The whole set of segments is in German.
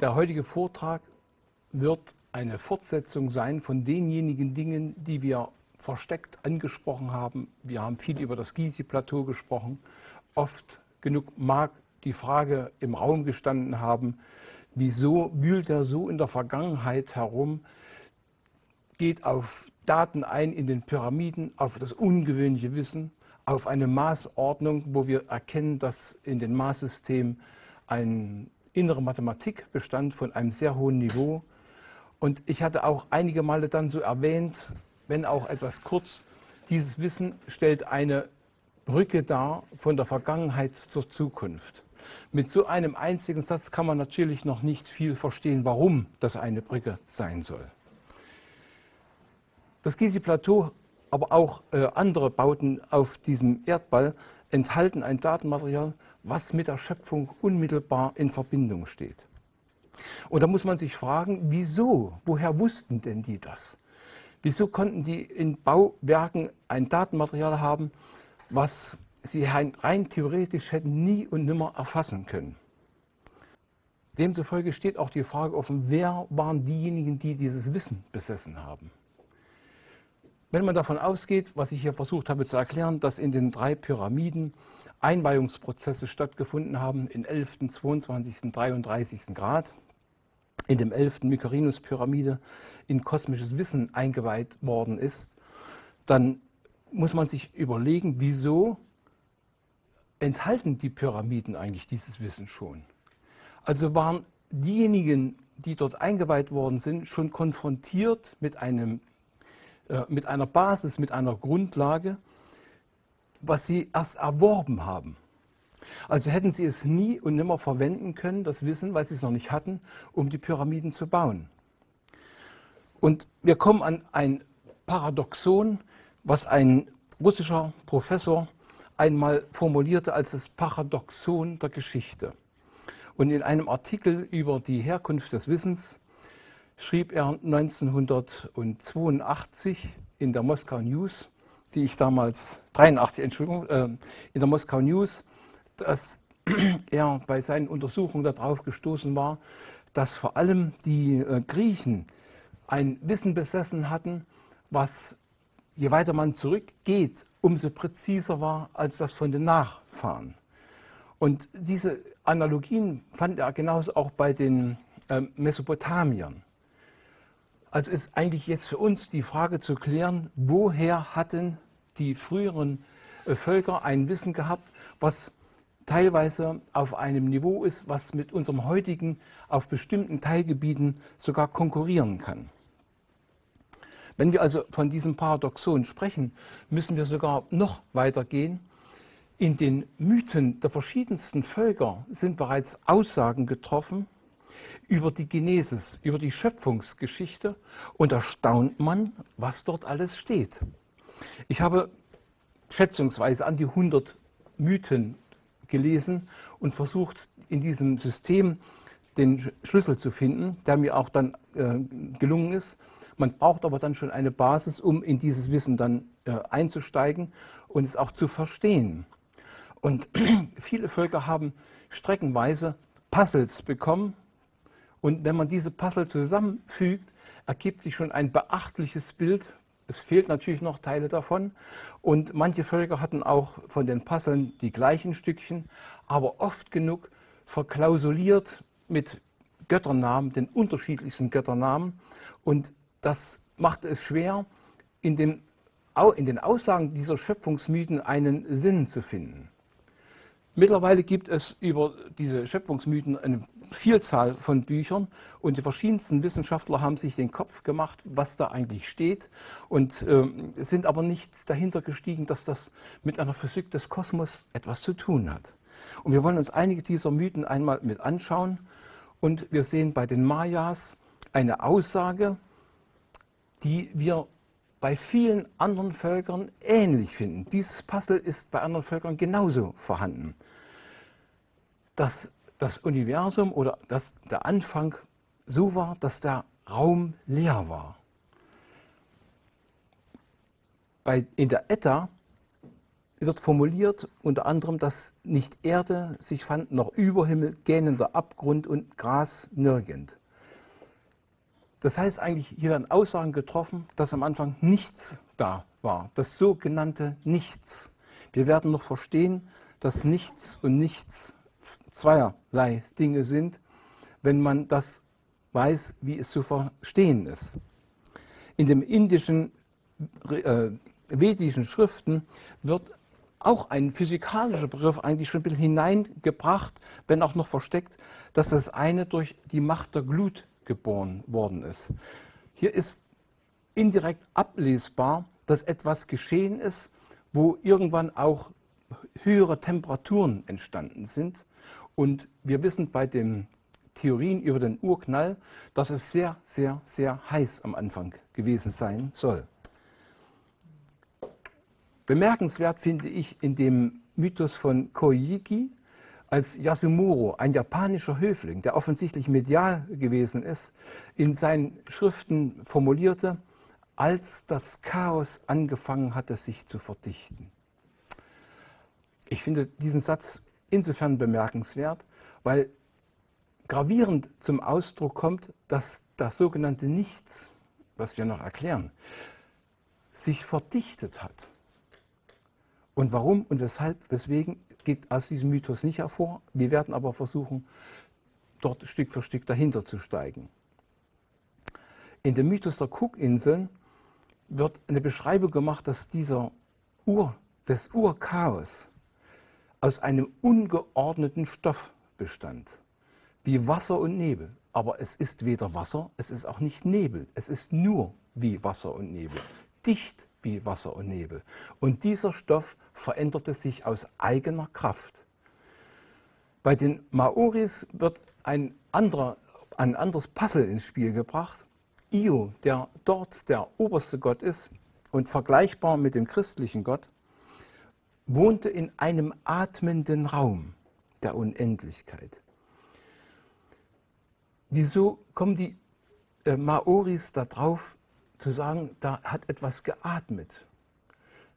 Der heutige Vortrag wird eine Fortsetzung sein von denjenigen Dingen, die wir versteckt angesprochen haben. Wir haben viel über das Gysi-Plateau gesprochen. Oft genug mag die Frage im Raum gestanden haben, wieso wühlt er so in der Vergangenheit herum, geht auf Daten ein in den Pyramiden, auf das ungewöhnliche Wissen, auf eine Maßordnung, wo wir erkennen, dass in den Maßsystemen eine innere Mathematik bestand von einem sehr hohen Niveau. Und ich hatte auch einige Male dann so erwähnt, wenn auch etwas kurz, dieses Wissen stellt eine Brücke dar von der Vergangenheit zur Zukunft. Mit so einem einzigen Satz kann man natürlich noch nicht viel verstehen, warum das eine Brücke sein soll. Das Gysi-Plateau, aber auch andere Bauten auf diesem Erdball enthalten ein Datenmaterial, was mit der Schöpfung unmittelbar in Verbindung steht. Und da muss man sich fragen, wieso? Woher wussten denn die das? Wieso konnten die in Bauwerken ein Datenmaterial haben, was sie rein theoretisch hätten nie und nimmer erfassen können? Demzufolge steht auch die Frage offen, wer waren diejenigen, die dieses Wissen besessen haben? Wenn man davon ausgeht, was ich hier versucht habe zu erklären, dass in den 3 Pyramiden Einweihungsprozesse stattgefunden haben, in 11., 22., 33. Grad, in dem 11. Mykerinus-Pyramide in kosmisches Wissen eingeweiht worden ist, dann muss man sich überlegen, wieso enthalten die Pyramiden eigentlich dieses Wissen schon? Also waren diejenigen, die dort eingeweiht worden sind, schon konfrontiert mit einer Basis, mit einer Grundlage, was sie erst erworben haben. Also hätten sie es nie und nimmer verwenden können, das Wissen, weil sie es noch nicht hatten, um die Pyramiden zu bauen. Und wir kommen an ein Paradoxon, was ein russischer Professor einmal formulierte als das Paradoxon der Geschichte. Und in einem Artikel über die Herkunft des Wissens schrieb er 1982 in der Moskau News, die ich damals, 83, Entschuldigung, in der Moskau News, dass er bei seinen Untersuchungen darauf gestoßen war, dass vor allem die Griechen ein Wissen besessen hatten, was, je weiter man zurückgeht, umso präziser war als das von den Nachfahren. Und diese Analogien fand er genauso auch bei den Mesopotamiern. Also ist eigentlich jetzt für uns die Frage zu klären, woher hatten die früheren Völker ein Wissen gehabt, was teilweise auf einem Niveau ist, was mit unserem heutigen auf bestimmten Teilgebieten sogar konkurrieren kann. Wenn wir also von diesem Paradoxon sprechen, müssen wir sogar noch weiter gehen. In den Mythen der verschiedensten Völker sind bereits Aussagen getroffen über die Genesis, über die Schöpfungsgeschichte, und da staunt man, was dort alles steht. Ich habe schätzungsweise an die 100 Mythen gelesen und versucht, in diesem System den Schlüssel zu finden, der mir auch dann gelungen ist. Man braucht aber dann schon eine Basis, um in dieses Wissen dann einzusteigen und es auch zu verstehen. Und viele Völker haben streckenweise Puzzles bekommen, und wenn man diese Puzzle zusammenfügt, ergibt sich schon ein beachtliches Bild. Es fehlt natürlich noch Teile davon, und manche Völker hatten auch von den Puzzlen die gleichen Stückchen, aber oft genug verklausuliert mit Götternamen, den unterschiedlichsten Götternamen, und das machte es schwer, in den Aussagen dieser Schöpfungsmythen einen Sinn zu finden. Mittlerweile gibt es über diese Schöpfungsmythen eine Vielzahl von Büchern, und die verschiedensten Wissenschaftler haben sich den Kopf gemacht, was da eigentlich steht, und sind aber nicht dahinter gestiegen, dass das mit einer Physik des Kosmos etwas zu tun hat. Und wir wollen uns einige dieser Mythen einmal mit anschauen, und wir sehen bei den Mayas eine Aussage, die wir bei vielen anderen Völkern ähnlich finden. Dieses Puzzle ist bei anderen Völkern genauso vorhanden. Dass das Universum oder dass der Anfang so war, dass der Raum leer war. In der Edda wird formuliert unter anderem, dass nicht Erde sich fand, noch Überhimmel, gähnender Abgrund und Gras nirgend. Das heißt eigentlich, hier werden Aussagen getroffen, dass am Anfang nichts da war, das sogenannte Nichts. Wir werden noch verstehen, dass Nichts und Nichts zweierlei Dinge sind, wenn man das weiß, wie es zu verstehen ist. In den indischen vedischen Schriften wird auch ein physikalischer Begriff eigentlich schon ein bisschen hineingebracht, wenn auch noch versteckt, dass das eine durch die Macht der Glut geboren worden ist. Hier ist indirekt ablesbar, dass etwas geschehen ist, wo irgendwann auch höhere Temperaturen entstanden sind. Und wir wissen bei den Theorien über den Urknall, dass es sehr, sehr, sehr heiß am Anfang gewesen sein soll. Bemerkenswert finde ich in dem Mythos von Koike, als Yasumuro, ein japanischer Höfling, der offensichtlich medial gewesen ist, in seinen Schriften formulierte, als das Chaos angefangen hatte, sich zu verdichten. Ich finde diesen Satz insofern bemerkenswert, weil gravierend zum Ausdruck kommt, dass das sogenannte Nichts, was wir noch erklären, sich verdichtet hat. Und warum und weshalb, weswegen, geht aus diesem Mythos nicht hervor. Wir werden aber versuchen, dort Stück für Stück dahinter zu steigen. In dem Mythos der Cookinseln wird eine Beschreibung gemacht, dass des Urchaos aus einem ungeordneten Stoff bestand, wie Wasser und Nebel. Aber es ist weder Wasser, es ist auch nicht Nebel, es ist nur wie Wasser und Nebel, dicht wie Wasser und Nebel. Und dieser Stoff veränderte sich aus eigener Kraft. Bei den Maoris wird ein anderes Puzzle ins Spiel gebracht. Io, der dort der oberste Gott ist und vergleichbar mit dem christlichen Gott, wohnte in einem atmenden Raum der Unendlichkeit. Wieso kommen die Maoris darauf zu sagen, da hat etwas geatmet?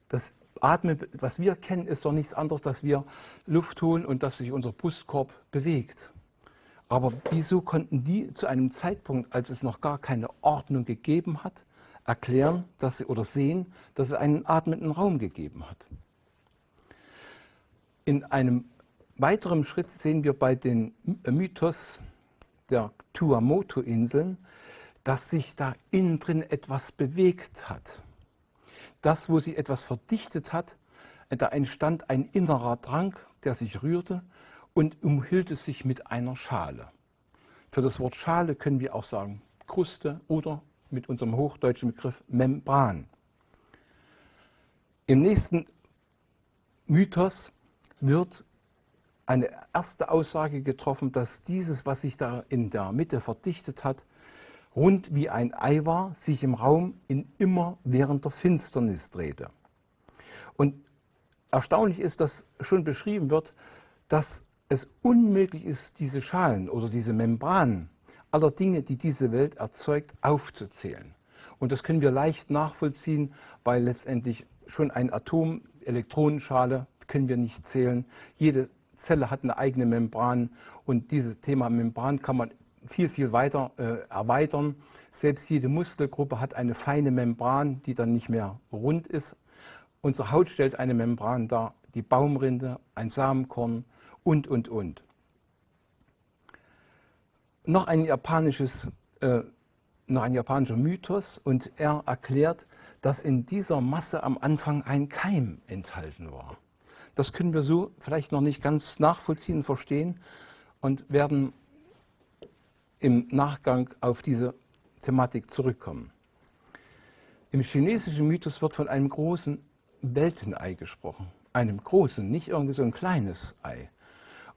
Das Atmen, was wir kennen, ist doch nichts anderes, dass wir Luft holen und dass sich unser Brustkorb bewegt. Aber wieso konnten die zu einem Zeitpunkt, als es noch gar keine Ordnung gegeben hat, erklären oder sehen, dass es einen atmenden Raum gegeben hat? In einem weiteren Schritt sehen wir bei den Mythos der Tuamotu-Inseln, dass sich da innen drin etwas bewegt hat. Das, wo sich etwas verdichtet hat, da entstand ein innerer Drang, der sich rührte und umhüllte sich mit einer Schale. Für das Wort Schale können wir auch sagen Kruste oder mit unserem hochdeutschen Begriff Membran. Im nächsten Mythos wird eine erste Aussage getroffen, dass dieses, was sich da in der Mitte verdichtet hat, rund wie ein Ei war, sich im Raum in immerwährender Finsternis drehte. Und erstaunlich ist, dass schon beschrieben wird, dass es unmöglich ist, diese Schalen oder diese Membranen aller Dinge, die diese Welt erzeugt, aufzuzählen. Und das können wir leicht nachvollziehen, weil letztendlich schon ein Atom, Elektronenschale, können wir nicht zählen. Jede Zelle hat eine eigene Membran und dieses Thema Membran kann man viel, viel weiter erweitern. Selbst jede Muskelgruppe hat eine feine Membran, die dann nicht mehr rund ist. Unsere Haut stellt eine Membran dar, die Baumrinde, ein Samenkorn und. Noch ein japanischer Mythos, und er erklärt, dass in dieser Masse am Anfang ein Keim enthalten war. Das können wir so vielleicht noch nicht ganz nachvollziehen und verstehen und werden im Nachgang auf diese Thematik zurückkommen. Im chinesischen Mythos wird von einem großen Weltenei gesprochen. Einem großen, nicht irgendwie so ein kleines Ei.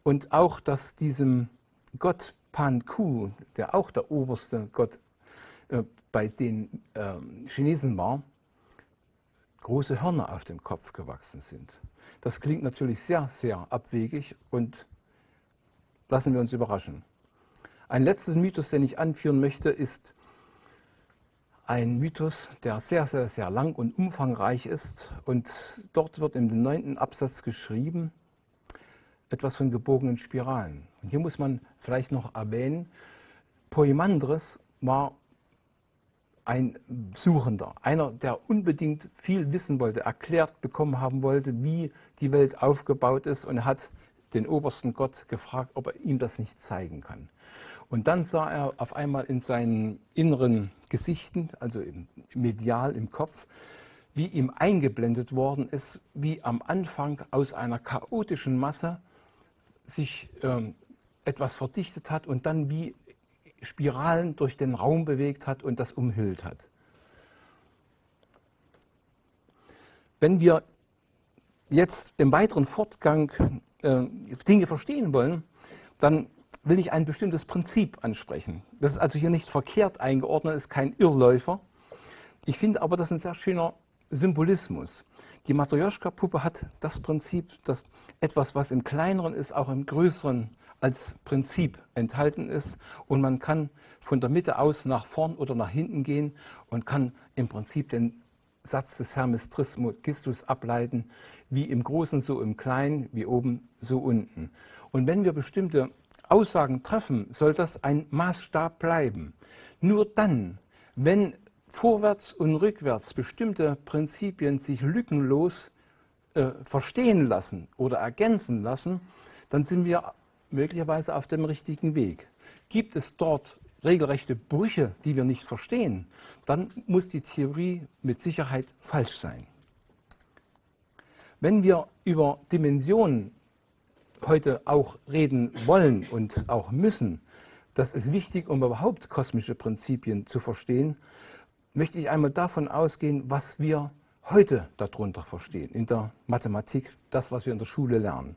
Und auch, dass diesem Gott Pan Ku, der auch der oberste Gott bei den Chinesen war, große Hörner auf dem Kopf gewachsen sind. Das klingt natürlich sehr, sehr abwegig und lassen wir uns überraschen. Ein letztes Mythos, den ich anführen möchte, ist ein Mythos, der sehr, sehr, sehr lang und umfangreich ist. Und dort wird im 9. Absatz geschrieben, etwas von gebogenen Spiralen. Und hier muss man vielleicht noch erwähnen, Poimandres war ein Suchender, einer, der unbedingt viel wissen wollte, erklärt bekommen haben wollte, wie die Welt aufgebaut ist, und er hat den obersten Gott gefragt, ob er ihm das nicht zeigen kann. Und dann sah er auf einmal in seinen inneren Gesichten, also medial im Kopf, wie ihm eingeblendet worden ist, wie am Anfang aus einer chaotischen Masse sich etwas verdichtet hat und dann wie Spiralen durch den Raum bewegt hat und das umhüllt hat. Wenn wir jetzt im weiteren Fortgang Dinge verstehen wollen, dann will ich ein bestimmtes Prinzip ansprechen. Das ist also hier nicht verkehrt eingeordnet, ist kein Irrläufer. Ich finde aber, das ist ein sehr schöner Symbolismus. Die Matrjoschka-Puppe hat das Prinzip, dass etwas, was im Kleineren ist, auch im Größeren als Prinzip enthalten ist, und man kann von der Mitte aus nach vorn oder nach hinten gehen und kann im Prinzip den Satz des Hermes Trismegistus ableiten, wie im Großen so im Kleinen, wie oben so unten. Und wenn wir bestimmte Aussagen treffen, soll das ein Maßstab bleiben. Nur dann, wenn vorwärts und rückwärts bestimmte Prinzipien sich lückenlos verstehen lassen oder ergänzen lassen, dann sind wir möglicherweise auf dem richtigen Weg. Gibt es dort regelrechte Brüche, die wir nicht verstehen, dann muss die Theorie mit Sicherheit falsch sein. Wenn wir über Dimensionen heute auch reden wollen und auch müssen, das ist wichtig, um überhaupt kosmische Prinzipien zu verstehen, möchte ich einmal davon ausgehen, was wir heute darunter verstehen, in der Mathematik, das, was wir in der Schule lernen.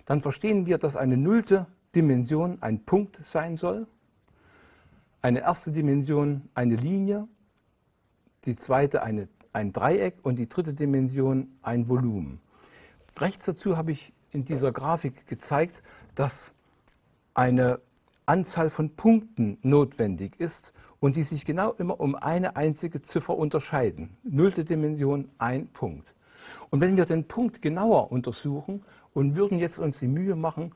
Dann verstehen wir, dass eine nullte Dimension ein Punkt sein soll, eine erste Dimension eine Linie, die zweite ein Dreieck und die dritte Dimension ein Volumen. Rechts dazu habe ich in dieser Grafik gezeigt, dass eine Anzahl von Punkten notwendig ist und die sich genau immer um eine einzige Ziffer unterscheiden. Nullte Dimension, ein Punkt. Und wenn wir den Punkt genauer untersuchen und würden jetzt uns die Mühe machen,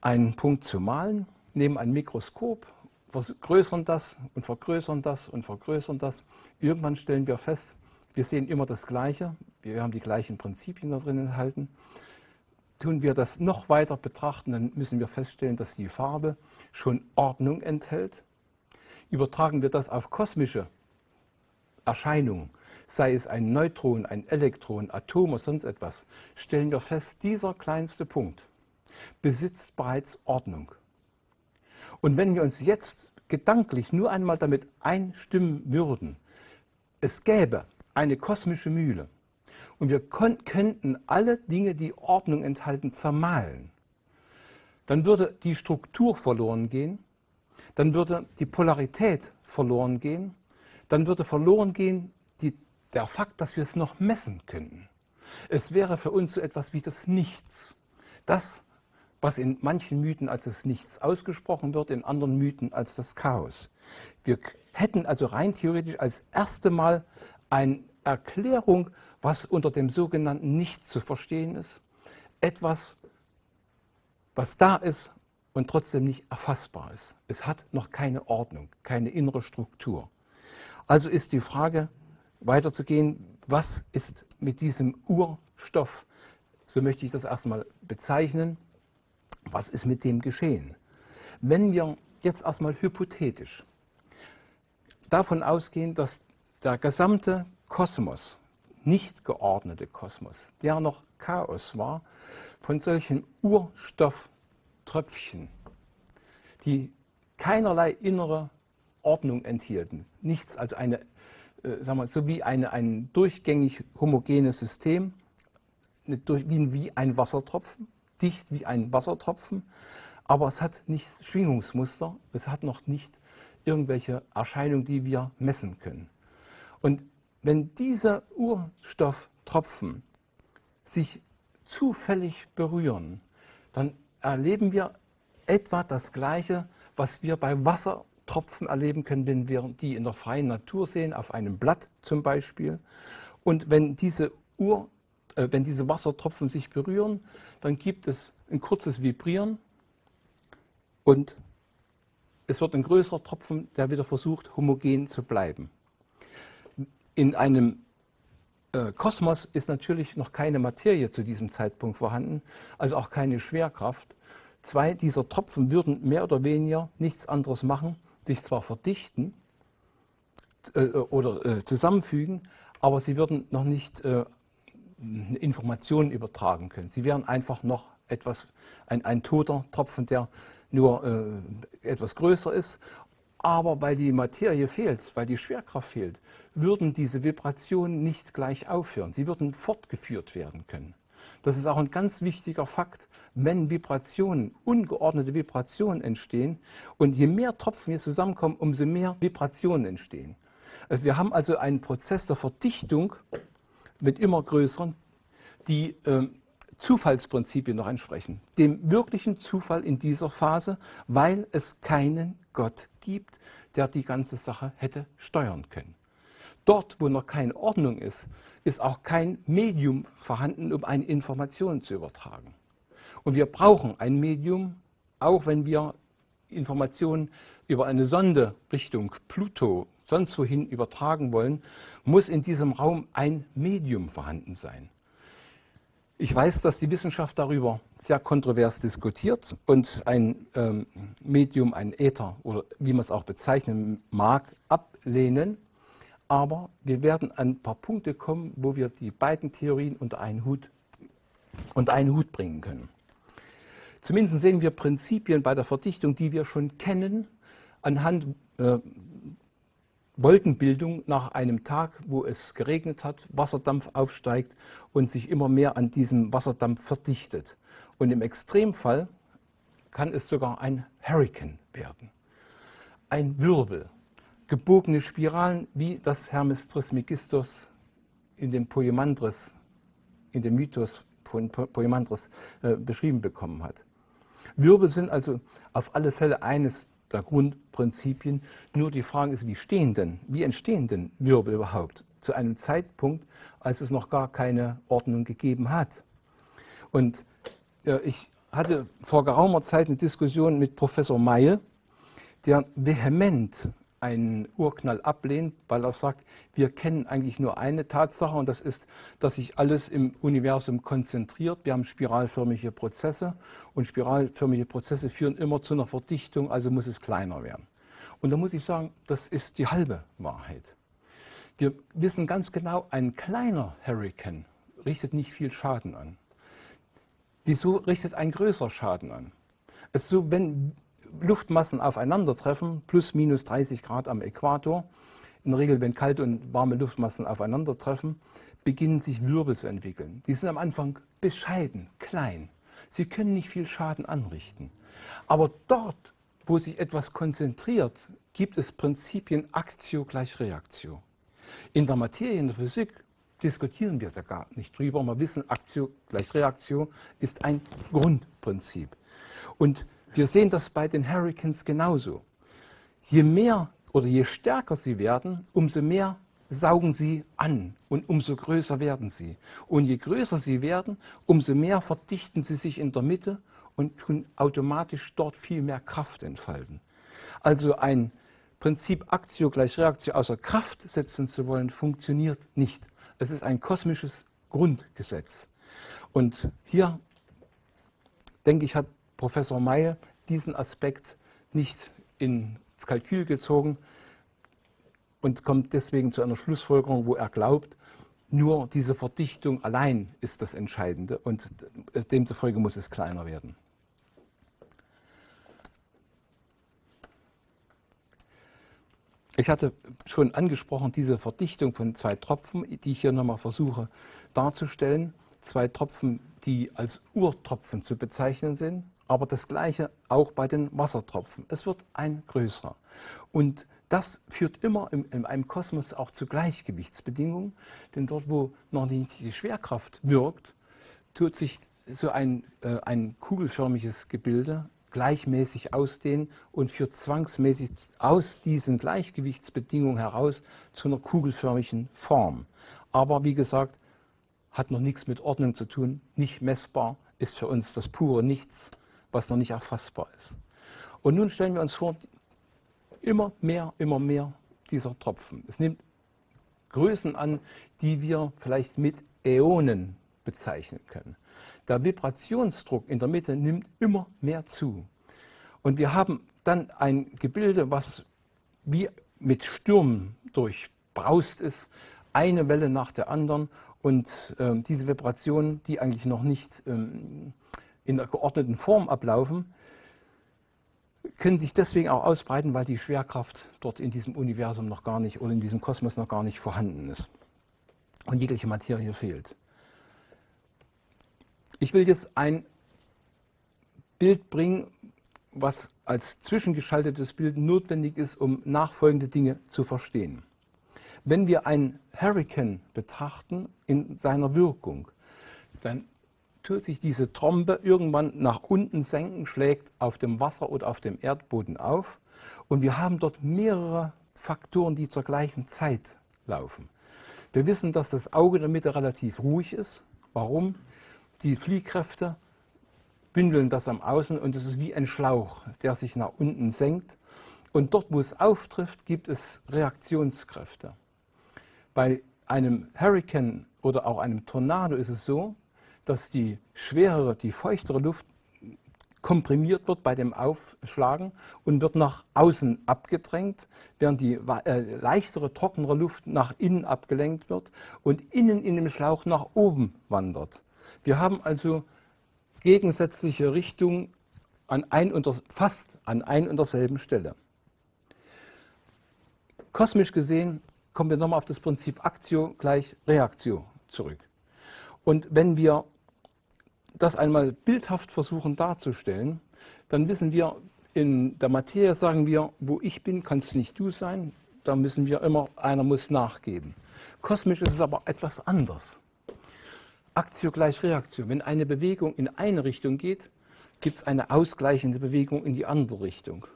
einen Punkt zu malen, nehmen ein Mikroskop, vergrößern das und vergrößern das und vergrößern das. Irgendwann stellen wir fest, wir sehen immer das Gleiche, wir haben die gleichen Prinzipien da drin enthalten. Tun wir das noch weiter betrachten, dann müssen wir feststellen, dass die Farbe schon Ordnung enthält. Übertragen wir das auf kosmische Erscheinungen, sei es ein Neutron, ein Elektron, Atom oder sonst etwas, stellen wir fest, dieser kleinste Punkt besitzt bereits Ordnung. Und wenn wir uns jetzt gedanklich nur einmal damit einstimmen würden, es gäbe eine kosmische Mühle und wir könnten alle Dinge, die Ordnung enthalten, zermahlen, dann würde die Struktur verloren gehen, dann würde die Polarität verloren gehen, dann würde verloren gehen der Fakt, dass wir es noch messen könnten. Es wäre für uns so etwas wie das Nichts. Das, was in manchen Mythen als das Nichts ausgesprochen wird, in anderen Mythen als das Chaos. Wir hätten also rein theoretisch als erste Mal eine Erklärung, was unter dem sogenannten Nichts zu verstehen ist. Etwas, was da ist und trotzdem nicht erfassbar ist. Es hat noch keine Ordnung, keine innere Struktur. Also ist die Frage, weiterzugehen, was ist mit diesem Urstoff, so möchte ich das erstmal bezeichnen, was ist mit dem geschehen? Wenn wir jetzt erstmal hypothetisch davon ausgehen, dass der gesamte Kosmos, nicht geordnete Kosmos, der noch Chaos war, von solchen Urstofftröpfchen, die keinerlei innere Ordnung enthielten, nichts, also eine, sagen wir, so wie ein durchgängig homogenes System, wie ein Wassertropfen, dicht wie ein Wassertropfen, aber es hat nicht Schwingungsmuster, es hat noch nicht irgendwelche Erscheinungen, die wir messen können. Und wenn diese Urstofftropfen sich zufällig berühren, dann erleben wir etwa das Gleiche, was wir bei Wasser Tropfen erleben können, wenn wir die in der freien Natur sehen, auf einem Blatt zum Beispiel. Und wenn diese Wassertropfen sich berühren, dann gibt es ein kurzes Vibrieren und es wird ein größerer Tropfen, der wieder versucht, homogen zu bleiben. In einem Kosmos ist natürlich noch keine Materie zu diesem Zeitpunkt vorhanden, also auch keine Schwerkraft. Zwei dieser Tropfen würden mehr oder weniger nichts anderes machen, sich zwar verdichten oder zusammenfügen, aber sie würden noch nicht Informationen übertragen können. Sie wären einfach noch ein toter Tropfen, der nur etwas größer ist. Aber weil die Materie fehlt, weil die Schwerkraft fehlt, würden diese Vibrationen nicht gleich aufhören. Sie würden fortgeführt werden können. Das ist auch ein ganz wichtiger Fakt, wenn Vibrationen, ungeordnete Vibrationen entstehen. Und je mehr Tropfen hier zusammenkommen, umso mehr Vibrationen entstehen. Also wir haben also einen Prozess der Verdichtung mit immer größeren, die Zufallsprinzipien noch entsprechen. Dem wirklichen Zufall in dieser Phase, weil es keinen Gott gibt, der die ganze Sache hätte steuern können. Dort, wo noch keine Ordnung ist, ist auch kein Medium vorhanden, um eine Information zu übertragen. Und wir brauchen ein Medium, auch wenn wir Informationen über eine Sonde Richtung Pluto, sonst wohin übertragen wollen, muss in diesem Raum ein Medium vorhanden sein. Ich weiß, dass die Wissenschaft darüber sehr kontrovers diskutiert und ein Medium, ein Äther oder wie man es auch bezeichnen mag, ablehnen. Aber wir werden an ein paar Punkte kommen, wo wir die beiden Theorien unter einen Hut bringen können. Zumindest sehen wir Prinzipien bei der Verdichtung, die wir schon kennen, anhand Wolkenbildung nach einem Tag, wo es geregnet hat, Wasserdampf aufsteigt und sich immer mehr an diesem Wasserdampf verdichtet. Und im Extremfall kann es sogar ein Hurrikan werden. Ein Wirbel, gebogene Spiralen, wie das Hermes Trismegistos in dem Poimandres, in dem Mythos von Poimandres beschrieben bekommen hat. Wirbel sind also auf alle Fälle eines der Grundprinzipien. Nur die Frage ist, wie entstehen denn Wirbel überhaupt? Zu einem Zeitpunkt, als es noch gar keine Ordnung gegeben hat. Und ich hatte vor geraumer Zeit eine Diskussion mit Professor Meyer, der vehement einen Urknall ablehnt, weil er sagt, wir kennen eigentlich nur eine Tatsache und das ist, dass sich alles im Universum konzentriert. Wir haben spiralförmige Prozesse und spiralförmige Prozesse führen immer zu einer Verdichtung, also muss es kleiner werden. Und da muss ich sagen, das ist die halbe Wahrheit. Wir wissen ganz genau, ein kleiner Hurrikan richtet nicht viel Schaden an. Wieso richtet ein größerer Schaden an? Es ist so, wenn Luftmassen aufeinandertreffen, plus minus 30 Grad am Äquator, in der Regel, wenn kalte und warme Luftmassen aufeinandertreffen, beginnen sich Wirbel zu entwickeln. Die sind am Anfang bescheiden, klein. Sie können nicht viel Schaden anrichten. Aber dort, wo sich etwas konzentriert, gibt es Prinzipien Aktio gleich Reaktio. In der Materie, in der Physik, diskutieren wir da gar nicht drüber. Wir wissen, Aktio gleich Reaktio ist ein Grundprinzip. Und wir sehen das bei den Hurrikans genauso. Je mehr oder je stärker sie werden, umso mehr saugen sie an und umso größer werden sie. Und je größer sie werden, umso mehr verdichten sie sich in der Mitte und tun automatisch dort viel mehr Kraft entfalten. Also ein Prinzip Aktio gleich Reaktio außer Kraft setzen zu wollen, funktioniert nicht. Es ist ein kosmisches Grundgesetz. Und hier, denke ich, hat Professor Meyer diesen Aspekt nicht ins Kalkül gezogen und kommt deswegen zu einer Schlussfolgerung, wo er glaubt, nur diese Verdichtung allein ist das Entscheidende und demzufolge muss es kleiner werden. Ich hatte schon angesprochen, diese Verdichtung von zwei Tropfen, die ich hier nochmal versuche darzustellen. Zwei Tropfen, die als Urtropfen zu bezeichnen sind, aber das Gleiche auch bei den Wassertropfen. Es wird ein größerer. Und das führt immer in einem Kosmos auch zu Gleichgewichtsbedingungen, denn dort, wo noch nicht die Schwerkraft wirkt, tut sich so ein kugelförmiges Gebilde gleichmäßig ausdehnen und führt zwangsmäßig aus diesen Gleichgewichtsbedingungen heraus zu einer kugelförmigen Form. Aber wie gesagt, hat noch nichts mit Ordnung zu tun, nicht messbar, ist für uns das pure Nichts, was noch nicht erfassbar ist. Und nun stellen wir uns vor, immer mehr dieser Tropfen. Es nimmt Größen an, die wir vielleicht mit Äonen bezeichnen können. Der Vibrationsdruck in der Mitte nimmt immer mehr zu. Und wir haben dann ein Gebilde, was wie mit Stürmen durchbraust ist, eine Welle nach der anderen. Und diese Vibrationen, die eigentlich noch nicht in einer geordneten Form ablaufen, können sich deswegen auch ausbreiten, weil die Schwerkraft dort in diesem Universum noch gar nicht oder in diesem Kosmos noch gar nicht vorhanden ist und jegliche Materie fehlt. Ich will jetzt ein Bild bringen, was als zwischengeschaltetes Bild notwendig ist, um nachfolgende Dinge zu verstehen. Wenn wir einen Hurrikan betrachten in seiner Wirkung, dann tut sich diese Trombe irgendwann nach unten senken, schlägt auf dem Wasser oder auf dem Erdboden auf und wir haben dort mehrere Faktoren, die zur gleichen Zeit laufen. Wir wissen, dass das Auge in der Mitte relativ ruhig ist. Warum? Die Fliehkräfte bündeln das am Außen und es ist wie ein Schlauch, der sich nach unten senkt. Und dort, wo es auftrifft, gibt es Reaktionskräfte. Bei einem Hurrikan oder auch einem Tornado ist es so, dass die schwerere, die feuchtere Luft komprimiert wird bei dem Aufschlagen und wird nach außen abgedrängt, während die leichtere, trockenere Luft nach innen abgelenkt wird und innen in dem Schlauch nach oben wandert. Wir haben also gegensätzliche Richtungen fast an ein und derselben Stelle. Kosmisch gesehen kommen wir nochmal auf das Prinzip Aktio gleich Reaktio zurück. Und wenn wir das einmal bildhaft versuchen darzustellen, dann wissen wir, in der Materie sagen wir, wo ich bin, kann es nicht du sein. Da müssen wir immer, einer muss nachgeben. Kosmisch ist es aber etwas anders. Aktio gleich Reaktio. Wenn eine Bewegung in eine Richtung geht, gibt es eine ausgleichende Bewegung in die andere Richtung.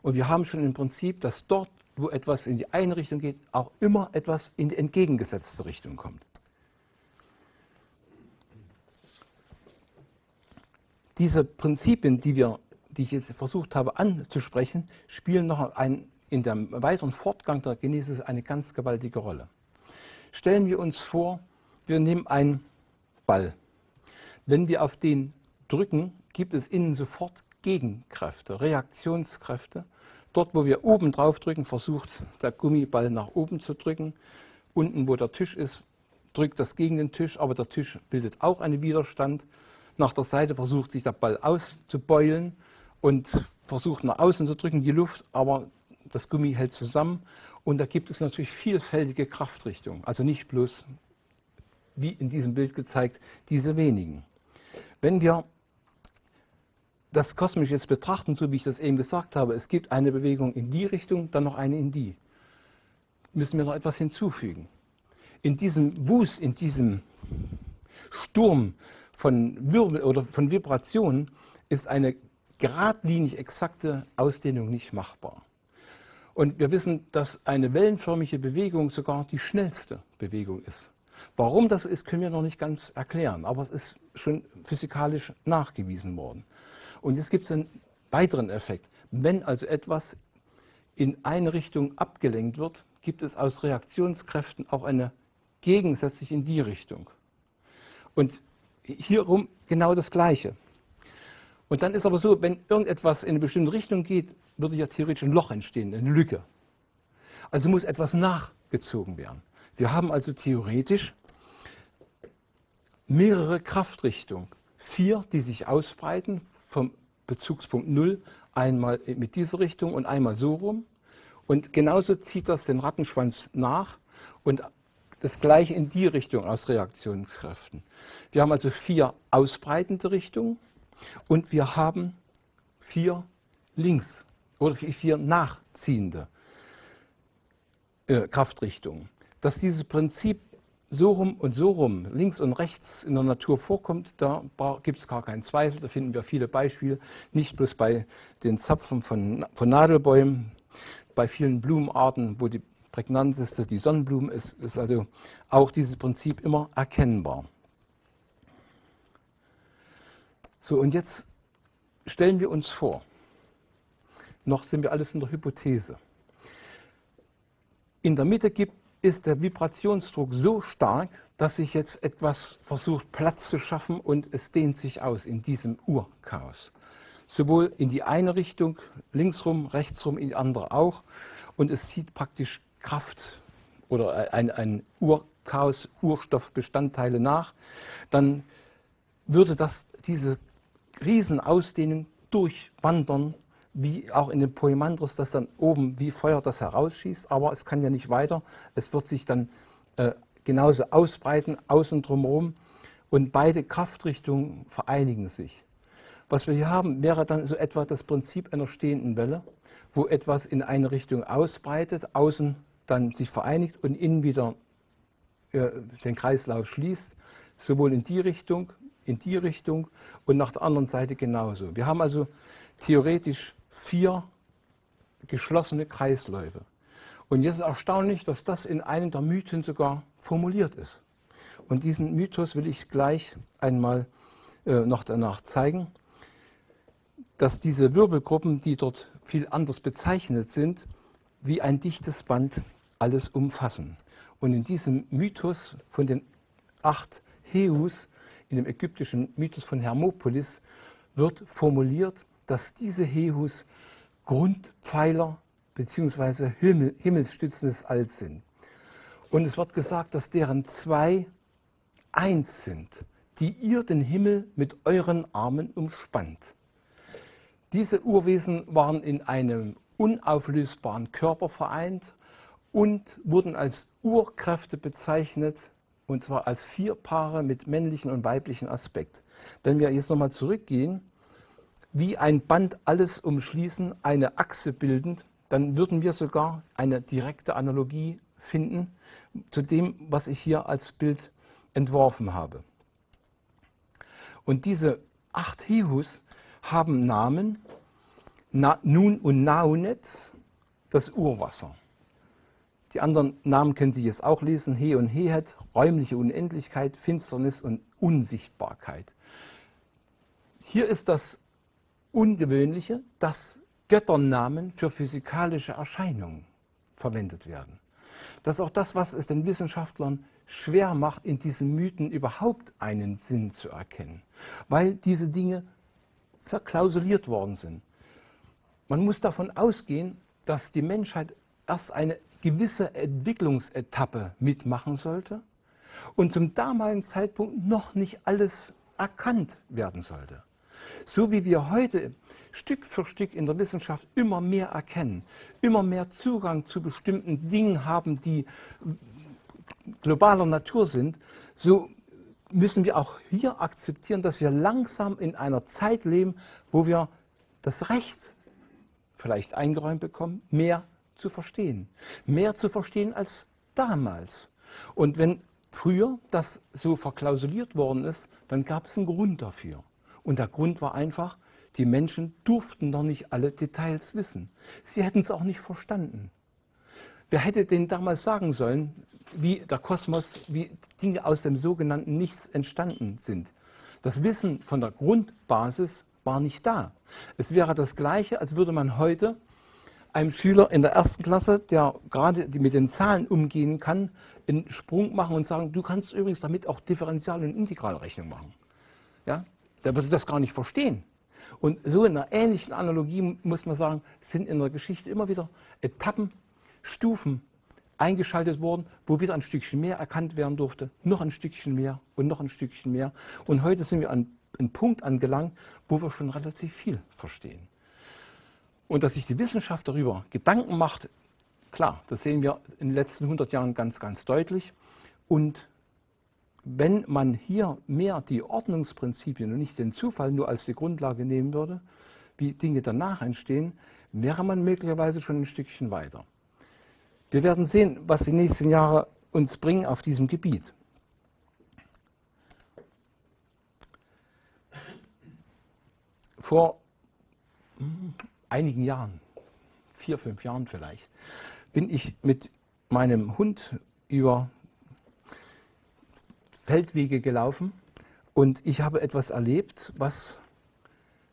Und wir haben schon im Prinzip, dass dort, wo etwas in die eine Richtung geht, auch immer etwas in die entgegengesetzte Richtung kommt. Diese Prinzipien, die ich jetzt versucht habe anzusprechen, spielen noch in dem weiteren Fortgang der Genesis eine ganz gewaltige Rolle. Stellen wir uns vor, wir nehmen einen Ball. Wenn wir auf den drücken, gibt es innen sofort Gegenkräfte, Reaktionskräfte. Dort, wo wir oben drauf drücken, versucht der Gummiball nach oben zu drücken. Unten, wo der Tisch ist, drückt das gegen den Tisch, aber der Tisch bildet auch einen Widerstand. Nach der Seite versucht sich der Ball auszubeulen und versucht nach außen zu drücken, die Luft, aber das Gummi hält zusammen. Und da gibt es natürlich vielfältige Kraftrichtungen. Also nicht bloß, wie in diesem Bild gezeigt, diese wenigen. Wenn wir das kosmisch jetzt betrachten, so wie ich das eben gesagt habe, es gibt eine Bewegung in die Richtung, dann noch eine in die, müssen wir noch etwas hinzufügen. In diesem Wust, in diesem Sturm von Wirbel oder von Vibrationen ist eine geradlinig exakte Ausdehnung nicht machbar. Und wir wissen, dass eine wellenförmige Bewegung sogar die schnellste Bewegung ist. Warum das so ist, können wir noch nicht ganz erklären, aber es ist schon physikalisch nachgewiesen worden. Und jetzt gibt es einen weiteren Effekt. Wenn also etwas in eine Richtung abgelenkt wird, gibt es aus Reaktionskräften auch eine gegensätzlich in die Richtung. Und hierum genau das Gleiche. Und dann ist aber so, wenn irgendetwas in eine bestimmte Richtung geht, würde ja theoretisch ein Loch entstehen, eine Lücke. Also muss etwas nachgezogen werden. Wir haben also theoretisch mehrere Kraftrichtungen. 4, die sich ausbreiten vom Bezugspunkt 0, einmal mit dieser Richtung und einmal so rum. Und genauso zieht das den Rattenschwanz nach und das gleiche in die Richtung aus Reaktionskräften. Wir haben also 4 ausbreitende Richtungen und wir haben 4 links oder 4 nachziehende Kraftrichtungen. Dass dieses Prinzip so rum und so rum, links und rechts in der Natur vorkommt, da gibt es gar keinen Zweifel. Da finden wir viele Beispiele, nicht bloß bei den Zapfen von Nadelbäumen, bei vielen Blumenarten, wo die prägnanteste die Sonnenblume ist also auch dieses Prinzip immer erkennbar. So, und jetzt stellen wir uns vor, noch sind wir alles in der Hypothese. In der Mitte ist der Vibrationsdruck so stark, dass sich jetzt etwas versucht Platz zu schaffen und es dehnt sich aus in diesem Urchaos. Sowohl in die eine Richtung, linksrum, rechtsrum, in die andere auch. Und es zieht praktisch Kraft oder ein Urchaos, Urstoffbestandteile nach. Dann würde diese Riesenausdehnung durchwandern, wie auch in dem Poimandros, das dann oben wie Feuer das herausschießt, aber es kann ja nicht weiter. Es wird sich dann genauso ausbreiten, außen drumherum, und beide Kraftrichtungen vereinigen sich. Was wir hier haben, wäre dann so etwa das Prinzip einer stehenden Welle, wo etwas in eine Richtung ausbreitet, außen dann sich vereinigt und innen wieder den Kreislauf schließt, sowohl in die Richtung und nach der anderen Seite genauso. Wir haben also theoretisch 4 geschlossene Kreisläufe. Und jetzt ist erstaunlich, dass das in einem der Mythen sogar formuliert ist. Und diesen Mythos will ich gleich einmal noch danach zeigen, dass diese Wirbelgruppen, die dort viel anders bezeichnet sind, wie ein dichtes Band alles umfassen. Und in diesem Mythos von den 8 Heus, in dem ägyptischen Mythos von Hermopolis, wird formuliert, dass diese Heus Grundpfeiler bzw. Himmelsstützen des Alls sind. Und es wird gesagt, dass deren 2 eins sind, die ihr den Himmel mit euren Armen umspannt. Diese Urwesen waren in einem unauflösbaren Körper vereint und wurden als Urkräfte bezeichnet, und zwar als 4 Paare mit männlichen und weiblichen Aspekt. Wenn wir jetzt nochmal zurückgehen, wie ein Band alles umschließen, eine Achse bildend, dann würden wir sogar eine direkte Analogie finden zu dem, was ich hier als Bild entworfen habe. Und diese 8 Heus haben Namen, Nun und Naunet, das Urwasser. Die anderen Namen können Sie jetzt auch lesen, He und Hehet, räumliche Unendlichkeit, Finsternis und Unsichtbarkeit. Hier ist das Ungewöhnliche, dass Götternamen für physikalische Erscheinungen verwendet werden. Das ist auch das, was es den Wissenschaftlern schwer macht, in diesen Mythen überhaupt einen Sinn zu erkennen, weil diese Dinge verklausuliert worden sind. Man muss davon ausgehen, dass die Menschheit erst eine gewisse Entwicklungsetappe mitmachen sollte und zum damaligen Zeitpunkt noch nicht alles erkannt werden sollte. So wie wir heute Stück für Stück in der Wissenschaft immer mehr erkennen, immer mehr Zugang zu bestimmten Dingen haben, die globaler Natur sind, so müssen wir auch hier akzeptieren, dass wir langsam in einer Zeit leben, wo wir das Recht vielleicht eingeräumt bekommen, mehr zu verstehen. Mehr zu verstehen als damals. Und wenn früher das so verklausuliert worden ist, dann gab es einen Grund dafür. Und der Grund war einfach, die Menschen durften noch nicht alle Details wissen. Sie hätten es auch nicht verstanden. Wer hätte denen damals sagen sollen, wie der Kosmos, wie Dinge aus dem sogenannten Nichts entstanden sind? Das Wissen von der Grundbasis war nicht da. Es wäre das Gleiche, als würde man heute einem Schüler in der 1. Klasse, der gerade mit den Zahlen umgehen kann, einen Sprung machen und sagen, du kannst übrigens damit auch Differential- und Integralrechnung machen. Ja? Der würde das gar nicht verstehen. Und so in einer ähnlichen Analogie muss man sagen, sind in der Geschichte immer wieder Etappen, Stufen eingeschaltet worden, wo wieder ein Stückchen mehr erkannt werden durfte, noch ein Stückchen mehr und noch ein Stückchen mehr. Und heute sind wir an einen Punkt angelangt, wo wir schon relativ viel verstehen. Und dass sich die Wissenschaft darüber Gedanken macht, klar, das sehen wir in den letzten 100 Jahren ganz, ganz deutlich. Und wenn man hier mehr die Ordnungsprinzipien und nicht den Zufall nur als die Grundlage nehmen würde, wie Dinge danach entstehen, wäre man möglicherweise schon ein Stückchen weiter. Wir werden sehen, was die nächsten Jahre uns bringen auf diesem Gebiet. vor einigen Jahren, 4, 5 Jahren vielleicht, bin ich mit meinem Hund über Feldwege gelaufen und ich habe etwas erlebt, was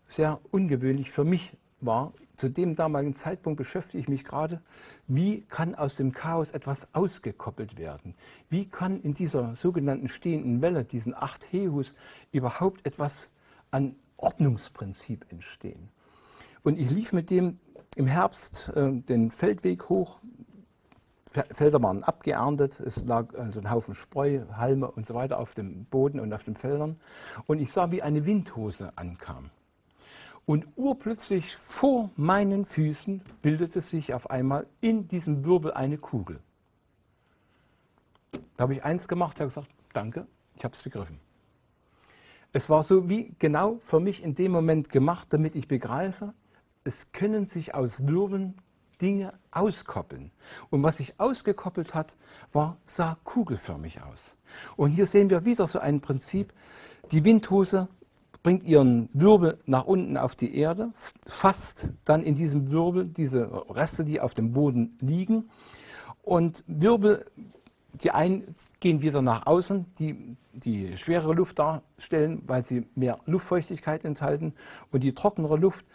sehr ungewöhnlich für mich war. Zu dem damaligen Zeitpunkt beschäftige ich mich gerade, wie kann aus dem Chaos etwas ausgekoppelt werden? Wie kann in dieser sogenannten stehenden Welle, diesen 8 Hehus, überhaupt etwas an Ordnungsprinzip entstehen? Und ich lief mit dem im Herbst den Feldweg hoch. Felder waren abgeerntet, es lag also ein Haufen Spreu, Halme und so weiter auf dem Boden und auf den Feldern. Und ich sah, wie eine Windhose ankam. Und urplötzlich vor meinen Füßen bildete sich auf einmal in diesem Wirbel eine Kugel. Da habe ich eins gemacht, habe gesagt, danke, ich habe es begriffen. Es war so wie genau für mich in dem Moment gemacht, damit ich begreife, es können sich aus Wirbeln Dinge auskoppeln. Und was sich ausgekoppelt hat, sah kugelförmig aus. Und hier sehen wir wieder so ein Prinzip, die Windhose bringt ihren Wirbel nach unten auf die Erde, fasst dann in diesem Wirbel diese Reste, die auf dem Boden liegen. Und Wirbel, die einen gehen wieder nach außen, die schwerere Luft darstellen, weil sie mehr Luftfeuchtigkeit enthalten. Und die trockenere Luft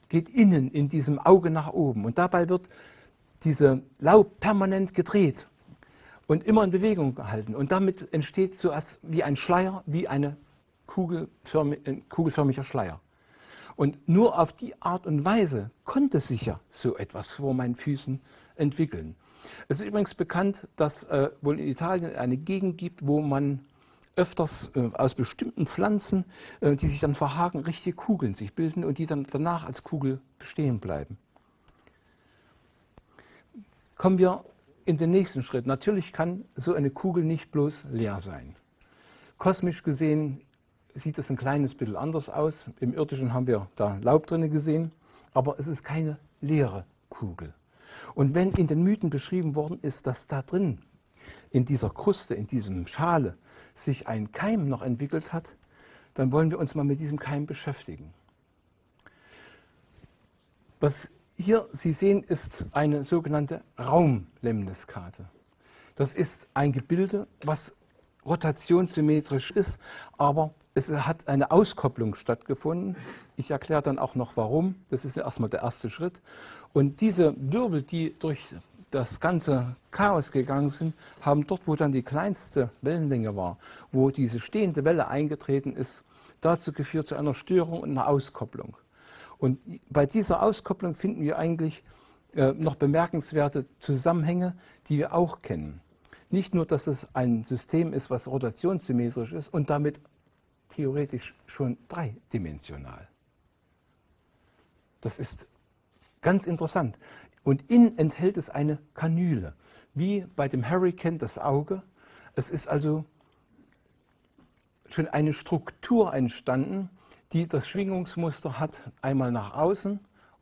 geht innen in diesem Auge nach oben. Und dabei wird diese Laub permanent gedreht und immer in Bewegung gehalten. Und damit entsteht so wie ein Schleier, wie ein kugelförmiger Schleier. Und nur auf die Art und Weise konnte sich ja so etwas vor meinen Füßen entwickeln. Es ist übrigens bekannt, dass wohl in Italien eine Gegend gibt, wo man öfters aus bestimmten Pflanzen, die sich dann verhaken, richtige Kugeln sich bilden und die dann danach als Kugel bestehen bleiben. Kommen wir in den nächsten Schritt. Natürlich kann so eine Kugel nicht bloß leer sein. Kosmisch gesehen sieht es ein kleines bisschen anders aus. Im Irdischen haben wir da Laub drin gesehen, aber es ist keine leere Kugel. Und wenn in den Mythen beschrieben worden ist, dass da drin, in dieser Kruste, in diesem Schale, sich ein Keim noch entwickelt hat, dann wollen wir uns mal mit diesem Keim beschäftigen. Was hier Sie sehen, ist eine sogenannte Raumlemniskate. Das ist ein Gebilde, was rotationssymmetrisch ist, aber es hat eine Auskopplung stattgefunden. Ich erkläre dann auch noch warum. Das ist erstmal der erste Schritt. Und diese Wirbel, die durch das ganze Chaos gegangen sind, haben dort, wo dann die kleinste Wellenlänge war, wo diese stehende Welle eingetreten ist, dazu geführt zu einer Störung und einer Auskopplung. Und bei dieser Auskopplung finden wir eigentlich noch bemerkenswerte Zusammenhänge, die wir auch kennen. Nicht nur, dass es ein System ist, was rotationssymmetrisch ist und damit theoretisch schon dreidimensional. Das ist ganz interessant. Und innen enthält es eine Kanüle, wie bei dem Hurrikan das Auge. Es ist also schon eine Struktur entstanden, die das Schwingungsmuster hat, einmal nach außen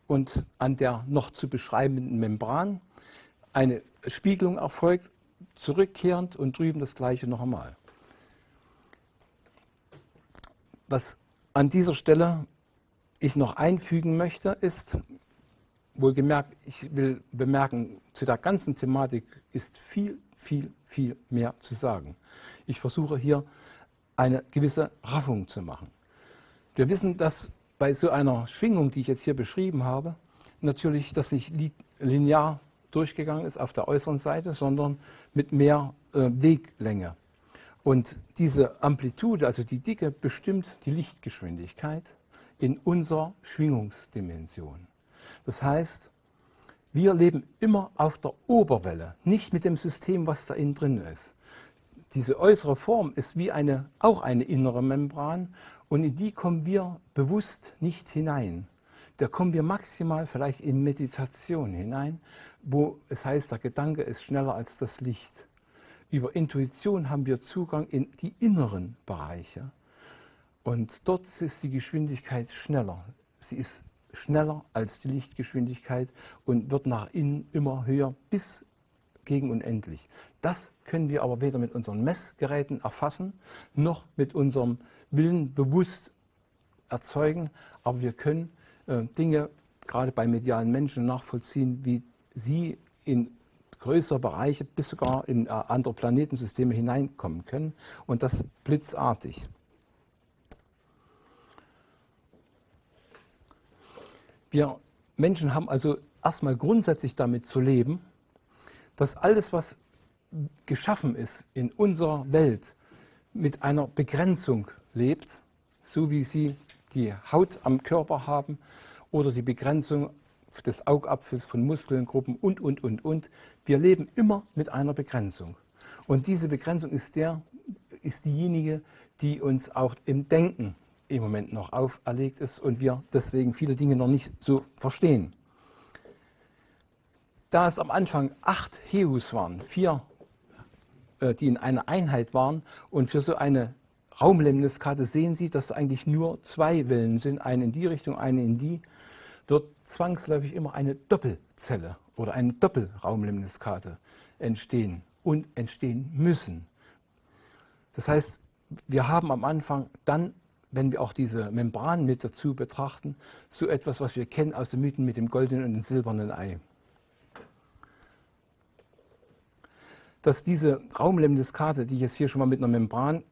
und an der noch zu beschreibenden Membran eine Spiegelung erfolgt, zurückkehrend und drüben das gleiche noch einmal. Was an dieser Stelle ich noch einfügen möchte, ist, wohlgemerkt, ich will bemerken, zu der ganzen Thematik ist viel, viel, viel mehr zu sagen. Ich versuche hier eine gewisse Raffung zu machen. Wir wissen, dass bei so einer Schwingung, die ich jetzt hier beschrieben habe, natürlich das nicht linear durchgegangen ist auf der äußeren Seite, sondern mit mehr Weglänge. Und diese Amplitude, also die Dicke, bestimmt die Lichtgeschwindigkeit in unserer Schwingungsdimension. Das heißt, wir leben immer auf der Oberwelle, nicht mit dem System, was da innen drin ist. Diese äußere Form ist wie auch eine innere Membran und in die kommen wir bewusst nicht hinein. Da kommen wir maximal vielleicht in Meditation hinein, wo es heißt, der Gedanke ist schneller als das Licht. Über Intuition haben wir Zugang in die inneren Bereiche. Und dort ist die Geschwindigkeit schneller. Sie ist schneller als die Lichtgeschwindigkeit und wird nach innen immer höher bis gegen unendlich. Das können wir aber weder mit unseren Messgeräten erfassen, noch mit unserem Willen bewusst erzeugen, aber wir können Dinge gerade bei medialen Menschen nachvollziehen, wie sie in größere Bereiche bis sogar in andere Planetensysteme hineinkommen können und das blitzartig. Wir Menschen haben also erstmal grundsätzlich damit zu leben, dass alles, was geschaffen ist in unserer Welt, mit einer Begrenzung lebt, so wie sie die Haut am Körper haben oder die Begrenzung des Augapfels von Muskelgruppen und. Wir leben immer mit einer Begrenzung. Und diese Begrenzung ist diejenige, die uns auch im Denken im Moment noch auferlegt ist und wir deswegen viele Dinge noch nicht so verstehen. Da es am Anfang 8 Heus waren, 4, die in einer Einheit waren, und für so eine Raumlemniskate sehen Sie, dass eigentlich nur 2 Wellen sind, eine in die Richtung, eine in die, wird zwangsläufig immer eine Doppelzelle oder eine Doppelraumlemniskate entstehen und entstehen müssen. Das heißt, wir haben am Anfang dann, wenn wir auch diese Membran mit dazu betrachten, so etwas, was wir kennen aus den Mythen mit dem goldenen und dem silbernen Ei. Dass diese Raumlemniskate, die ich jetzt hier schon mal mit einer Membran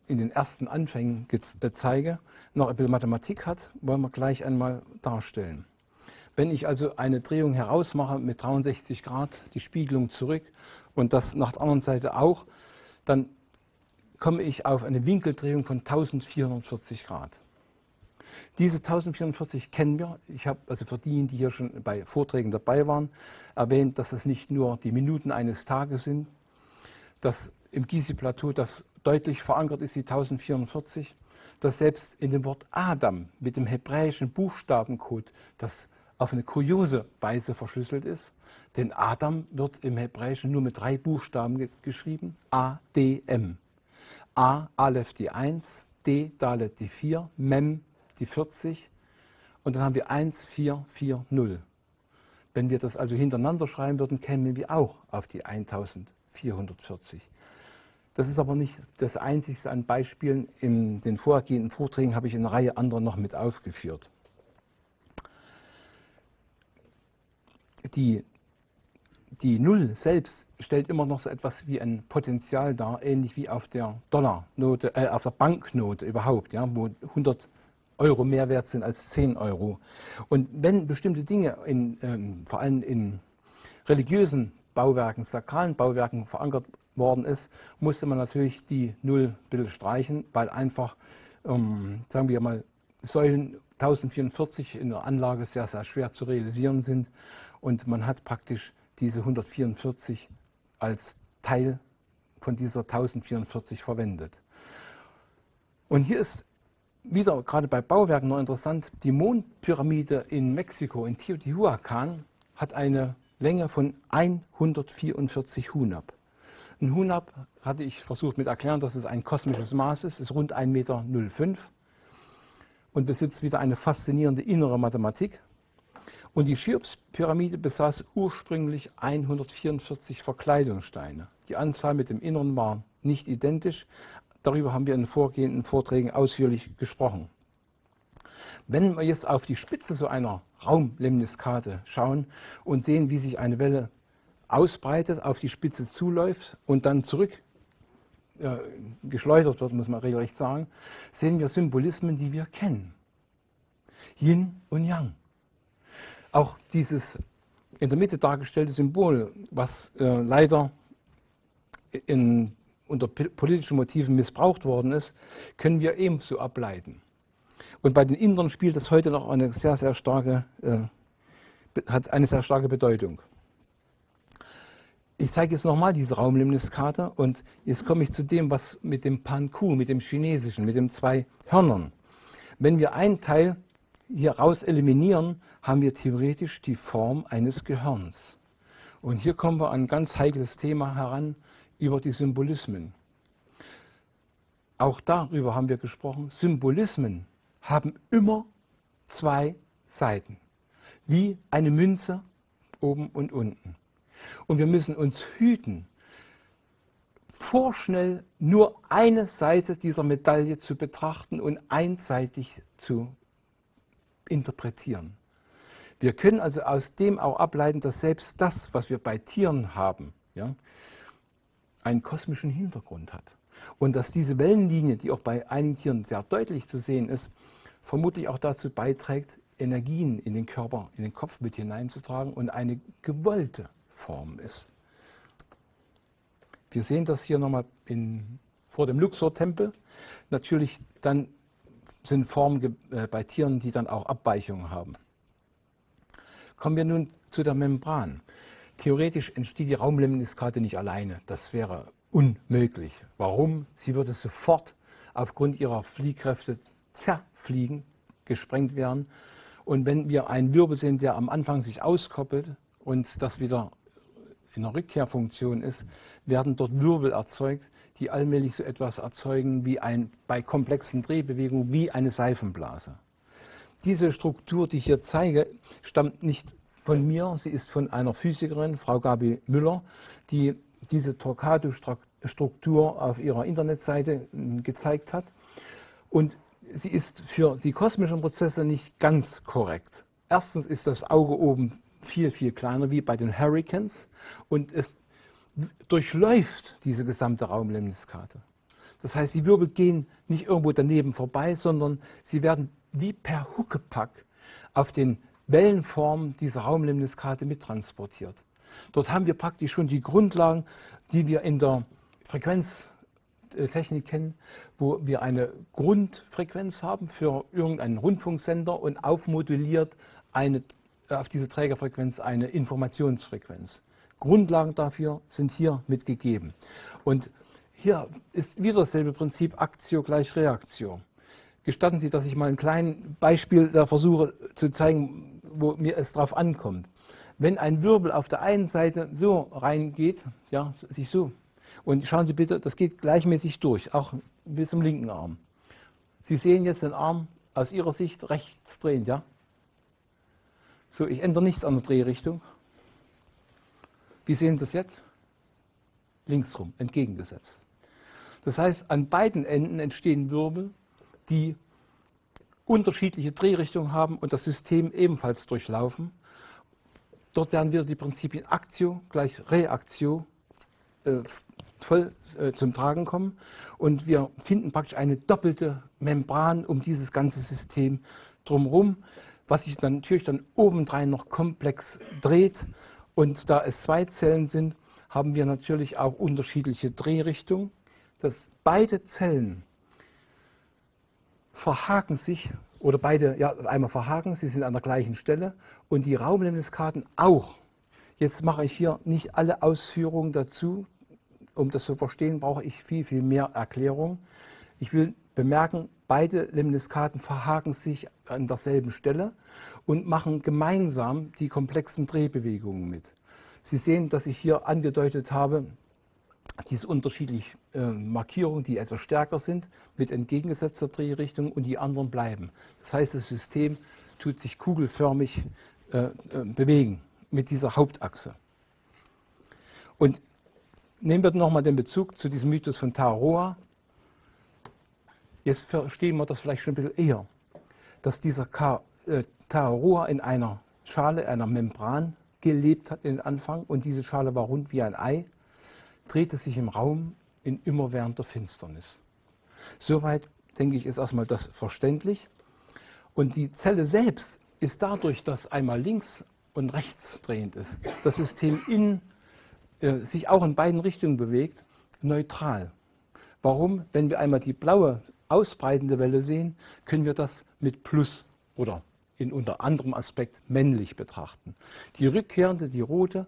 in den ersten Anfängen zeige, noch ein bisschen Mathematik hat, wollen wir gleich einmal darstellen. Wenn ich also eine Drehung herausmache mit 63 Grad, die Spiegelung zurück und das nach der anderen Seite auch, dann komme ich auf eine Winkeldrehung von 1440 Grad. Diese 1440 kennen wir. Ich habe also für diejenigen, die hier schon bei Vorträgen dabei waren, erwähnt, dass es nicht nur die Minuten eines Tages sind, dass im Gizi-Plateau das deutlich verankert ist, die 1044, dass selbst in dem Wort Adam mit dem hebräischen Buchstabencode das auf eine kuriose Weise verschlüsselt ist. Denn Adam wird im Hebräischen nur mit 3 Buchstaben geschrieben, A-D-M. A, Aleph die 1, D, Dalet die 4, Mem die 40 und dann haben wir 1, 4, 4, 0. Wenn wir das also hintereinander schreiben würden, kämen wir auch auf die 1440. Das ist aber nicht das Einzige an Beispielen. In den vorhergehenden Vorträgen habe ich eine Reihe anderer noch mit aufgeführt. Die Null selbst stellt immer noch so etwas wie ein Potenzial dar, ähnlich wie auf der Dollarnote, auf der Banknote überhaupt, ja, wo 100 Euro mehr wert sind als 10 Euro. Und wenn bestimmte Dinge vor allem in religiösen Bauwerken, sakralen Bauwerken verankert worden ist, musste man natürlich die Null ein bisschen streichen, weil einfach, sagen wir mal, Säulen 1044 in der Anlage sehr, sehr schwer zu realisieren sind. Und man hat praktisch diese 144 als Teil von dieser 1044 verwendet. Und hier ist wieder gerade bei Bauwerken noch interessant, die Mondpyramide in Mexiko, in Teotihuacan, hat eine Länge von 144 Hunab. Ein Hunab hatte ich versucht mit erklären, dass es ein kosmisches Maß ist rund 1,05 Meter und besitzt wieder eine faszinierende innere Mathematik. Und die Cheops-Pyramide besaß ursprünglich 144 Verkleidungssteine. Die Anzahl mit dem Inneren war nicht identisch. Darüber haben wir in den vorgehenden Vorträgen ausführlich gesprochen. Wenn wir jetzt auf die Spitze so einer Raumlemniskate schauen und sehen, wie sich eine Welle ausbreitet, auf die Spitze zuläuft und dann zurück geschleudert wird, muss man regelrecht sagen, sehen wir Symbolismen, die wir kennen. Yin und Yang. Auch dieses in der Mitte dargestellte Symbol, was leider unter politischen Motiven missbraucht worden ist, können wir ebenso ableiten. Und bei den Indern spielt das heute noch eine sehr starke Bedeutung. Ich zeige jetzt nochmal diese Raumlemniskate und jetzt komme ich zu dem, was mit dem Pan-Ku, mit dem Chinesischen, mit den 2 Hörnern. Wenn wir einen Teil hier raus eliminieren, haben wir theoretisch die Form eines Gehirns. Und hier kommen wir an ein ganz heikles Thema heran über die Symbolismen. Auch darüber haben wir gesprochen. Symbolismen haben immer 2 Seiten, wie eine Münze oben und unten. Und wir müssen uns hüten vorschnell nur eine Seite dieser Medaille zu betrachten und einseitig zu interpretieren. Wir können also aus dem auch ableiten, dass selbst das, was wir bei Tieren haben, ja, einen kosmischen Hintergrund hat. Und dass diese Wellenlinie, die auch bei einigen Tieren sehr deutlich zu sehen ist, vermutlich auch dazu beiträgt, Energien in den Körper, in den Kopf mit hineinzutragen und eine gewollte Form ist. Wir sehen das hier nochmal vor dem Luxor-Tempel. Natürlich dann sind Formen bei Tieren, die dann auch Abweichungen haben. Kommen wir nun zu der Membran. Theoretisch entsteht die Raumlemniskate nicht alleine. Das wäre unmöglich. Warum? Sie würde sofort aufgrund ihrer Fliehkräfte zerfliegen, gesprengt werden. Und wenn wir einen Wirbel sehen, der am Anfang sich auskoppelt und das wieder in einer Rückkehrfunktion ist, werden dort Wirbel erzeugt, die allmählich so etwas erzeugen wie bei komplexen Drehbewegungen wie eine Seifenblase. Diese Struktur, die ich hier zeige, stammt nicht von mir, sie ist von einer Physikerin, Frau Gabi Müller, die diese Torquato-Struktur auf ihrer Internetseite gezeigt hat. Und sie ist für die kosmischen Prozesse nicht ganz korrekt. Erstens ist das Auge oben viel, viel kleiner wie bei den Hurricanes und es durchläuft diese gesamte Raumlemniskate. Das heißt, die Wirbel gehen nicht irgendwo daneben vorbei, sondern sie werden wie per Huckepack auf den Wellenformen dieser Raumlemniskate mittransportiert. Dort haben wir praktisch schon die Grundlagen, die wir in der Frequenztechnik kennen, wo wir eine Grundfrequenz haben für irgendeinen Rundfunksender und aufmoduliert auf diese Trägerfrequenz eine Informationsfrequenz. Grundlagen dafür sind hier mitgegeben. Und hier ist wieder dasselbe Prinzip, Aktio gleich Reaktio. Gestatten Sie, dass ich mal ein kleines Beispiel da versuche zu zeigen, wo mir es drauf ankommt. Wenn ein Wirbel auf der einen Seite so reingeht, ja, sich so, und schauen Sie bitte, das geht gleichmäßig durch, auch bis zum linken Arm. Sie sehen jetzt den Arm aus Ihrer Sicht rechts drehen, ja? So, ich ändere nichts an der Drehrichtung. Wie sehen Sie das jetzt? Linksrum, entgegengesetzt. Das heißt, an beiden Enden entstehen Wirbel, die unterschiedliche Drehrichtungen haben und das System ebenfalls durchlaufen. Dort werden wieder die Prinzipien Aktio gleich Reaktio voll zum Tragen kommen und wir finden praktisch eine doppelte Membran um dieses ganze System drumherum, was sich dann natürlich dann obendrein noch komplex dreht. Und da es zwei Zellen sind, haben wir natürlich auch unterschiedliche Drehrichtungen, dass beide Zellen verhaken sich, oder beide, ja, einmal verhaken, sie sind an der gleichen Stelle und die Raumlemniskaten auch. Jetzt mache ich hier nicht alle Ausführungen dazu. Um das zu verstehen, brauche ich viel, viel mehr Erklärung. Ich will bemerken, beide Lemniskaten verhaken sich an derselben Stelle und machen gemeinsam die komplexen Drehbewegungen mit. Sie sehen, dass ich hier angedeutet habe, diese unterschiedlichen Markierungen, die etwas stärker sind, mit entgegengesetzter Drehrichtung und die anderen bleiben. Das heißt, das System tut sich kugelförmig bewegen mit dieser Hauptachse. Und nehmen wir nochmal den Bezug zu diesem Mythos von Tararoa. Jetzt verstehen wir das vielleicht schon ein bisschen eher, dass dieser Tararoa in einer Schale, einer Membran gelebt hat in den Anfang und diese Schale war rund wie ein Ei, drehte sich im Raum in immerwährender Finsternis. Soweit, denke ich, ist erstmal das verständlich. Und die Zelle selbst ist dadurch, dass einmal links und rechts drehend ist, das System sich auch in beiden Richtungen bewegt, neutral. Warum? Wenn wir einmal die blaue ausbreitende Welle sehen, können wir das mit Plus oder unter anderem Aspekt männlich betrachten. Die rückkehrende, die rote,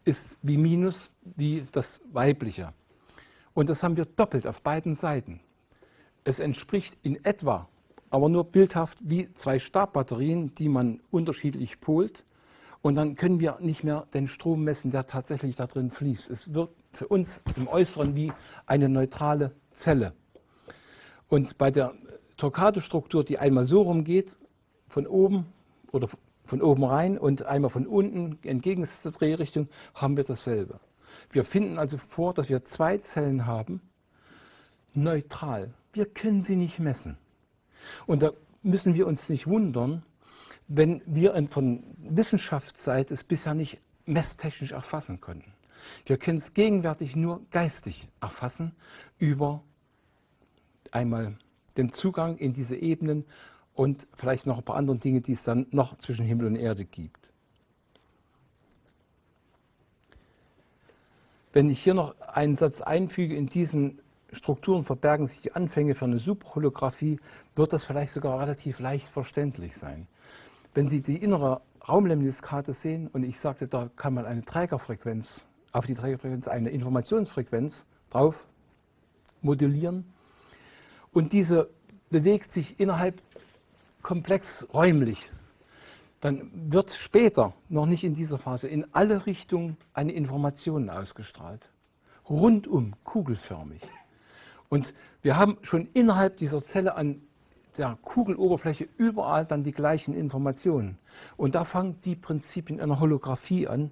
ist wie Minus, wie das weibliche. Und das haben wir doppelt auf beiden Seiten. Es entspricht in etwa, aber nur bildhaft, wie zwei Stabbatterien, die man unterschiedlich polt. Und dann können wir nicht mehr den Strom messen, der tatsächlich da drin fließt. Es wird für uns im Äußeren wie eine neutrale Zelle. Und bei der Torquato-Struktur, die einmal so rumgeht, von oben oder von oben rein und einmal von unten entgegengesetzte Drehrichtung, haben wir dasselbe. Wir finden also vor, dass wir zwei Zellen haben, neutral. Wir können sie nicht messen. Und da müssen wir uns nicht wundern, wenn wir von Wissenschaftsseite es bisher nicht messtechnisch erfassen konnten. Wir können es gegenwärtig nur geistig erfassen über einmal den Zugang in diese Ebenen und vielleicht noch ein paar andere Dinge, die es dann noch zwischen Himmel und Erde gibt. Wenn ich hier noch einen Satz einfüge, in diesen Strukturen verbergen sich die Anfänge für eine Superholographie, wird das vielleicht sogar relativ leicht verständlich sein. Wenn Sie die innere Raumlemniskate sehen, und ich sagte, da kann man eine Trägerfrequenz, auf die Trägerfrequenz eine Informationsfrequenz drauf modellieren, und diese bewegt sich innerhalb komplex räumlich, dann wird später, noch nicht in dieser Phase, in alle Richtungen eine Information ausgestrahlt. Rundum, kugelförmig. Und wir haben schon innerhalb dieser Zelle an der Kugeloberfläche überall dann die gleichen Informationen. Und da fangen die Prinzipien einer Holographie an,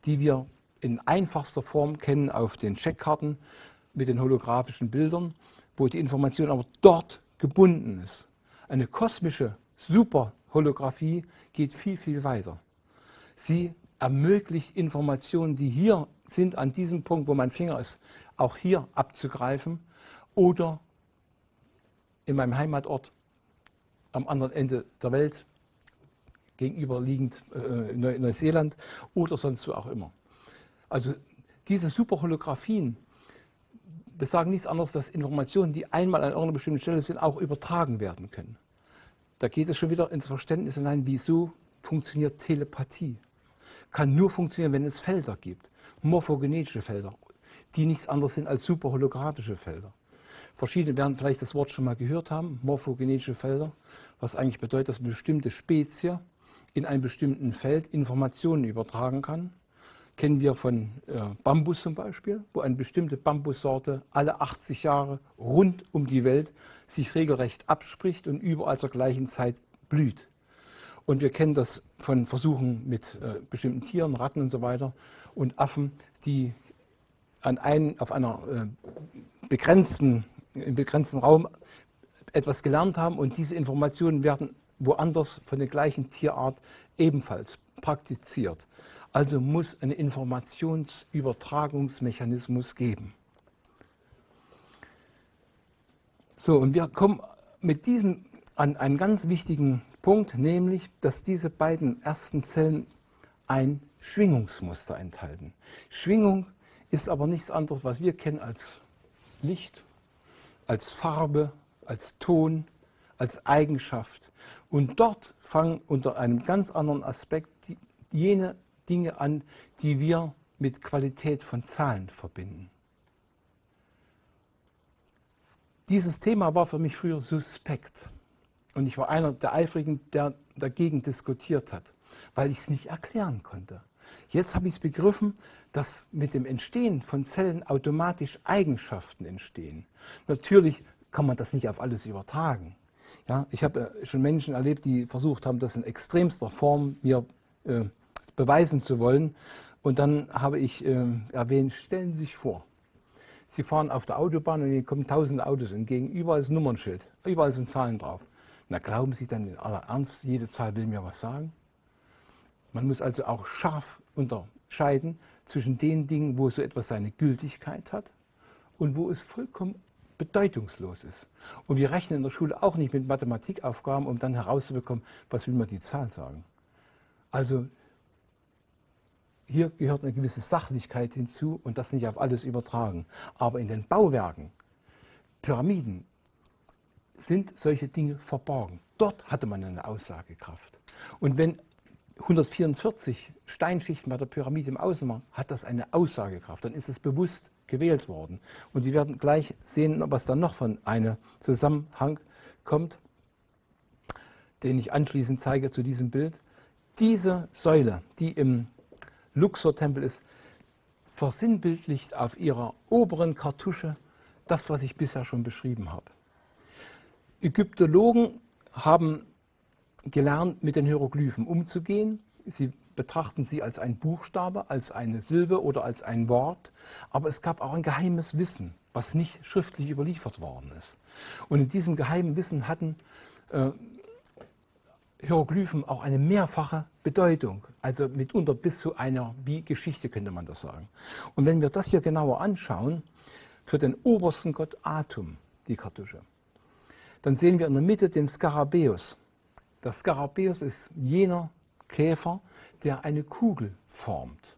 die wir in einfachster Form kennen auf den Checkkarten mit den holographischen Bildern, wo die Information aber dort gebunden ist. Eine kosmische Superholographie geht viel, viel weiter. Sie ermöglicht Informationen, die hier sind, an diesem Punkt, wo mein Finger ist, auch hier abzugreifen oder in meinem Heimatort am anderen Ende der Welt, gegenüberliegend in Neuseeland oder sonst wo auch immer. Also diese Superholographien besagen nichts anderes, dass Informationen, die einmal an irgendeiner bestimmten Stelle sind, auch übertragen werden können. Da geht es schon wieder ins Verständnis hinein, wieso funktioniert Telepathie. Kann nur funktionieren, wenn es Felder gibt, morphogenetische Felder, die nichts anderes sind als superholographische Felder. Verschiedene werden vielleicht das Wort schon mal gehört haben, morphogenetische Felder, was eigentlich bedeutet, dass eine bestimmte Spezies in einem bestimmten Feld Informationen übertragen kann. Kennen wir von Bambus zum Beispiel, wo eine bestimmte Bambussorte alle 80 Jahre rund um die Welt sich regelrecht abspricht und überall zur gleichen Zeit blüht. Und wir kennen das von Versuchen mit bestimmten Tieren, Ratten und so weiter und Affen, die auf einer im begrenzten Raum etwas gelernt haben und diese Informationen werden woanders von der gleichen Tierart ebenfalls praktiziert. Also muss ein Informationsübertragungsmechanismus geben. So, und wir kommen mit diesem an einen ganz wichtigen Punkt, nämlich, dass diese beiden ersten Zellen ein Schwingungsmuster enthalten. Schwingung ist aber nichts anderes, was wir kennen als Licht, als Farbe, als Ton, als Eigenschaft. Und dort fangen unter einem ganz anderen Aspekt jene Dinge an, die wir mit Qualität von Zahlen verbinden. Dieses Thema war für mich früher suspekt. Und ich war einer der Eifrigen, der dagegen diskutiert hat, weil ich es nicht erklären konnte. Jetzt habe ich es begriffen, dass mit dem Entstehen von Zellen automatisch Eigenschaften entstehen. Natürlich kann man das nicht auf alles übertragen. Ja, ich habe schon Menschen erlebt, die versucht haben, das in extremster Form mir beweisen zu wollen. Und dann habe ich erwähnt, stellen Sie sich vor, Sie fahren auf der Autobahn und Ihnen kommen tausende Autos entgegen, überall ist ein Nummernschild, überall sind Zahlen drauf. Na, glauben Sie dann in aller Ernst, jede Zahl will mir was sagen? Man muss also auch scharf unterscheiden zwischen den Dingen, wo so etwas seine Gültigkeit hat und wo es vollkommen bedeutungslos ist. Und wir rechnen in der Schule auch nicht mit Mathematikaufgaben, um dann herauszubekommen, was will mir die Zahl sagen. Also hier gehört eine gewisse Sachlichkeit hinzu und das nicht auf alles übertragen. Aber in den Bauwerken, Pyramiden, sind solche Dinge verborgen. Dort hatte man eine Aussagekraft. Und wenn 144 Steinschichten bei der Pyramide im Außen waren, hat das eine Aussagekraft. Dann ist es bewusst gewählt worden. Und Sie werden gleich sehen, was dann noch von einem Zusammenhang kommt, den ich anschließend zeige zu diesem Bild. Diese Säule, die im Luxor-Tempel ist, versinnbildlicht auf ihrer oberen Kartusche das, was ich bisher schon beschrieben habe. Ägyptologen haben gelernt, mit den Hieroglyphen umzugehen. Sie betrachten sie als ein Buchstabe, als eine Silbe oder als ein Wort, aber es gab auch ein geheimes Wissen, was nicht schriftlich überliefert worden ist. Und in diesem geheimen Wissen hatten Hieroglyphen auch eine mehrfache Bedeutung, also mitunter bis zu einer wie Geschichte könnte man das sagen. Und wenn wir das hier genauer anschauen, für den obersten Gott Atum, die Kartusche, dann sehen wir in der Mitte den Skarabäus. Der Skarabäus ist jener Käfer, der eine Kugel formt.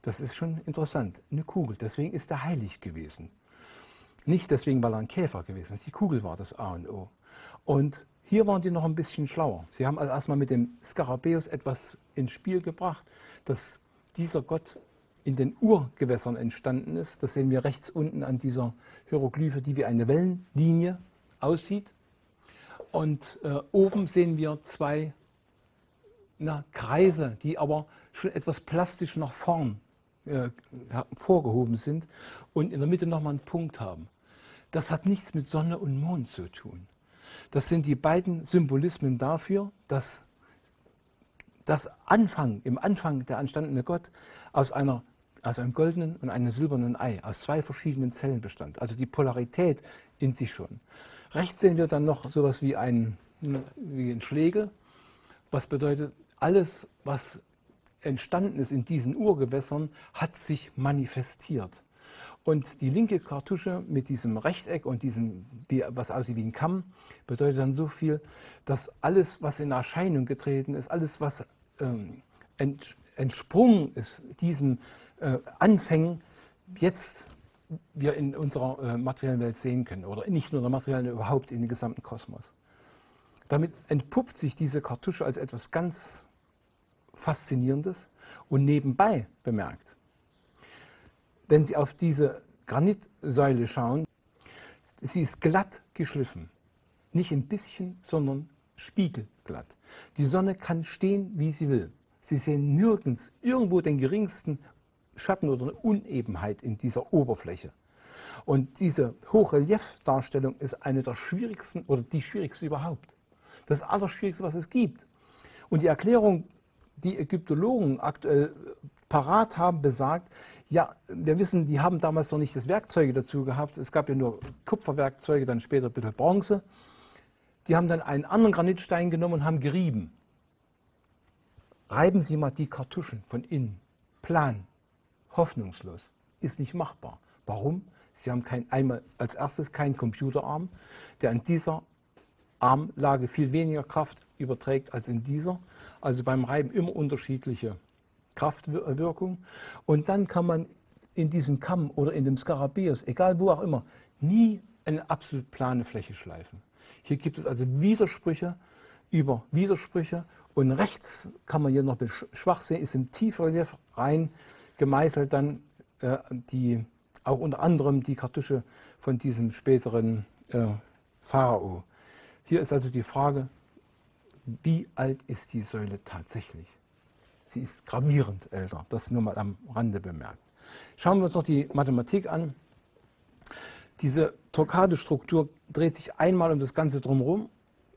Das ist schon interessant, eine Kugel, deswegen ist er heilig gewesen. Nicht deswegen, weil er ein Käfer gewesen ist, die Kugel war das A und O. Und hier waren die noch ein bisschen schlauer. Sie haben also erstmal mit dem Skarabäus etwas ins Spiel gebracht, dass dieser Gott in den Urgewässern entstanden ist. Das sehen wir rechts unten an dieser Hieroglyphe, die wie eine Wellenlinie aussieht. Und oben sehen wir zwei Kreise, die aber schon etwas plastisch nach vorn vorgehoben sind und in der Mitte nochmal einen Punkt haben. Das hat nichts mit Sonne und Mond zu tun. Das sind die beiden Symbolismen dafür, dass im Anfang der entstandene Gott aus einem goldenen und einem silbernen Ei, aus zwei verschiedenen Zellen bestand. Also die Polarität in sich schon. Rechts sehen wir dann noch sowas wie ein Schlegel, was bedeutet, alles, was entstanden ist in diesen Urgewässern, hat sich manifestiert. Und die linke Kartusche mit diesem Rechteck und diesem, was aussieht wie ein Kamm, bedeutet dann so viel, dass alles, was in Erscheinung getreten ist, alles, was entsprungen ist, diesen Anfängen, jetzt wir in unserer materiellen Welt sehen können. Oder nicht nur in der materiellen, überhaupt in den gesamten Kosmos. Damit entpuppt sich diese Kartusche als etwas ganz Faszinierendes und nebenbei bemerkt. Wenn Sie auf diese Granitsäule schauen, sie ist glatt geschliffen. Nicht ein bisschen, sondern spiegelglatt. Die Sonne kann stehen, wie sie will. Sie sehen nirgends irgendwo den geringsten Schatten oder eine Unebenheit in dieser Oberfläche. Und diese Hochreliefdarstellung ist eine der schwierigsten oder die schwierigste überhaupt. Das Allerschwierigste, was es gibt. Und die Erklärung, die Ägyptologen aktuell parat haben, besagt, ja, wir wissen, die haben damals noch nicht das Werkzeuge dazu gehabt. Es gab ja nur Kupferwerkzeuge, dann später ein bisschen Bronze. Die haben dann einen anderen Granitstein genommen und haben gerieben. Reiben Sie mal die Kartuschen von innen. Plan. Hoffnungslos. Ist nicht machbar. Warum? Sie haben einmal als erstes keinen Computerarm, der an dieser Armlage viel weniger Kraft überträgt als in dieser. Also beim Reiben immer unterschiedliche Kraftwirkung. Und dann kann man in diesem Kamm oder in dem Skarabäus, egal wo auch immer, nie eine absolut plane Fläche schleifen. Hier gibt es also Widersprüche über Widersprüche. Und rechts kann man hier noch schwach sehen, ist im Tiefrelief rein gemeißelt dann auch unter anderem die Kartusche von diesem späteren Pharao. Hier ist also die Frage, wie alt ist die Säule tatsächlich? Sie ist gravierend älter, das nur mal am Rande bemerkt. Schauen wir uns noch die Mathematik an. Diese Torquato-Struktur dreht sich einmal um das Ganze drumherum,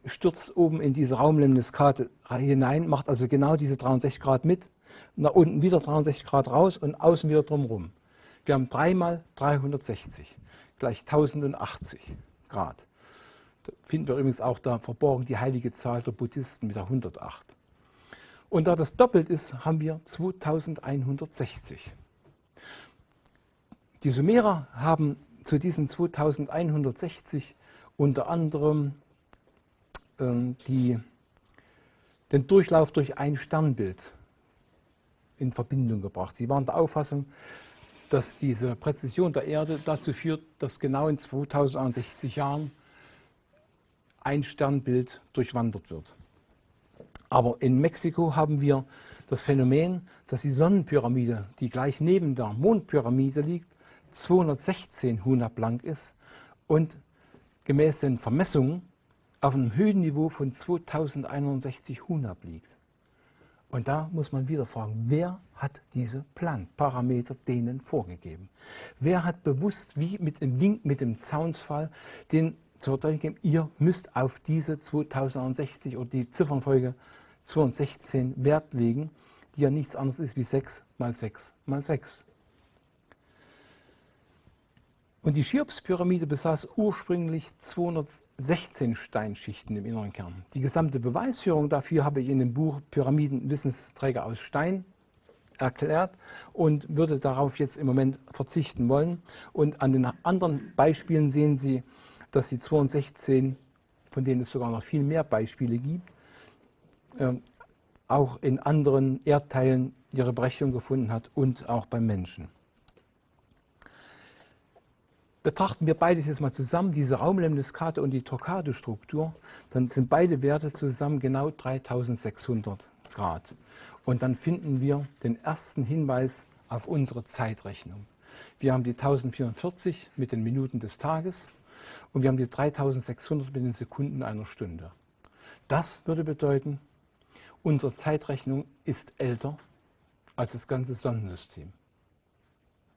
stürzt oben in diese Raumlemniskate hinein, macht also genau diese 63 Grad mit, nach unten wieder 63 Grad raus und außen wieder drumherum. Wir haben 3 mal 360 gleich 1080 Grad. Da finden wir übrigens auch da verborgen die heilige Zahl der Buddhisten mit der 108. Und da das doppelt ist, haben wir 2160. Die Sumerer haben zu diesen 2160 unter anderem den Durchlauf durch ein Sternbild in Verbindung gebracht. Sie waren der Auffassung, dass diese Präzision der Erde dazu führt, dass genau in 2060 Jahren ein Sternbild durchwandert wird. Aber in Mexiko haben wir das Phänomen, dass die Sonnenpyramide, die gleich neben der Mondpyramide liegt, 216 Hunab lang ist und gemäß den Vermessungen auf einem Höhenniveau von 2160 Hunab liegt. Und da muss man wieder fragen, wer hat diese Planparameter denen vorgegeben? Wer hat bewusst, wie mit dem Wink, mit dem Zaunsfall, den zur Deutung gegeben, ihr müsst auf diese 2060 oder die Ziffernfolge 216 Wert legen, die ja nichts anderes ist wie 6 mal 6 mal 6. Und die Cheops-Pyramide besaß ursprünglich 216 Steinschichten im inneren Kern. Die gesamte Beweisführung dafür habe ich in dem Buch Pyramiden Wissensträger aus Stein erklärt und würde darauf jetzt im Moment verzichten wollen. Und an den anderen Beispielen sehen Sie, dass die 216, von denen es sogar noch viel mehr Beispiele gibt, auch in anderen Erdteilen ihre Berechtigung gefunden hat und auch beim Menschen. Betrachten wir beides jetzt mal zusammen, diese Raumlemniskate und die Torquato-Struktur, dann sind beide Werte zusammen genau 3600 Grad. Und dann finden wir den ersten Hinweis auf unsere Zeitrechnung. Wir haben die 1044 mit den Minuten des Tages und wir haben die 3600 mit den Sekunden einer Stunde. Das würde bedeuten, unsere Zeitrechnung ist älter als das ganze Sonnensystem,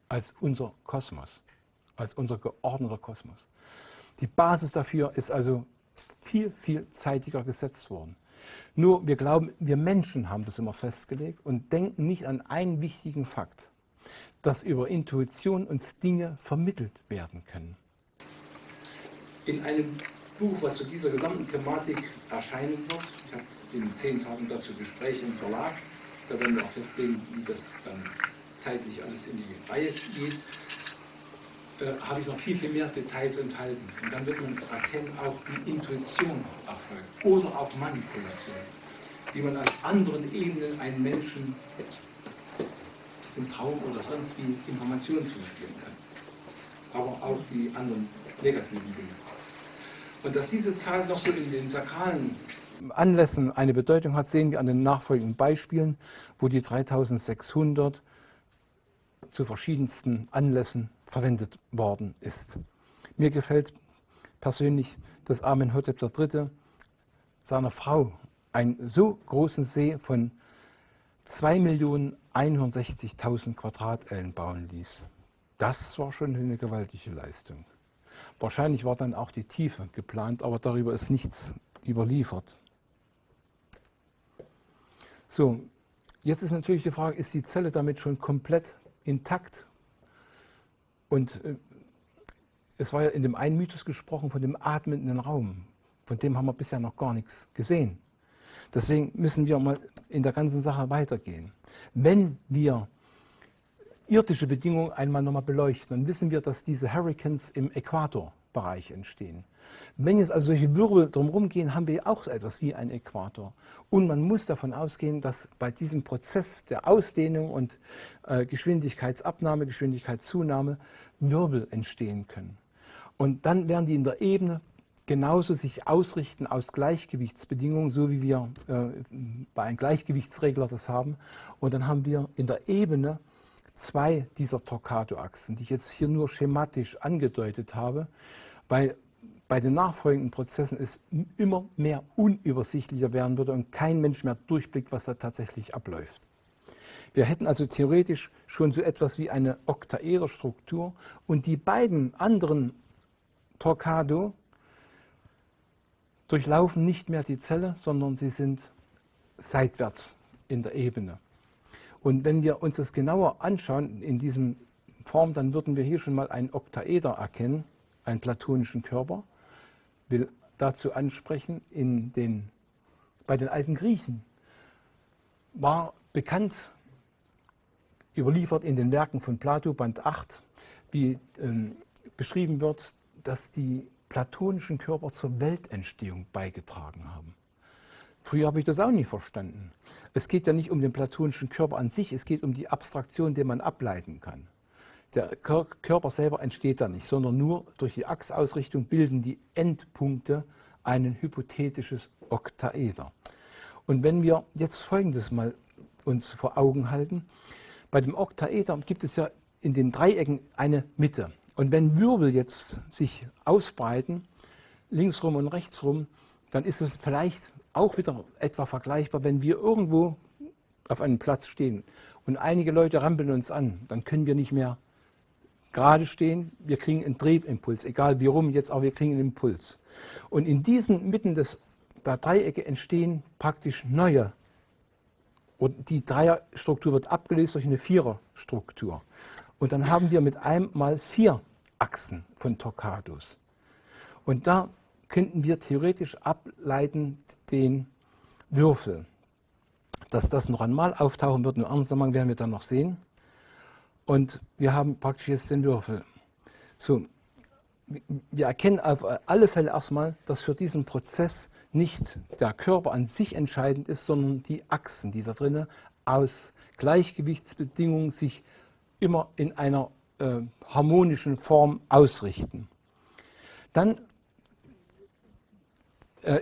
als unser Kosmos, als unser geordneter Kosmos. Die Basis dafür ist also viel, viel zeitiger gesetzt worden. Nur wir glauben, wir Menschen haben das immer festgelegt und denken nicht an einen wichtigen Fakt, dass über Intuition uns Dinge vermittelt werden können. In einem Buch, was zu dieser gesamten Thematik erscheinen wird, ich habe in 10 Tagen dazu Gespräche im Verlag, da werden wir auch festlegen, wie das dann zeitlich alles in die Reihe geht, habe ich noch viel, viel mehr Details enthalten. Und dann wird man erkennen, auch wie Intuition erfolgt oder auch Manipulation. Wie man an anderen Ebenen einen Menschen im Traum oder sonst wie Informationen zuspielen kann. Aber auch die anderen negativen Dinge. Und dass diese Zahl noch so in den sakralen Anlässen eine Bedeutung hat, sehen wir an den nachfolgenden Beispielen, wo die 3600 zu verschiedensten Anlässen verwendet worden ist. Mir gefällt persönlich, dass Amenhotep III. Seiner Frau einen so großen See von 2.160.000 Quadratellen bauen ließ. Das war schon eine gewaltige Leistung. Wahrscheinlich war dann auch die Tiefe geplant, aber darüber ist nichts überliefert. So, jetzt ist natürlich die Frage, ist die Zelle damit schon komplett intakt? Und es war ja in dem einen Mythos gesprochen von dem atmenden Raum. Von dem haben wir bisher noch gar nichts gesehen. Deswegen müssen wir mal in der ganzen Sache weitergehen. Wenn wir irdische Bedingungen einmal nochmal beleuchten, dann wissen wir, dass diese Hurricanes im Äquatorbereich entstehen. Wenn jetzt also solche Wirbel drumherum gehen, haben wir auch so etwas wie einen Äquator. Und man muss davon ausgehen, dass bei diesem Prozess der Ausdehnung und Geschwindigkeitsabnahme, Geschwindigkeitszunahme Wirbel entstehen können. Und dann werden die in der Ebene genauso sich ausrichten aus Gleichgewichtsbedingungen, so wie wir bei einem Gleichgewichtsregler das haben. Und dann haben wir in der Ebene 2 dieser Torquato-Achsen, die ich jetzt hier nur schematisch angedeutet habe, weil bei den nachfolgenden Prozessen es immer mehr unübersichtlicher werden würde und kein Mensch mehr durchblickt, was da tatsächlich abläuft. Wir hätten also theoretisch schon so etwas wie eine Oktaederstruktur und die beiden anderen Torquato durchlaufen nicht mehr die Zelle, sondern sie sind seitwärts in der Ebene. Und wenn wir uns das genauer anschauen in diesem Form, dann würden wir hier schon mal einen Oktaeder erkennen, einen platonischen Körper. Ich will dazu ansprechen, bei den alten Griechen war bekannt, überliefert in den Werken von Plato, Band 8, wie beschrieben wird, dass die platonischen Körper zur Weltentstehung beigetragen haben. Früher habe ich das auch nie verstanden. Es geht ja nicht um den platonischen Körper an sich, es geht um die Abstraktion, die man ableiten kann. Der Körper selber entsteht da nicht, sondern nur durch die Achsausrichtung bilden die Endpunkte ein hypothetisches Oktaeder. Und wenn wir jetzt Folgendes mal uns vor Augen halten, bei dem Oktaeder gibt es ja in den Dreiecken eine Mitte. Und wenn Wirbel jetzt sich ausbreiten, linksrum und rechtsrum, dann ist es vielleicht auch wieder etwa vergleichbar, wenn wir irgendwo auf einem Platz stehen und einige Leute rampeln uns an, dann können wir nicht mehr gerade stehen, wir kriegen einen Triebimpuls, egal wie rum jetzt, aber wir kriegen einen Impuls. Und in diesen Mitten des der Dreiecke entstehen praktisch neue. Und die Dreierstruktur wird abgelöst durch eine Viererstruktur. Und dann haben wir mit einem mal 4 Achsen von Torquados. Und da könnten wir theoretisch ableiten den Würfel. Dass das noch einmal auftauchen wird, in einem anderen Zusammenhang werden wir dann noch sehen. Und wir haben praktisch jetzt den Würfel. So, wir erkennen auf alle Fälle erstmal, dass für diesen Prozess nicht der Körper an sich entscheidend ist, sondern die Achsen, die da drinnen aus Gleichgewichtsbedingungen sich immer in einer harmonischen Form ausrichten. Dann,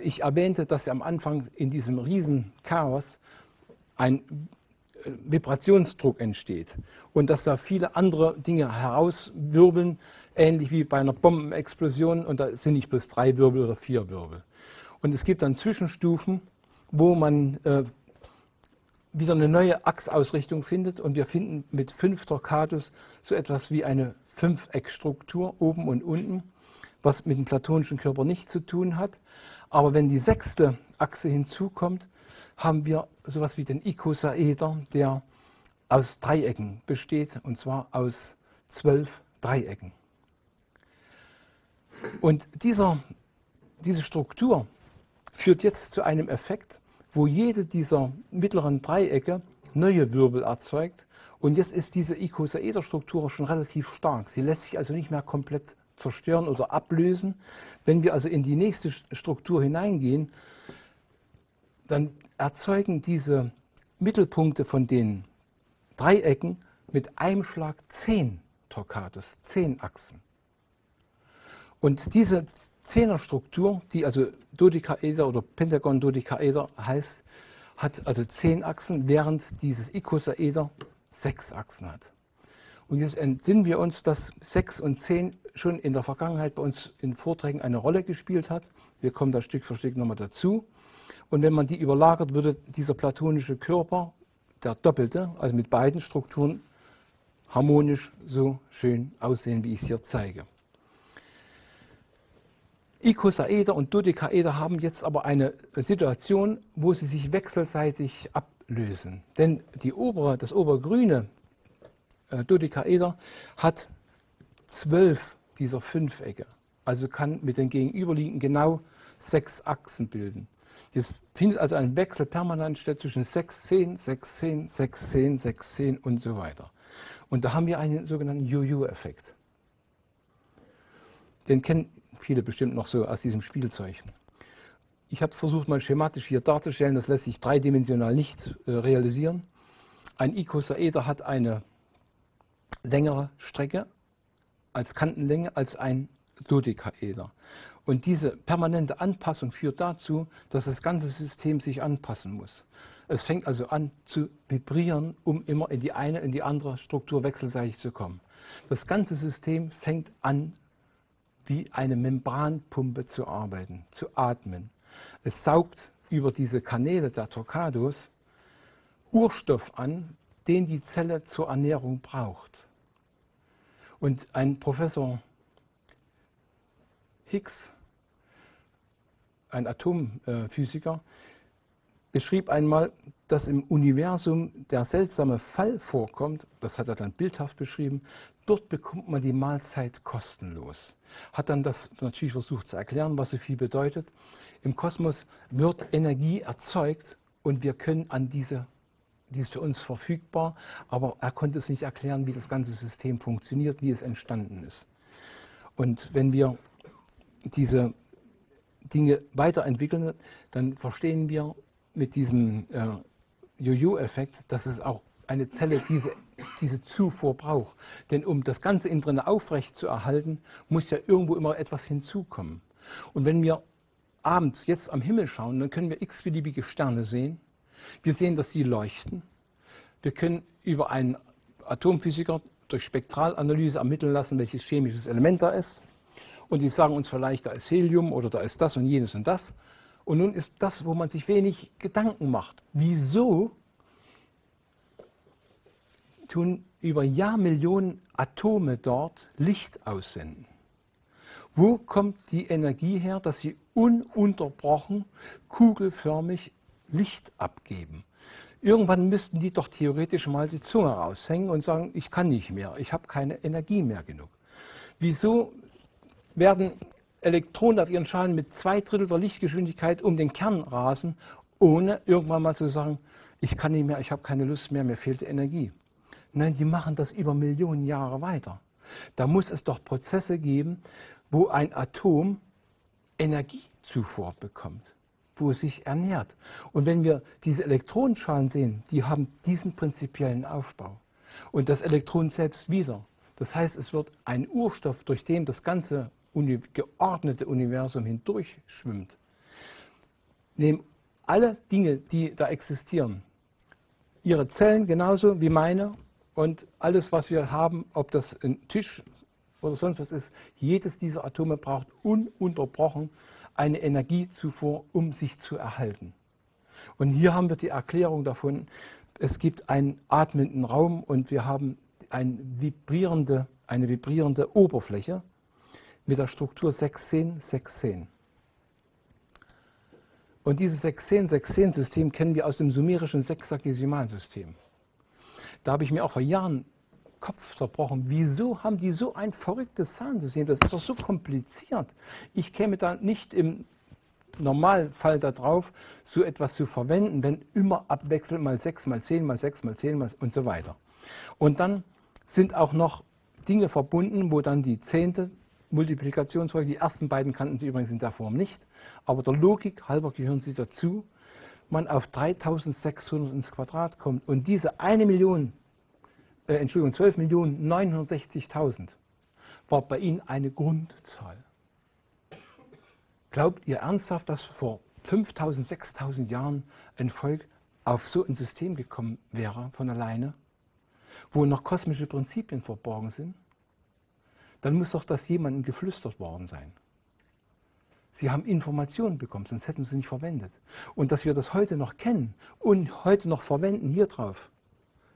ich erwähnte, dass am Anfang in diesem Riesenchaos ein Vibrationsdruck entsteht und dass da viele andere Dinge herauswirbeln, ähnlich wie bei einer Bombenexplosion, und da sind nicht bloß 3 Wirbel oder 4 Wirbel. Und es gibt dann Zwischenstufen, wo man wieder eine neue Achsausrichtung findet, und wir finden mit 5 Torquados so etwas wie eine Fünfeckstruktur oben und unten, was mit dem platonischen Körper nichts zu tun hat. Aber wenn die 6. Achse hinzukommt, haben wir sowas wie den Ikosaeder, der aus Dreiecken besteht, und zwar aus 12 Dreiecken. Und diese Struktur führt jetzt zu einem Effekt, wo jede dieser mittleren Dreiecke neue Wirbel erzeugt. Und jetzt ist diese Ikosaederstruktur schon relativ stark. Sie lässt sich also nicht mehr komplett zerstören oder ablösen. Wenn wir also in die nächste Struktur hineingehen, dann erzeugen diese Mittelpunkte von den Dreiecken mit einem Schlag 10 Torquados, 10 Achsen. Und diese 10er-Struktur, die also Dodekaeder oder Pentagon-Dodekaeder heißt, hat also 10 Achsen, während dieses Ikosaeder 6 Achsen hat. Und jetzt entsinnen wir uns, dass 6 und 10 schon in der Vergangenheit bei uns in Vorträgen eine Rolle gespielt hat. Wir kommen da Stück für Stück nochmal dazu. Und wenn man die überlagert, würde dieser platonische Körper, der doppelte, also mit beiden Strukturen, harmonisch so schön aussehen, wie ich es hier zeige. Ikosaeder und Dodekaeder haben jetzt aber eine Situation, wo sie sich wechselseitig ablösen. Denn das obergrüne Dodekaeder hat 12 dieser Fünfecke, also kann mit den gegenüberliegenden genau 6 Achsen bilden. Jetzt findet also ein Wechsel permanent statt zwischen 6, 10, 6, 10, 6, 10, 6, 10 und so weiter. Und da haben wir einen sogenannten Jojo-Effekt. Den kennen viele bestimmt noch so aus diesem Spielzeug. Ich habe es versucht, mal schematisch hier darzustellen, das lässt sich dreidimensional nicht realisieren. Ein Ikosaeder hat eine längere Strecke als Kantenlänge als ein Dodekaeder. Und diese permanente Anpassung führt dazu, dass das ganze System sich anpassen muss. Es fängt also an zu vibrieren, um immer in die eine und die andere Struktur wechselseitig zu kommen. Das ganze System fängt an, wie eine Membranpumpe zu arbeiten, zu atmen. Es saugt über diese Kanäle der Torquados Urstoff an, den die Zelle zur Ernährung braucht. Und ein Professor Higgs, ein Atomphysiker, beschrieb einmal, dass im Universum der seltsame Fall vorkommt, das hat er dann bildhaft beschrieben, dort bekommt man die Mahlzeit kostenlos. Hat dann das natürlich versucht zu erklären, was so viel bedeutet. Im Kosmos wird Energie erzeugt und wir können an die ist für uns verfügbar, aber er konnte es nicht erklären, wie das ganze System funktioniert, wie es entstanden ist. Und wenn wir diese Dinge weiterentwickeln, dann verstehen wir mit diesem Jojo-Effekt, dass es auch eine Zelle diese Zufuhr braucht. Denn um das Ganze innen drin aufrecht zu erhalten, muss ja irgendwo immer etwas hinzukommen. Und wenn wir abends jetzt am Himmel schauen, dann können wir x-beliebige Sterne sehen. Wir sehen, dass sie leuchten. Wir können über einen Atomphysiker durch Spektralanalyse ermitteln lassen, welches chemisches Element da ist. Und die sagen uns vielleicht, da ist Helium oder da ist das und jenes und das. Und nun ist das, wo man sich wenig Gedanken macht. Wieso tun über Jahrmillionen Atome dort Licht aussenden? Wo kommt die Energie her, dass sie ununterbrochen, kugelförmig Licht abgeben? Irgendwann müssten die doch theoretisch mal die Zunge raushängen und sagen, ich kann nicht mehr, ich habe keine Energie mehr genug. Wieso werden Elektronen auf ihren Schalen mit 2/3 der Lichtgeschwindigkeit um den Kern rasen, ohne irgendwann mal zu sagen, ich kann nicht mehr, ich habe keine Lust mehr, mir fehlt die Energie? Nein, die machen das über Millionen Jahre weiter. Da muss es doch Prozesse geben, wo ein Atom Energiezufuhr bekommt, wo es sich ernährt. Und wenn wir diese Elektronenschalen sehen, die haben diesen prinzipiellen Aufbau. Und das Elektron selbst wieder. Das heißt, es wird ein Urstoff, durch den das ganze geordnete Universum hindurch schwimmt. Nehmen alle Dinge, die da existieren, ihre Zellen genauso wie meine und alles, was wir haben, ob das ein Tisch oder sonst was ist, jedes dieser Atome braucht ununterbrochen eine Energiezufuhr, um sich zu erhalten. Und hier haben wir die Erklärung davon, es gibt einen atmenden Raum und wir haben eine vibrierende Oberfläche mit der Struktur 6-10-6-10. Und dieses 6-10-6-10-System kennen wir aus dem sumerischen Sexagesimalsystem. Da habe ich mir auch vor Jahren Kopf zerbrochen. Wieso haben die so ein verrücktes Zahlensystem? Das ist doch so kompliziert. Ich käme da nicht im Normalfall darauf, so etwas zu verwenden, wenn immer abwechselnd mal 6 mal 10 mal 6 mal 10 mal und so weiter. Und dann sind auch noch Dinge verbunden, wo dann die 10. Multiplikationsfolge, die ersten beiden kannten Sie übrigens in der Form nicht, aber der Logik halber gehören sie dazu, man auf 3600 ins Quadrat kommt und diese 12.960.000 war bei Ihnen eine Grundzahl. Glaubt ihr ernsthaft, dass vor 5.000, 6.000 Jahren ein Volk auf so ein System gekommen wäre von alleine, wo noch kosmische Prinzipien verborgen sind? Dann muss doch das jemandem geflüstert worden sein. Sie haben Informationen bekommen, sonst hätten sie nicht verwendet. Und dass wir das heute noch kennen und heute noch verwenden hier drauf,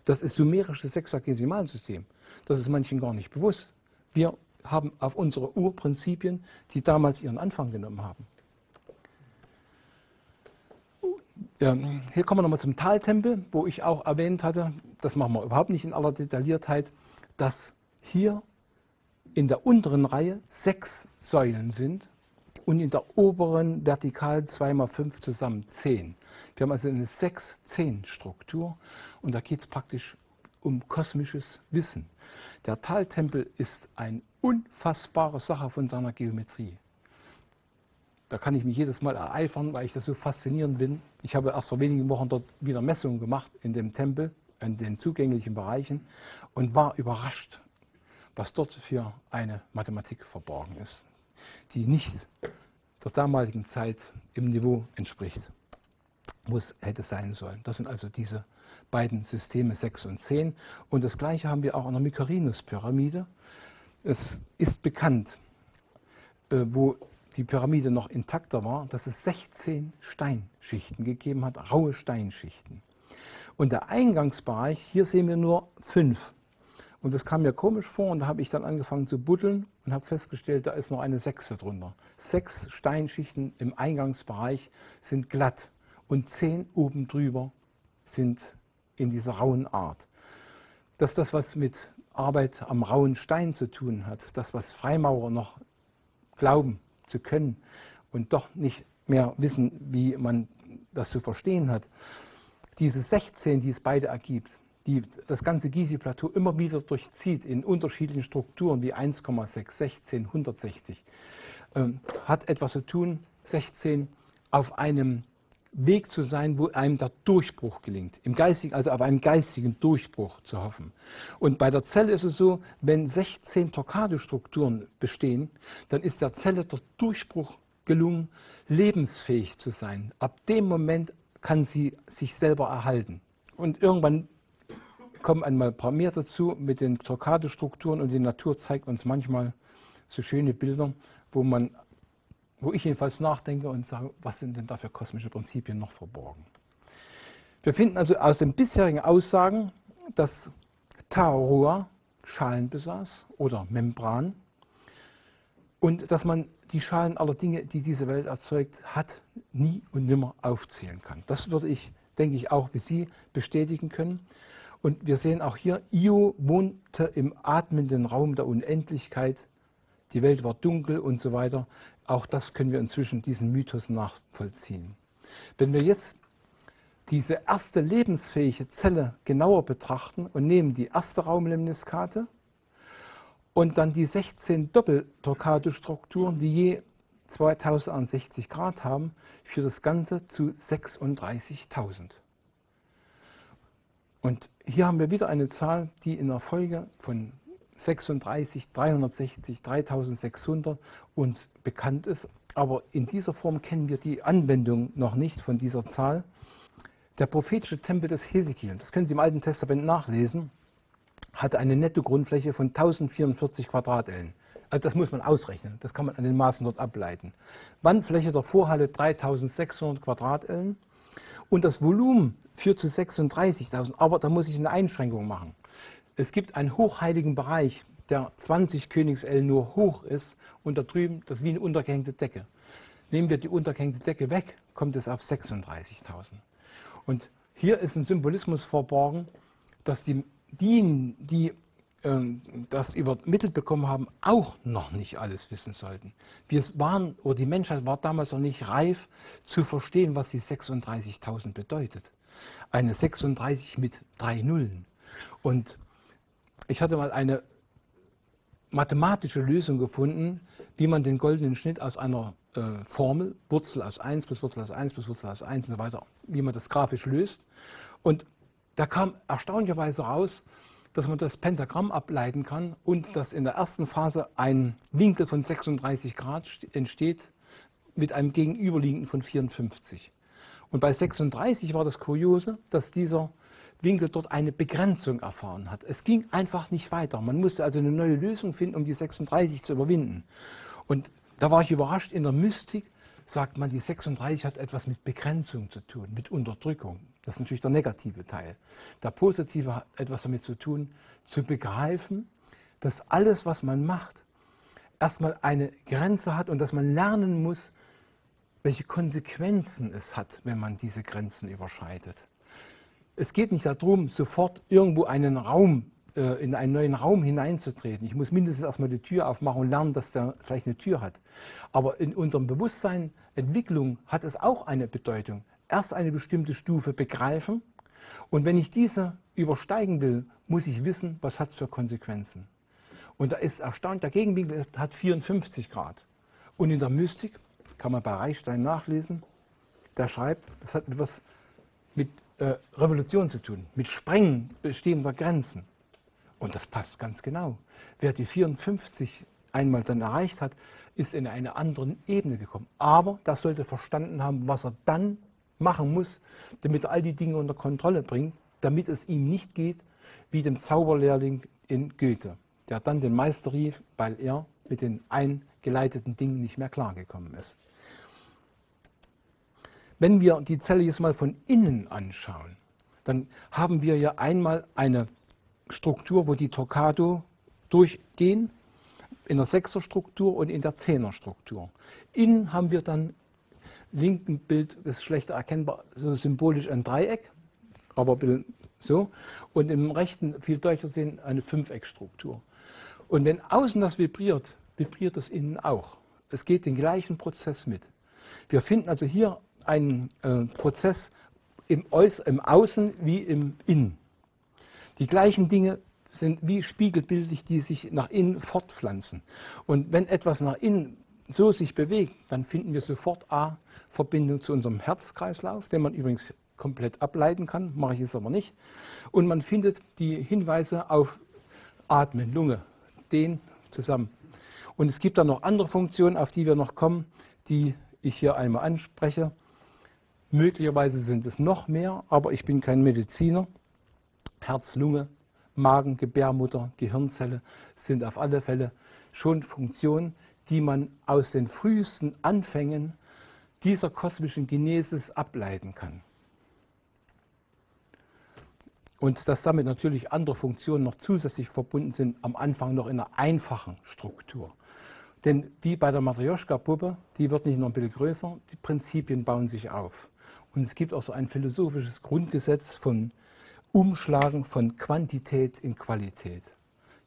das ist sumerisches Sexagesimalsystem. Das ist manchen gar nicht bewusst. Wir haben auf unsere Urprinzipien, die damals ihren Anfang genommen haben. Hier kommen wir nochmal zum Taltempel, wo ich auch erwähnt hatte, das machen wir überhaupt nicht in aller Detailliertheit, dass hier in der unteren Reihe 6 Säulen sind und in der oberen vertikal 2×5 zusammen 10. Wir haben also eine 6-10-Struktur und da geht es praktisch um kosmisches Wissen. Der Taltempel ist eine unfassbare Sache von seiner Geometrie. Da kann ich mich jedes Mal ereifern, weil ich das so faszinierend bin. Ich habe erst vor wenigen Wochen dort wieder Messungen gemacht in dem Tempel, in den zugänglichen Bereichen und war überrascht, was dort für eine Mathematik verborgen ist, die nicht der damaligen Zeit im Niveau entspricht, wo es hätte sein sollen. Das sind also diese beiden Systeme 6 und 10. Und das Gleiche haben wir auch an der Mykorinus-Pyramide. Es ist bekannt, wo die Pyramide noch intakter war, dass es 16 Steinschichten gegeben hat, raue Steinschichten. Und der Eingangsbereich, hier sehen wir nur 5. Und das kam mir komisch vor und da habe ich dann angefangen zu buddeln und habe festgestellt, da ist noch eine 6 drunter. 6 Steinschichten im Eingangsbereich sind glatt und 10 oben drüber sind in dieser rauen Art. Dass das was mit Arbeit am rauen Stein zu tun hat, das was Freimaurer noch glauben zu können und doch nicht mehr wissen, wie man das zu verstehen hat. Diese 16, die es beide ergibt, die das ganze Gysi-Plateau immer wieder durchzieht in unterschiedlichen Strukturen wie 1,6, 16, 160, hat etwas zu tun, 16 auf einem Weg zu sein, wo einem der Durchbruch gelingt, im geistigen, also auf einen geistigen Durchbruch zu hoffen. Und bei der Zelle ist es so, wenn 16 Torquato-Strukturen bestehen, dann ist der Zelle der Durchbruch gelungen, lebensfähig zu sein. Ab dem Moment kann sie sich selber erhalten. Und irgendwann kommen einmal ein paar mehr dazu mit den Torquato-Strukturen und die Natur zeigt uns manchmal so schöne Bilder, wo ich jedenfalls nachdenke und sage, was sind denn da für kosmische Prinzipien noch verborgen. Wir finden also aus den bisherigen Aussagen, dass Tarua Schalen besaß oder Membran. und dass man die Schalen aller Dinge, die diese Welt erzeugt hat, nie und nimmer aufzählen kann. Das würde ich, denke ich, auch wie Sie bestätigen können. Und wir sehen auch hier, Io wohnte im atmenden Raum der Unendlichkeit, die Welt war dunkel und so weiter. Auch das können wir inzwischen diesen Mythos nachvollziehen. Wenn wir jetzt diese erste lebensfähige Zelle genauer betrachten und nehmen die erste Raumlemniskate und dann die 16 Doppel-Torquato-Strukturen, die je 2060 Grad haben, führt das Ganze zu 36.000. Und hier haben wir wieder eine Zahl, die in der Folge von 36, 360, 3600 uns bekannt ist. Aber in dieser Form kennen wir die Anwendung noch nicht von dieser Zahl. Der prophetische Tempel des Hesekiel, das können Sie im Alten Testament nachlesen, hatte eine Nettogrundfläche von 1044 Quadratellen. Also das muss man ausrechnen, das kann man an den Maßen dort ableiten. Wandfläche der Vorhalle 3600 Quadratellen und das Volumen führt zu 36.000. Aber da muss ich eine Einschränkung machen. Es gibt einen hochheiligen Bereich, der 20 Königsellen nur hoch ist und da drüben, das ist wie eine untergehängte Decke. Nehmen wir die untergehängte Decke weg, kommt es auf 36.000. Und hier ist ein Symbolismus verborgen, dass diejenigen, die das übermittelt bekommen haben, auch noch nicht alles wissen sollten. Die Menschheit war damals noch nicht reif zu verstehen, was die 36.000 bedeutet. Eine 36 mit 3 Nullen. Und ich hatte mal eine mathematische Lösung gefunden, wie man den goldenen Schnitt aus einer Formel, Wurzel aus 1 plus Wurzel aus 1 plus Wurzel aus 1 und so weiter, wie man das grafisch löst. Und da kam erstaunlicherweise raus, dass man das Pentagramm ableiten kann und dass in der ersten Phase ein Winkel von 36 Grad entsteht mit einem Gegenüberliegenden von 54. Und bei 36 war das Kuriose, dass dieser Winkel dort eine Begrenzung erfahren hat. Es ging einfach nicht weiter. Man musste also eine neue Lösung finden, um die 36 zu überwinden. Und da war ich überrascht, in der Mystik sagt man, die 36 hat etwas mit Begrenzung zu tun, mit Unterdrückung. Das ist natürlich der negative Teil. Der positive hat etwas damit zu tun, zu begreifen, dass alles, was man macht, erstmal eine Grenze hat und dass man lernen muss, welche Konsequenzen es hat, wenn man diese Grenzen überschreitet. Es geht nicht darum, sofort irgendwo in einen neuen Raum hineinzutreten. Ich muss mindestens erstmal die Tür aufmachen und lernen, dass der vielleicht eine Tür hat. Aber in unserem Bewusstsein, Entwicklung hat es auch eine Bedeutung. Erst eine bestimmte Stufe begreifen und wenn ich diese übersteigen will, muss ich wissen, was hat es für Konsequenzen. Und da ist erstaunt, der Gegenwinkel hat 54 Grad. Und in der Mystik, kann man bei Reichstein nachlesen, der schreibt, das hat etwas mit Revolution zu tun, mit Sprengen bestehender Grenzen. Und das passt ganz genau. Wer die 54 einmal dann erreicht hat, ist in eine andere Ebene gekommen. Aber der sollte verstanden haben, was er dann machen muss, damit er all die Dinge unter Kontrolle bringt, damit es ihm nicht geht wie dem Zauberlehrling in Goethe, der dann den Meister rief, weil er mit den eingeleiteten Dingen nicht mehr klargekommen ist. Wenn wir die Zelle jetzt mal von innen anschauen, dann haben wir ja einmal eine Struktur, wo die Torquato durchgehen, in der 6er Struktur und in der 10er Struktur. Innen haben wir dann, linken Bild ist schlechter erkennbar, so symbolisch ein Dreieck, aber ein bisschen so, und im rechten viel deutlicher sehen eine Fünfeckstruktur. Und wenn außen das vibriert, vibriert das innen auch. Es geht den gleichen Prozess mit. Wir finden also hier einen Prozess im Außen wie im Innen. Die gleichen Dinge sind wie spiegelbildlich, die sich nach innen fortpflanzen. Und wenn etwas nach innen so sich bewegt, dann finden wir sofort Verbindung zu unserem Herzkreislauf, den man übrigens komplett ableiten kann, mache ich jetzt aber nicht. Und man findet die Hinweise auf Atmen, Lunge, den zusammen. Und es gibt dann noch andere Funktionen, auf die wir noch kommen, die ich hier einmal anspreche. Möglicherweise sind es noch mehr, aber ich bin kein Mediziner. Herz, Lunge, Magen, Gebärmutter, Gehirnzelle sind auf alle Fälle schon Funktionen, die man aus den frühesten Anfängen dieser kosmischen Genesis ableiten kann. Und dass damit natürlich andere Funktionen noch zusätzlich verbunden sind, am Anfang noch in einer einfachen Struktur. Denn wie bei der Matrjoschka-Puppe, die wird nicht nur ein bisschen größer, die Prinzipien bauen sich auf. Und es gibt auch so ein philosophisches Grundgesetz von Umschlagen von Quantität in Qualität.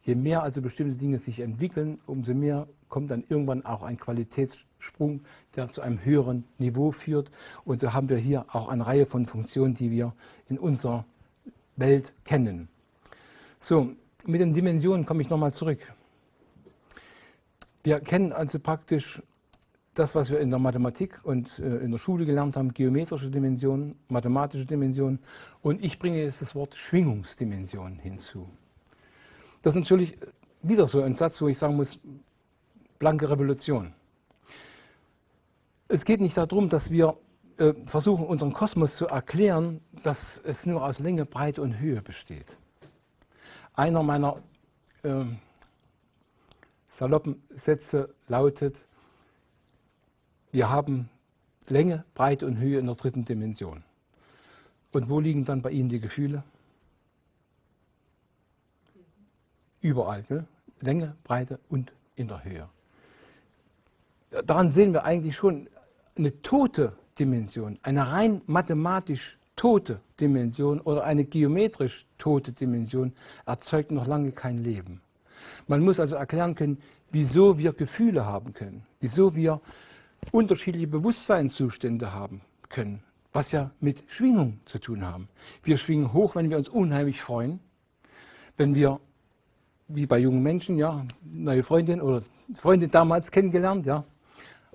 Je mehr also bestimmte Dinge sich entwickeln, umso mehr kommt dann irgendwann auch ein Qualitätssprung, der zu einem höheren Niveau führt. Und so haben wir hier auch eine Reihe von Funktionen, die wir in unserer Welt kennen. So, mit den Dimensionen komme ich nochmal zurück. Wir kennen also praktisch das, was wir in der Mathematik und in der Schule gelernt haben, geometrische Dimensionen, mathematische Dimensionen. Und ich bringe jetzt das Wort Schwingungsdimension hinzu. Das ist natürlich wieder so ein Satz, wo ich sagen muss, blanke Revolution. Es geht nicht darum, dass wir versuchen, unseren Kosmos zu erklären, dass es nur aus Länge, Breite und Höhe besteht. Einer meiner saloppen Sätze lautet, wir haben Länge, Breite und Höhe in der dritten Dimension. Und wo liegen dann bei Ihnen die Gefühle? Überall, ne? Länge, Breite und in der Höhe. Daran sehen wir eigentlich schon eine tote Dimension, eine rein mathematisch tote Dimension oder eine geometrisch tote Dimension erzeugt noch lange kein Leben. Man muss also erklären können, wieso wir Gefühle haben können, wieso wir unterschiedliche Bewusstseinszustände haben können, was ja mit Schwingung zu tun haben. Wir schwingen hoch, wenn wir uns unheimlich freuen, wenn wir, wie bei jungen Menschen, ja, neue Freundin oder Freundin damals kennengelernt, ja,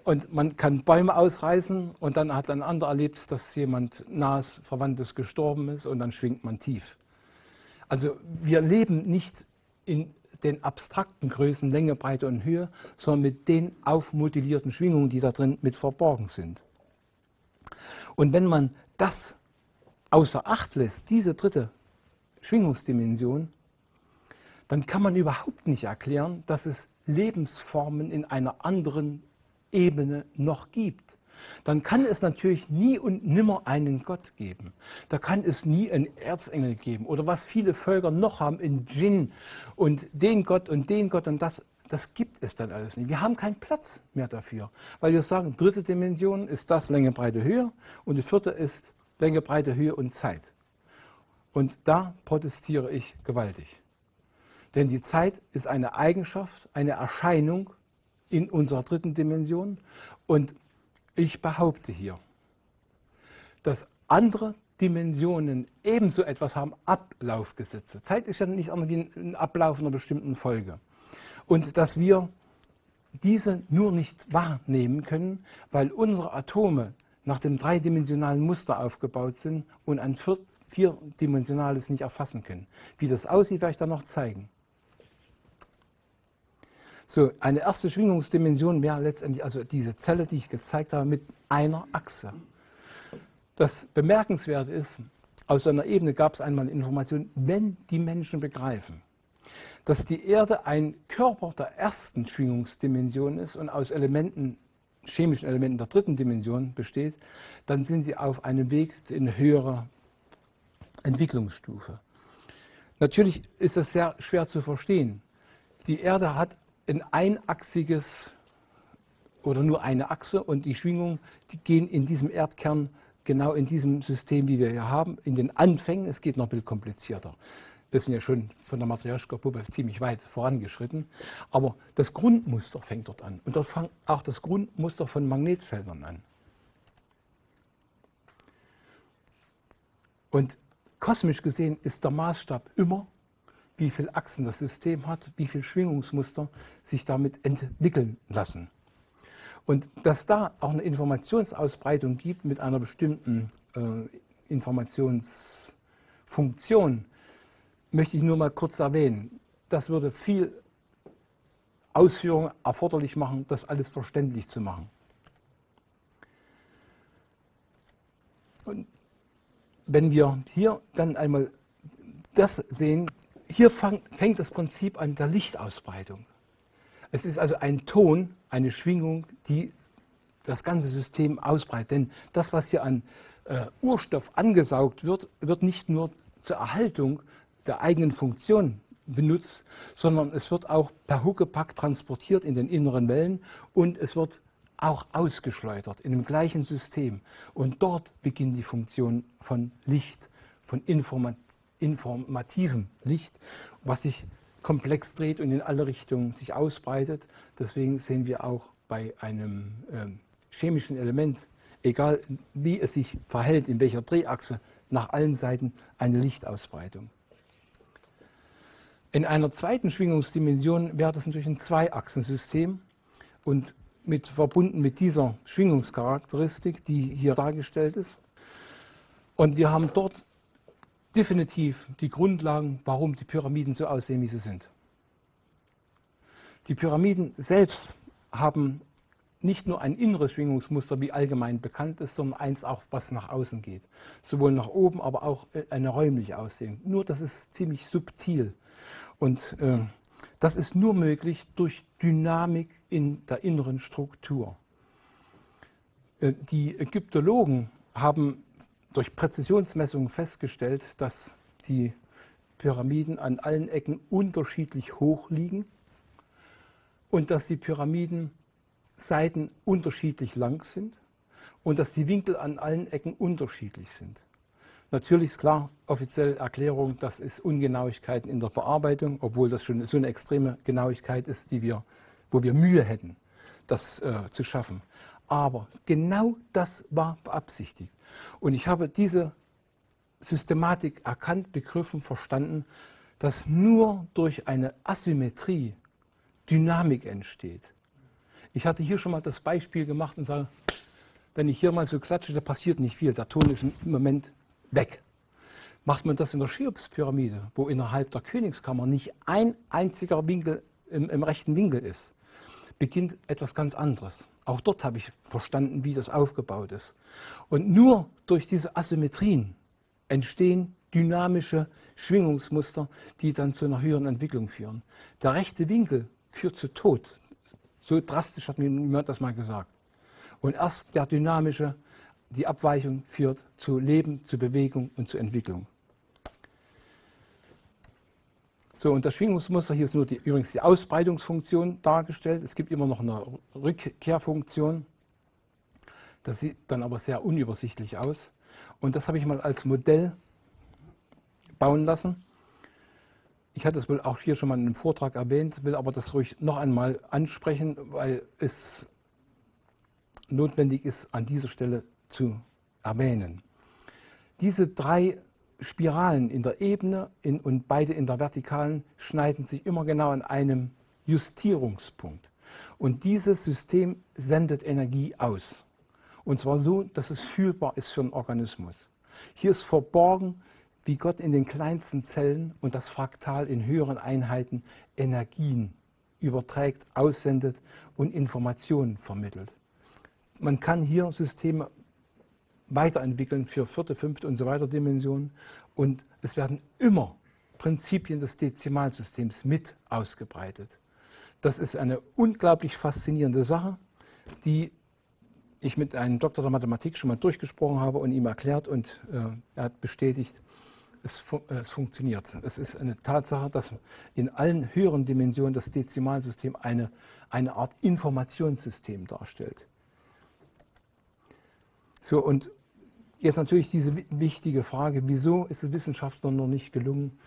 und man kann Bäume ausreißen und dann hat ein anderer erlebt, dass jemand nahes Verwandtes gestorben ist und dann schwingt man tief. Also wir leben nicht in den abstrakten Größen Länge, Breite und Höhe, sondern mit den aufmodellierten Schwingungen, die da drin mit verborgen sind. Und wenn man das außer Acht lässt, diese dritte Schwingungsdimension, dann kann man überhaupt nicht erklären, dass es Lebensformen in einer anderen Ebene noch gibt. Dann kann es natürlich nie und nimmer einen Gott geben. Da kann es nie einen Erzengel geben. Oder was viele Völker noch haben, in Djinn und den Gott und das gibt es dann alles nicht. Wir haben keinen Platz mehr dafür. Weil wir sagen, dritte Dimension ist das Länge, Breite, Höhe und die vierte ist Länge, Breite, Höhe und Zeit. Und da protestiere ich gewaltig. Denn die Zeit ist eine Eigenschaft, eine Erscheinung in unserer dritten Dimension. Und ich behaupte hier, dass andere Dimensionen ebenso etwas haben, Ablaufgesetze. Zeit ist ja nicht anders wie ein Ablauf einer bestimmten Folge. Und dass wir diese nur nicht wahrnehmen können, weil unsere Atome nach dem dreidimensionalen Muster aufgebaut sind und ein vierdimensionales nicht erfassen können. Wie das aussieht, werde ich dann noch zeigen. So, eine erste Schwingungsdimension wäre letztendlich also diese Zelle, die ich gezeigt habe, mit einer Achse. Das Bemerkenswerte ist, aus einer Ebene gab es einmal eine Information, wenn die Menschen begreifen, dass die Erde ein Körper der ersten Schwingungsdimension ist und aus Elementen, chemischen Elementen der dritten Dimension besteht, dann sind sie auf einem Weg in eine höhere Entwicklungsstufe. Natürlich ist das sehr schwer zu verstehen. Die Erde hat ein einachsiges oder nur eine Achse und die Schwingungen, die gehen in diesem Erdkern, genau in diesem System, wie wir hier haben, in den Anfängen. Es geht noch ein bisschen komplizierter. Wir sind ja schon von der Matrjoschka-Puppe ziemlich weit vorangeschritten, aber das Grundmuster fängt dort an und dort fängt auch das Grundmuster von Magnetfeldern an. Und kosmisch gesehen ist der Maßstab immer, wie viele Achsen das System hat, wie viele Schwingungsmuster sich damit entwickeln lassen. Und dass da auch eine Informationsausbreitung gibt mit einer bestimmten Informationsfunktion, möchte ich nur mal kurz erwähnen. Das würde viel Ausführung erforderlich machen, das alles verständlich zu machen. Und wenn wir hier dann einmal das sehen, hier fängt das Prinzip an der Lichtausbreitung. Es ist also ein Ton, eine Schwingung, die das ganze System ausbreitet. Denn das, was hier an Urstoff angesaugt wird, wird nicht nur zur Erhaltung der eigenen Funktion benutzt, sondern es wird auch per Huckepack transportiert in den inneren Wellen und es wird auch ausgeschleudert in dem gleichen System. Und dort beginnt die Funktion von Licht, von informativem Licht, was sich komplex dreht und in alle Richtungen sich ausbreitet. Deswegen sehen wir auch bei einem chemischen Element, egal wie es sich verhält, in welcher Drehachse, nach allen Seiten eine Lichtausbreitung. In einer zweiten Schwingungsdimension wäre das natürlich ein Zweiachsensystem und verbunden mit dieser Schwingungscharakteristik, die hier dargestellt ist. Und wir haben dort definitiv die Grundlagen, warum die Pyramiden so aussehen, wie sie sind. Die Pyramiden selbst haben nicht nur ein inneres Schwingungsmuster, wie allgemein bekannt ist, sondern eins auch, was nach außen geht. Sowohl nach oben, aber auch eine räumliche Aussehen. Nur das ist ziemlich subtil. Und das ist nur möglich durch Dynamik in der inneren Struktur. Die Ägyptologen haben durch Präzisionsmessungen festgestellt, dass die Pyramiden an allen Ecken unterschiedlich hoch liegen und dass die Pyramidenseiten unterschiedlich lang sind und dass die Winkel an allen Ecken unterschiedlich sind. Natürlich ist klar, offizielle Erklärung, das ist Ungenauigkeiten in der Bearbeitung, obwohl das schon so eine extreme Genauigkeit ist, wo wir Mühe hätten, das zu schaffen. Aber genau das war beabsichtigt. Und ich habe diese Systematik erkannt, begriffen, verstanden, dass nur durch eine Asymmetrie Dynamik entsteht. Ich hatte hier schon mal das Beispiel gemacht und sage, wenn ich hier mal so klatsche, da passiert nicht viel, der Ton ist im Moment weg. Macht man das in der Cheops-Pyramide, wo innerhalb der Königskammer nicht ein einziger Winkel im rechten Winkel ist, beginnt etwas ganz anderes. Auch dort habe ich verstanden, wie das aufgebaut ist. Und nur durch diese Asymmetrien entstehen dynamische Schwingungsmuster, die dann zu einer höheren Entwicklung führen. Der rechte Winkel führt zu Tod. So drastisch hat mir jemand das mal gesagt. Und erst der dynamische, die Abweichung führt zu Leben, zu Bewegung und zu Entwicklung. So, und das Schwingungsmuster, hier ist nur übrigens die Ausbreitungsfunktion dargestellt. Es gibt immer noch eine Rückkehrfunktion. Das sieht dann aber sehr unübersichtlich aus. Und das habe ich mal als Modell bauen lassen. Ich hatte es wohl auch hier schon mal in einem Vortrag erwähnt, will aber das ruhig noch einmal ansprechen, weil es notwendig ist, an dieser Stelle zu erwähnen. Diese drei Spiralen in der Ebene und beide in der Vertikalen schneiden sich immer genau an einem Justierungspunkt. Und dieses System sendet Energie aus. Und zwar so, dass es fühlbar ist für den Organismus. Hier ist verborgen, wie Gott in den kleinsten Zellen und das Fraktal in höheren Einheiten Energien überträgt, aussendet und Informationen vermittelt. Man kann hier Systeme weiterentwickeln für vierte, fünfte und so weiter Dimensionen und es werden immer Prinzipien des Dezimalsystems mit ausgebreitet. Das ist eine unglaublich faszinierende Sache, die ich mit einem Doktor der Mathematik schon mal durchgesprochen habe und ihm erklärt und er hat bestätigt, es funktioniert. Es ist eine Tatsache, dass in allen höheren Dimensionen das Dezimalsystem eine Art Informationssystem darstellt. So, und jetzt natürlich diese wichtige Frage, wieso ist es Wissenschaftlern noch nicht gelungen,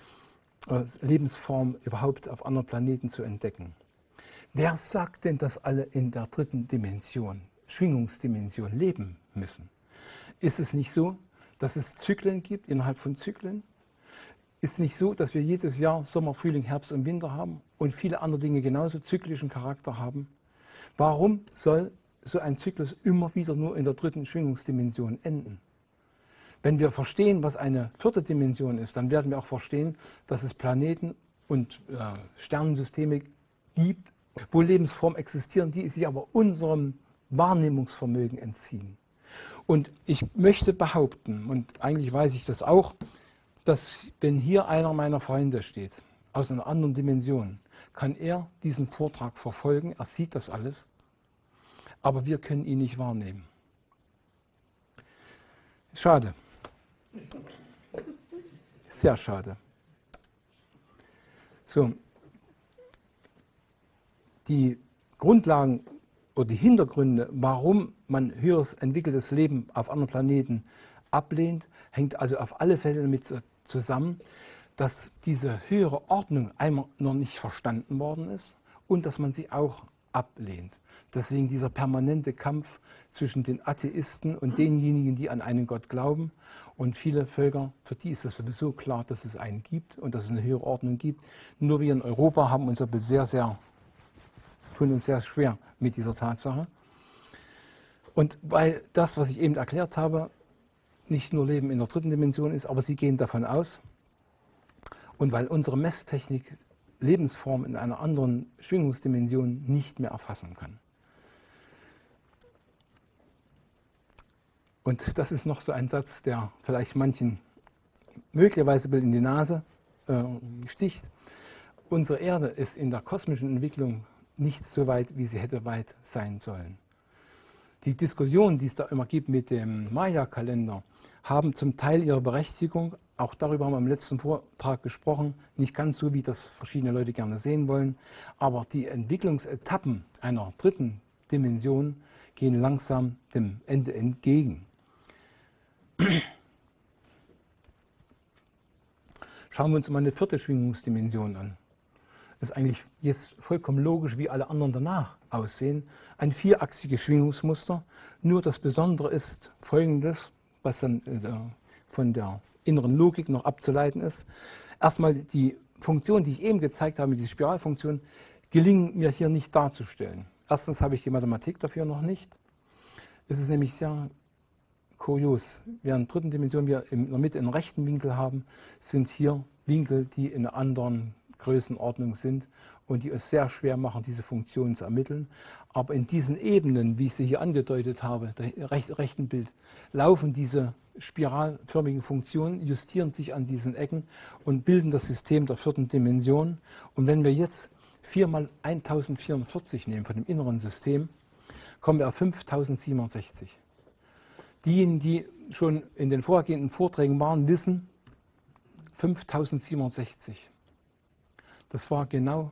Lebensformen überhaupt auf anderen Planeten zu entdecken? Wer sagt denn, dass alle in der dritten Dimension, Schwingungsdimension, leben müssen? Ist es nicht so, dass es Zyklen gibt innerhalb von Zyklen? Ist es nicht so, dass wir jedes Jahr Sommer, Frühling, Herbst und Winter haben und viele andere Dinge genauso zyklischen Charakter haben? Warum soll so ein Zyklus immer wieder nur in der dritten Schwingungsdimension enden? Wenn wir verstehen, was eine vierte Dimension ist, dann werden wir auch verstehen, dass es Planeten und Sternensysteme gibt, wo Lebensformen existieren, die sich aber unserem Wahrnehmungsvermögen entziehen. Und ich möchte behaupten, und eigentlich weiß ich das auch, dass wenn hier einer meiner Freunde steht, aus einer anderen Dimension, kann er diesen Vortrag verfolgen, er sieht das alles, aber wir können ihn nicht wahrnehmen. Schade. Sehr schade. So, die Grundlagen oder die Hintergründe, warum man höheres entwickeltes Leben auf anderen Planeten ablehnt, hängt also auf alle Fälle damit zusammen, dass diese höhere Ordnung einmal noch nicht verstanden worden ist und dass man sie auch ablehnt. Deswegen dieser permanente Kampf zwischen den Atheisten und denjenigen, die an einen Gott glauben. Und viele Völker, für die ist es sowieso klar, dass es einen gibt und dass es eine höhere Ordnung gibt. Nur wir in Europa haben uns aber tun uns sehr schwer mit dieser Tatsache. Und weil das, was ich eben erklärt habe, nicht nur Leben in der dritten Dimension ist, aber sie gehen davon aus. Und weil unsere Messtechnik Lebensform in einer anderen Schwingungsdimension nicht mehr erfassen kann. Und das ist noch so ein Satz, der vielleicht manchen möglicherweise in die Nase sticht. Unsere Erde ist in der kosmischen Entwicklung nicht so weit, wie sie hätte weit sein sollen. Die Diskussionen, die es da immer gibt mit dem Maya-Kalender, haben zum Teil ihre Berechtigung. Auch darüber haben wir im letzten Vortrag gesprochen. Nicht ganz so, wie das verschiedene Leute gerne sehen wollen. Aber die Entwicklungsetappen einer dritten Dimension gehen langsam dem Ende entgegen. Schauen wir uns mal eine vierte Schwingungsdimension an. Das ist eigentlich jetzt vollkommen logisch, wie alle anderen danach aussehen. Ein vierachsiges Schwingungsmuster. Nur das Besondere ist Folgendes, was dann von der inneren Logik noch abzuleiten ist. Erstmal die Funktion, die ich eben gezeigt habe, die Spiralfunktion, gelingen mir hier nicht darzustellen. Erstens habe ich die Mathematik dafür noch nicht. Es ist nämlich sehr kurios. Während dritten Dimension wir in der Mitte einen rechten Winkel haben, sind hier Winkel, die in einer anderen Größenordnung sind und die es sehr schwer machen, diese Funktion zu ermitteln. Aber in diesen Ebenen, wie ich sie hier angedeutet habe, der rechten Bild, laufen diese spiralförmigen Funktionen, justieren sich an diesen Ecken und bilden das System der vierten Dimension. Und wenn wir jetzt 4 mal 1044 nehmen von dem inneren System, kommen wir auf 5067. Diejenigen, die schon in den vorhergehenden Vorträgen waren, wissen, 5067. Das war genau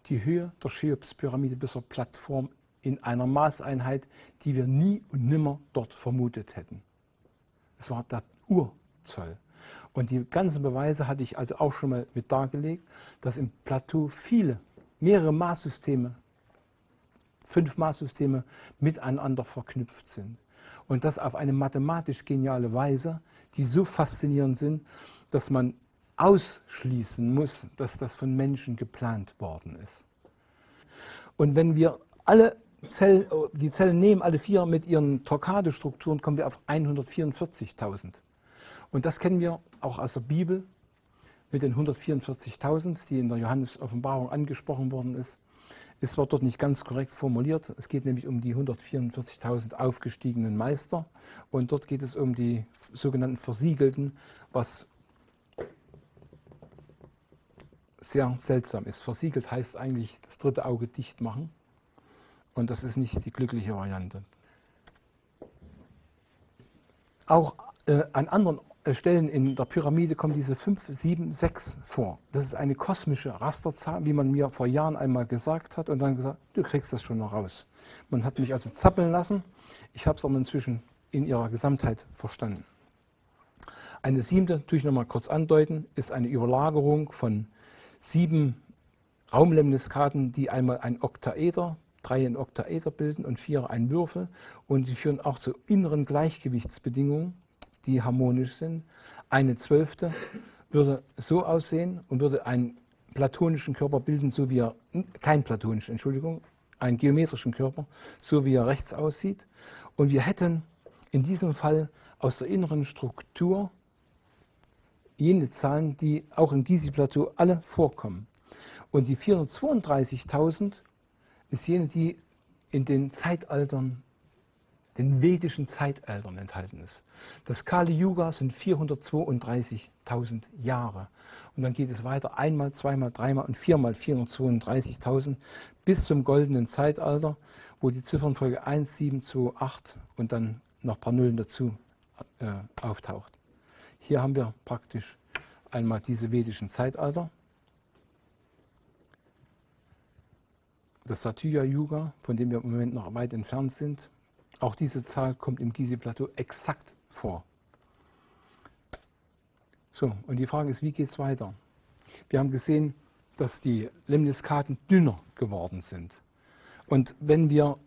die Höhe der Cheops-Pyramide bis zur Plattform in einer Maßeinheit, die wir nie und nimmer dort vermutet hätten. Das war der Urzoll. Und die ganzen Beweise hatte ich also auch schon mal mit dargelegt, dass im Plateau mehrere Maßsysteme, 5 Maßsysteme miteinander verknüpft sind. Und das auf eine mathematisch geniale Weise, die so faszinierend sind, dass man ausschließen muss, dass das von Menschen geplant worden ist. Und wenn wir die Zellen nehmen, alle 4 mit ihren Torquato-Strukturen, kommen wir auf 144.000. Und das kennen wir auch aus der Bibel mit den 144.000, die in der Johannes-Offenbarung angesprochen worden ist. Es wird dort nicht ganz korrekt formuliert. Es geht nämlich um die 144.000 aufgestiegenen Meister. Und dort geht es um die sogenannten Versiegelten, was sehr seltsam ist. Versiegelt heißt eigentlich das dritte Auge dicht machen. Und das ist nicht die glückliche Variante. Auch an anderen Stellen in der Pyramide kommen diese 5, 7, 6 vor. Das ist eine kosmische Rasterzahl, wie man mir vor Jahren einmal gesagt hat und dann gesagt, du kriegst das schon noch raus. Man hat mich also zappeln lassen. Ich habe es aber inzwischen in ihrer Gesamtheit verstanden. Eine 7, tue ich noch mal kurz andeuten, ist eine Überlagerung von 7 Raumlemniskaten, die einmal ein Oktaeder, 3 ein Oktaeder bilden und 4 ein Würfel. Und sie führen auch zu inneren Gleichgewichtsbedingungen, die harmonisch sind. Eine 12. würde so aussehen und würde einen platonischen Körper bilden, so wie er, kein platonischen, Entschuldigung, einen geometrischen Körper, so wie er rechts aussieht. Und wir hätten in diesem Fall aus der inneren Struktur jene Zahlen, die auch im Gizi-Plateau alle vorkommen. Und die 432.000 ist jene, die in den Zeitaltern, den vedischen Zeitaltern enthalten ist. Das Kali Yuga sind 432.000 Jahre. Und dann geht es weiter, einmal, zweimal, dreimal und 4 mal 432.000 bis zum goldenen Zeitalter, wo die Ziffernfolge 1, 7, 2, 8 und dann noch ein paar Nullen dazu auftaucht. Hier haben wir praktisch einmal diese vedischen Zeitalter. das Satyayuga, von dem wir im Moment noch weit entfernt sind. Auch diese Zahl kommt im Gizeh-Plateau exakt vor. So, und die Frage ist, wie geht es weiter? Wir haben gesehen, dass die Lemniskaten dünner geworden sind. Und wenn wir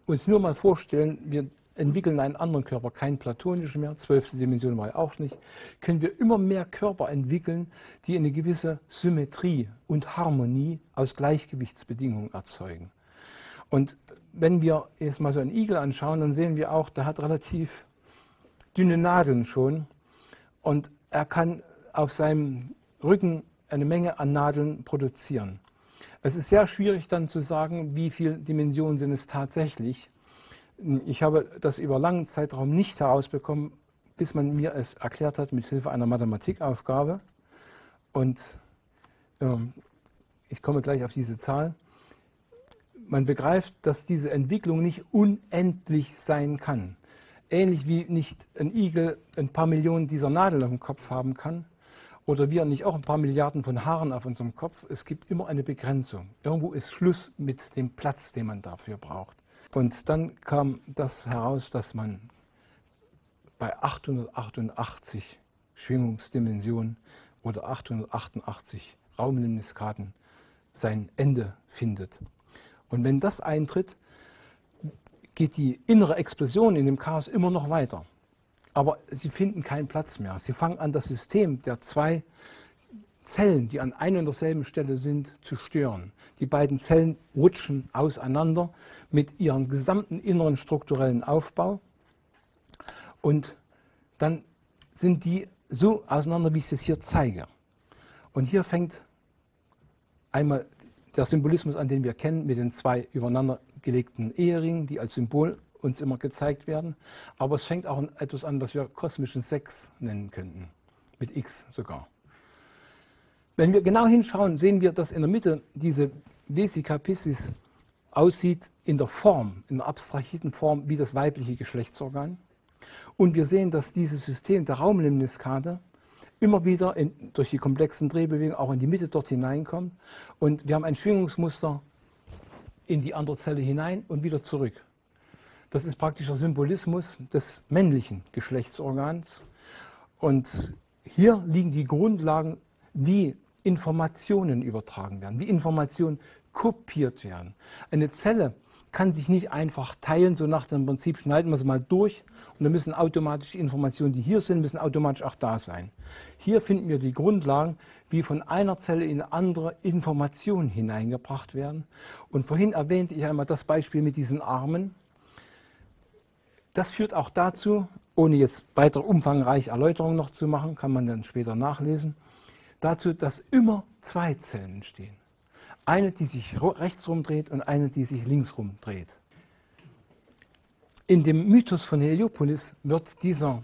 uns nur mal vorstellen, wir entwickeln einen anderen Körper, keinen platonischen mehr, 12. Dimension war ja auch nicht, können wir immer mehr Körper entwickeln, die eine gewisse Symmetrie und Harmonie aus Gleichgewichtsbedingungen erzeugen. Und wenn wir jetzt mal so einen Igel anschauen, dann sehen wir auch, der hat relativ dünne Nadeln schon und er kann auf seinem Rücken eine Menge an Nadeln produzieren. Es ist sehr schwierig dann zu sagen, wie viele Dimensionen sind es tatsächlich. Ich habe das über langen Zeitraum nicht herausbekommen, bis man mir es erklärt hat mit Hilfe einer Mathematikaufgabe. Und ich komme gleich auf diese Zahl. Man begreift, dass diese Entwicklung nicht unendlich sein kann. Ähnlich wie nicht ein Igel ein paar Millionen dieser Nadeln auf dem Kopf haben kann oder wir nicht auch ein paar Milliarden von Haaren auf unserem Kopf. Es gibt immer eine Begrenzung. Irgendwo ist Schluss mit dem Platz, den man dafür braucht. Und dann kam das heraus, dass man bei 888 Schwingungsdimensionen oder 888 Raumlimniskaten sein Ende findet. Und wenn das eintritt, geht die innere Explosion in dem Chaos immer noch weiter. Aber sie finden keinen Platz mehr. Sie fangen an, das System der zwei Zellen, die an einer und derselben Stelle sind, zu stören. Die beiden Zellen rutschen auseinander mit ihrem gesamten inneren strukturellen Aufbau. Und dann sind die so auseinander, wie ich es hier zeige. Und hier fängt einmal der Symbolismus an, den wir kennen, mit den zwei übereinander gelegten Eheringen, die als Symbol uns immer gezeigt werden. Aber es fängt auch etwas an, was wir kosmischen Sex nennen könnten, mit X sogar. Wenn wir genau hinschauen, sehen wir, dass in der Mitte diese Vesica Piscis aussieht in der Form, in der abstrahierten Form wie das weibliche Geschlechtsorgan. Und wir sehen, dass dieses System der Raumlimniskate immer wieder durch die komplexen Drehbewegungen auch in die Mitte dort hineinkommt. Und wir haben ein Schwingungsmuster in die andere Zelle hinein und wieder zurück. Das ist praktisch der Symbolismus des männlichen Geschlechtsorgans. Und hier liegen die Grundlagen, wie Informationen übertragen werden, wie Informationen kopiert werden. Eine Zelle kann sich nicht einfach teilen, so nach dem Prinzip, schneiden wir sie mal durch und dann müssen automatisch die Informationen, die hier sind, müssen automatisch auch da sein. Hier finden wir die Grundlagen, wie von einer Zelle in eine andere Informationen hineingebracht werden. Und vorhin erwähnte ich einmal das Beispiel mit diesen Armen. Das führt auch dazu, ohne jetzt weitere umfangreiche Erläuterungen noch zu machen, kann man dann später nachlesen, dazu, dass immer zwei Zellen entstehen. Eine, die sich rechts rumdreht und eine, die sich links rumdreht. In dem Mythos von Heliopolis wird dieser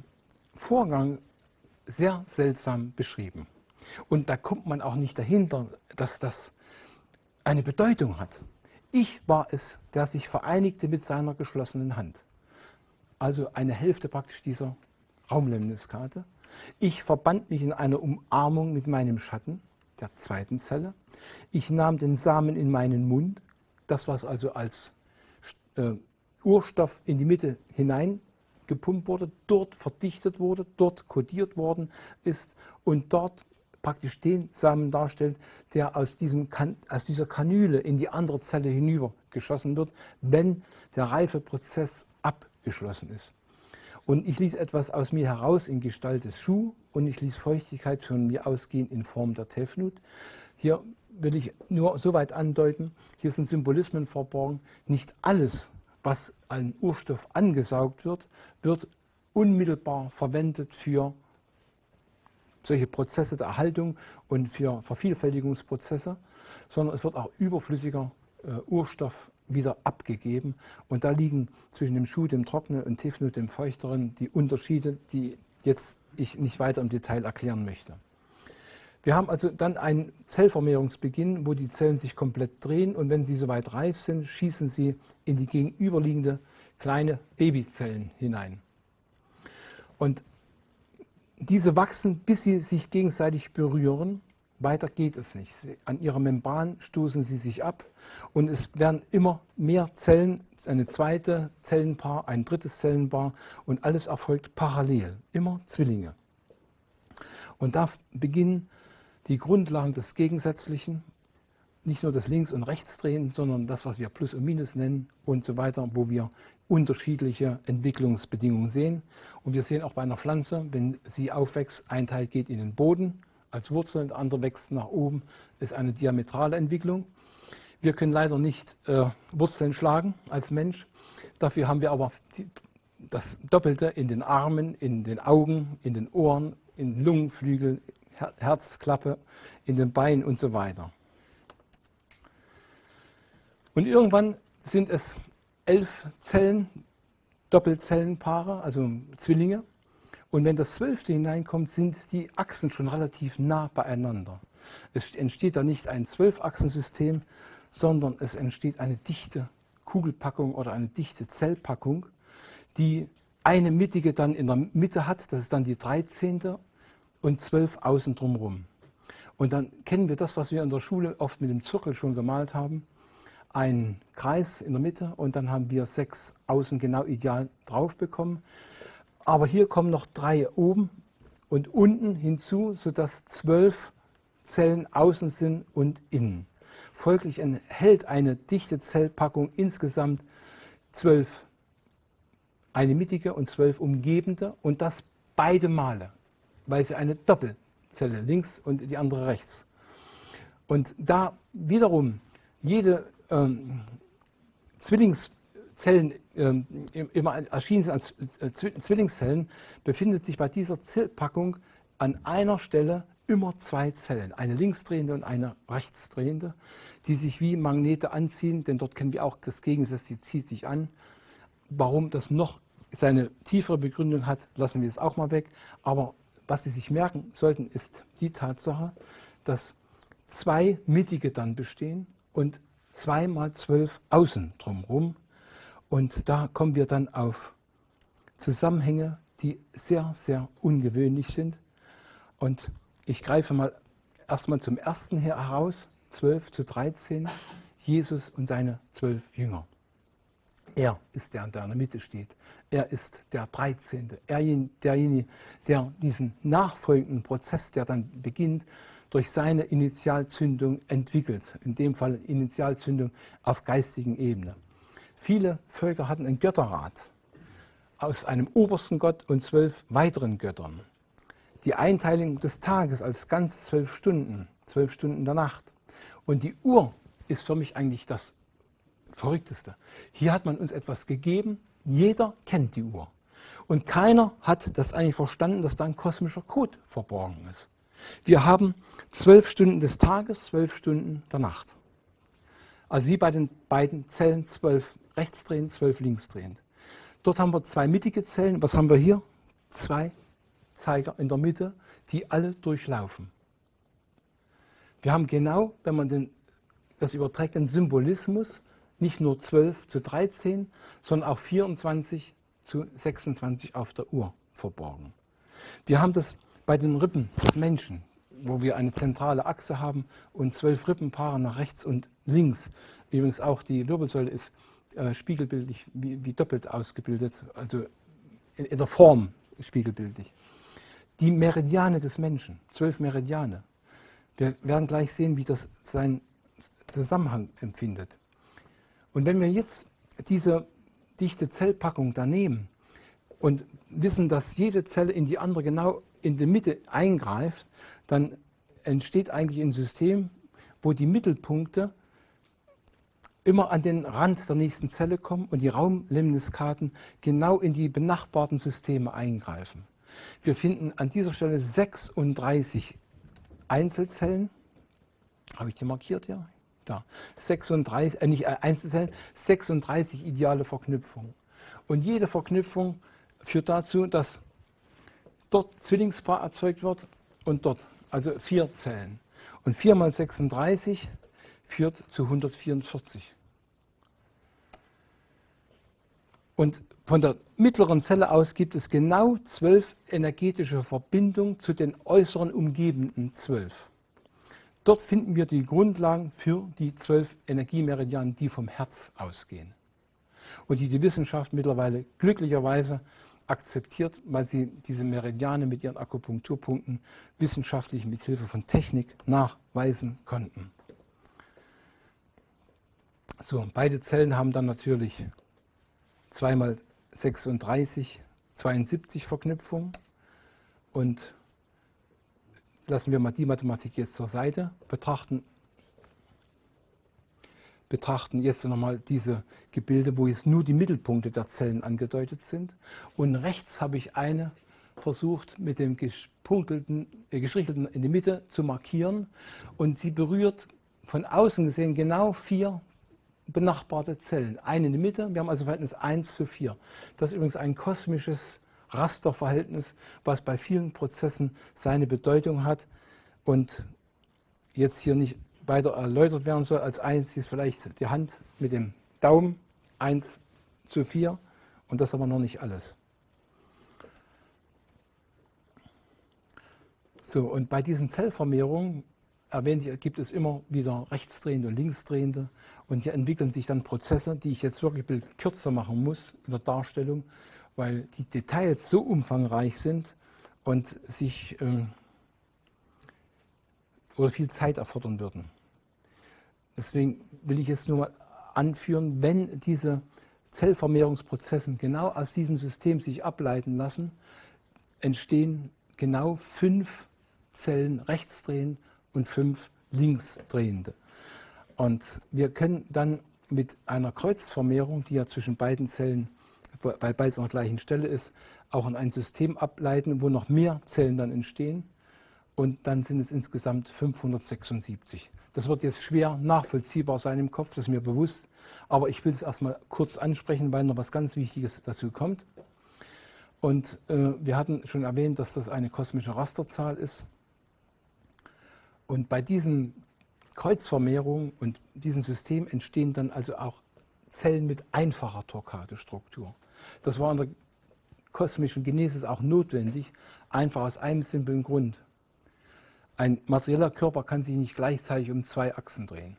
Vorgang sehr seltsam beschrieben. Und da kommt man auch nicht dahinter, dass das eine Bedeutung hat. Ich war es, der sich vereinigte mit seiner geschlossenen Hand. Also eine Hälfte praktisch dieser Raumlimniskate. Ich verband mich in einer Umarmung mit meinem Schatten, der zweiten Zelle. Ich nahm den Samen in meinen Mund, das was also als Urstoff in die Mitte hineingepumpt wurde, dort verdichtet wurde, dort kodiert worden ist und dort praktisch den Samen darstellt, der aus dieser Kanüle in die andere Zelle hinüber geschossen wird, wenn der Reifeprozess abgeschlossen ist. Und ich ließ etwas aus mir heraus in Gestalt des Schuh und ich ließ Feuchtigkeit von mir ausgehen in Form der Tefnut. Hier will ich nur so weit andeuten, hier sind Symbolismen verborgen. Nicht alles, was an Urstoff angesaugt wird, wird unmittelbar verwendet für solche Prozesse der Erhaltung und für Vervielfältigungsprozesse, sondern es wird auch überflüssiger Urstoff wieder abgegeben. Und da liegen zwischen dem Schuh, dem Trockenen und Tefnut, dem Feuchteren, die Unterschiede, die jetzt ich nicht weiter im Detail erklären möchte. Wir haben also dann einen Zellvermehrungsbeginn, wo die Zellen sich komplett drehen und wenn sie soweit reif sind, schießen sie in die gegenüberliegende kleine Babyzellen hinein. Und diese wachsen, bis sie sich gegenseitig berühren Weiter geht es nicht. An ihrer Membran stoßen sie sich ab und es werden immer mehr Zellen, eine zweite Zellenpaar, ein drittes Zellenpaar und alles erfolgt parallel, immer Zwillinge. Und da beginnen die Grundlagen des Gegensätzlichen, nicht nur das Links- und Rechtsdrehen, sondern das, was wir Plus und Minus nennen und so weiter, wo wir unterschiedliche Entwicklungsbedingungen sehen. Und wir sehen auch bei einer Pflanze, wenn sie aufwächst, ein Teil geht in den Boden als Wurzel, der andere wächst nach oben, ist eine diametrale Entwicklung. Wir können leider nicht Wurzeln schlagen als Mensch. Dafür haben wir aber das Doppelte in den Armen, in den Augen, in den Ohren, in den Lungenflügeln, Herzklappe, in den Beinen und so weiter. Und irgendwann sind es 11 Zellen, Doppelzellenpaare, also Zwillinge. Und wenn das 12. hineinkommt, sind die Achsen schon relativ nah beieinander. Es entsteht da nicht ein 12-Achsensystem, sondern es entsteht eine dichte Kugelpackung oder eine dichte Zellpackung, die eine mittige dann in der Mitte hat, das ist dann die 13. und 12 außen drumherum. Und dann kennen wir das, was wir in der Schule oft mit dem Zirkel schon gemalt haben. Ein Kreis in der Mitte und dann haben wir 6 außen genau ideal drauf bekommen. Aber hier kommen noch 3 oben und unten hinzu, sodass 12 Zellen außen sind und innen. Folglich enthält eine dichte Zellpackung insgesamt 12 eine mittige und 12 umgebende und das beide Male, weil sie eine Doppelzelle links und die andere rechts. Und da wiederum jede Zwillingszellen immer erschienen sind als Zwillingszellen, befindet sich bei dieser Zellpackung an einer Stelle immer 2 Zellen, eine linksdrehende und eine rechtsdrehende, die sich wie Magnete anziehen, denn dort kennen wir auch das Gegensatz, die zieht sich an. Warum das noch seine tiefere Begründung hat, lassen wir es auch mal weg. Aber was Sie sich merken sollten, ist die Tatsache, dass 2 mittige dann bestehen und 2 mal 12 außen drumherum. Und da kommen wir dann auf Zusammenhänge, die sehr, sehr ungewöhnlich sind. Und ich greife mal erstmal zum ersten hier heraus, 12 zu 13, Jesus und seine 12 Jünger. Er ist der in der Mitte steht. Er ist der 13. Derjenige, der diesen nachfolgenden Prozess, der dann beginnt, durch seine Initialzündung entwickelt. In dem Fall Initialzündung auf geistigen Ebene. Viele Völker hatten einen Götterrat aus einem obersten Gott und 12 weiteren Göttern. Die Einteilung des Tages als ganze 12 Stunden der Nacht. Und die Uhr ist für mich eigentlich das Verrückteste. Hier hat man uns etwas gegeben, jeder kennt die Uhr. Und keiner hat das eigentlich verstanden, dass da ein kosmischer Code verborgen ist. Wir haben 12 Stunden des Tages, 12 Stunden der Nacht. Also wie bei den beiden Zellen, 12 rechtsdrehend, 12 linksdrehend. Dort haben wir 2 mittige Zellen. Was haben wir hier? 2 Zeiger in der Mitte, die alle durchlaufen. Wir haben genau, wenn man das überträgt, den Symbolismus, nicht nur 12 zu 13, sondern auch 24 zu 26 auf der Uhr verborgen. Wir haben das bei den Rippen des Menschen, wo wir eine zentrale Achse haben und 12 Rippenpaare nach rechts und links. Übrigens auch die Wirbelsäule ist spiegelbildlich wie doppelt ausgebildet, also in der Form spiegelbildlich. Die Meridiane des Menschen, 12 Meridiane. Wir werden gleich sehen, wie das seinen Zusammenhang empfindet. Und wenn wir jetzt diese dichte Zellpackung da nehmen und wissen, dass jede Zelle in die andere genau in die Mitte eingreift, dann entsteht eigentlich ein System, wo die Mittelpunkte immer an den Rand der nächsten Zelle kommen und die Raumlemniskaten genau in die benachbarten Systeme eingreifen. Wir finden an dieser Stelle 36 Einzelzellen. Habe ich die markiert hier? Da. 36, nicht Einzelzellen, 36 ideale Verknüpfungen. Und jede Verknüpfung führt dazu, dass dort Zwillingspaar erzeugt wird und dort, also 4 Zellen. Und 4 mal 36 führt zu 144. Und von der mittleren Zelle aus gibt es genau 12 energetische Verbindungen zu den äußeren umgebenden 12. Dort finden wir die Grundlagen für die 12 Energiemeridiane, die vom Herz ausgehen. Und die Wissenschaft mittlerweile glücklicherweise akzeptiert, weil sie diese Meridiane mit ihren Akupunkturpunkten wissenschaftlich mit Hilfe von Technik nachweisen konnten. So, beide Zellen haben dann natürlich 2 mal 36, 72 Verknüpfungen. Und lassen wir mal die Mathematik jetzt zur Seite, betrachten jetzt nochmal diese Gebilde, wo jetzt nur die Mittelpunkte der Zellen angedeutet sind. Und rechts habe ich eine versucht, mit dem gestrichelten in die Mitte zu markieren. Und sie berührt von außen gesehen genau 4 benachbarte Zellen. Eine in die Mitte, wir haben also Verhältnis 1:4. Das ist übrigens ein kosmisches Rasterverhältnis, was bei vielen Prozessen seine Bedeutung hat und jetzt hier nicht weiter erläutert werden soll. Als einziges vielleicht die Hand mit dem Daumen, 1:4, und das aber noch nicht alles. So, und bei diesen Zellvermehrungen, erwähnt ich, gibt es immer wieder rechtsdrehende und linksdrehende, und hier entwickeln sich dann Prozesse, die ich jetzt wirklich kürzer machen muss in der Darstellung, weil die Details so umfangreich sind und sich oder viel Zeit erfordern würden. Deswegen will ich jetzt nur mal anführen, wenn diese Zellvermehrungsprozesse genau aus diesem System sich ableiten lassen, entstehen genau 5 Zellen rechtsdrehend und 5 linksdrehende. Und wir können dann mit einer Kreuzvermehrung, die ja zwischen beiden Zellen, weil beides an der gleichen Stelle ist, auch in ein System ableiten, wo noch mehr Zellen dann entstehen. Und dann sind es insgesamt 576. Das wird jetzt schwer nachvollziehbar sein im Kopf, das ist mir bewusst. Aber ich will es erstmal kurz ansprechen, weil noch was ganz Wichtiges dazu kommt. Und wir hatten schon erwähnt, dass das eine kosmische Rasterzahl ist. Und bei diesen Kreuzvermehrungen und diesem System entstehen dann also auch Zellen mit einfacher Torquato-Struktur. Das war in der kosmischen Genesis auch notwendig, einfach aus einem simplen Grund. Ein materieller Körper kann sich nicht gleichzeitig um 2 Achsen drehen.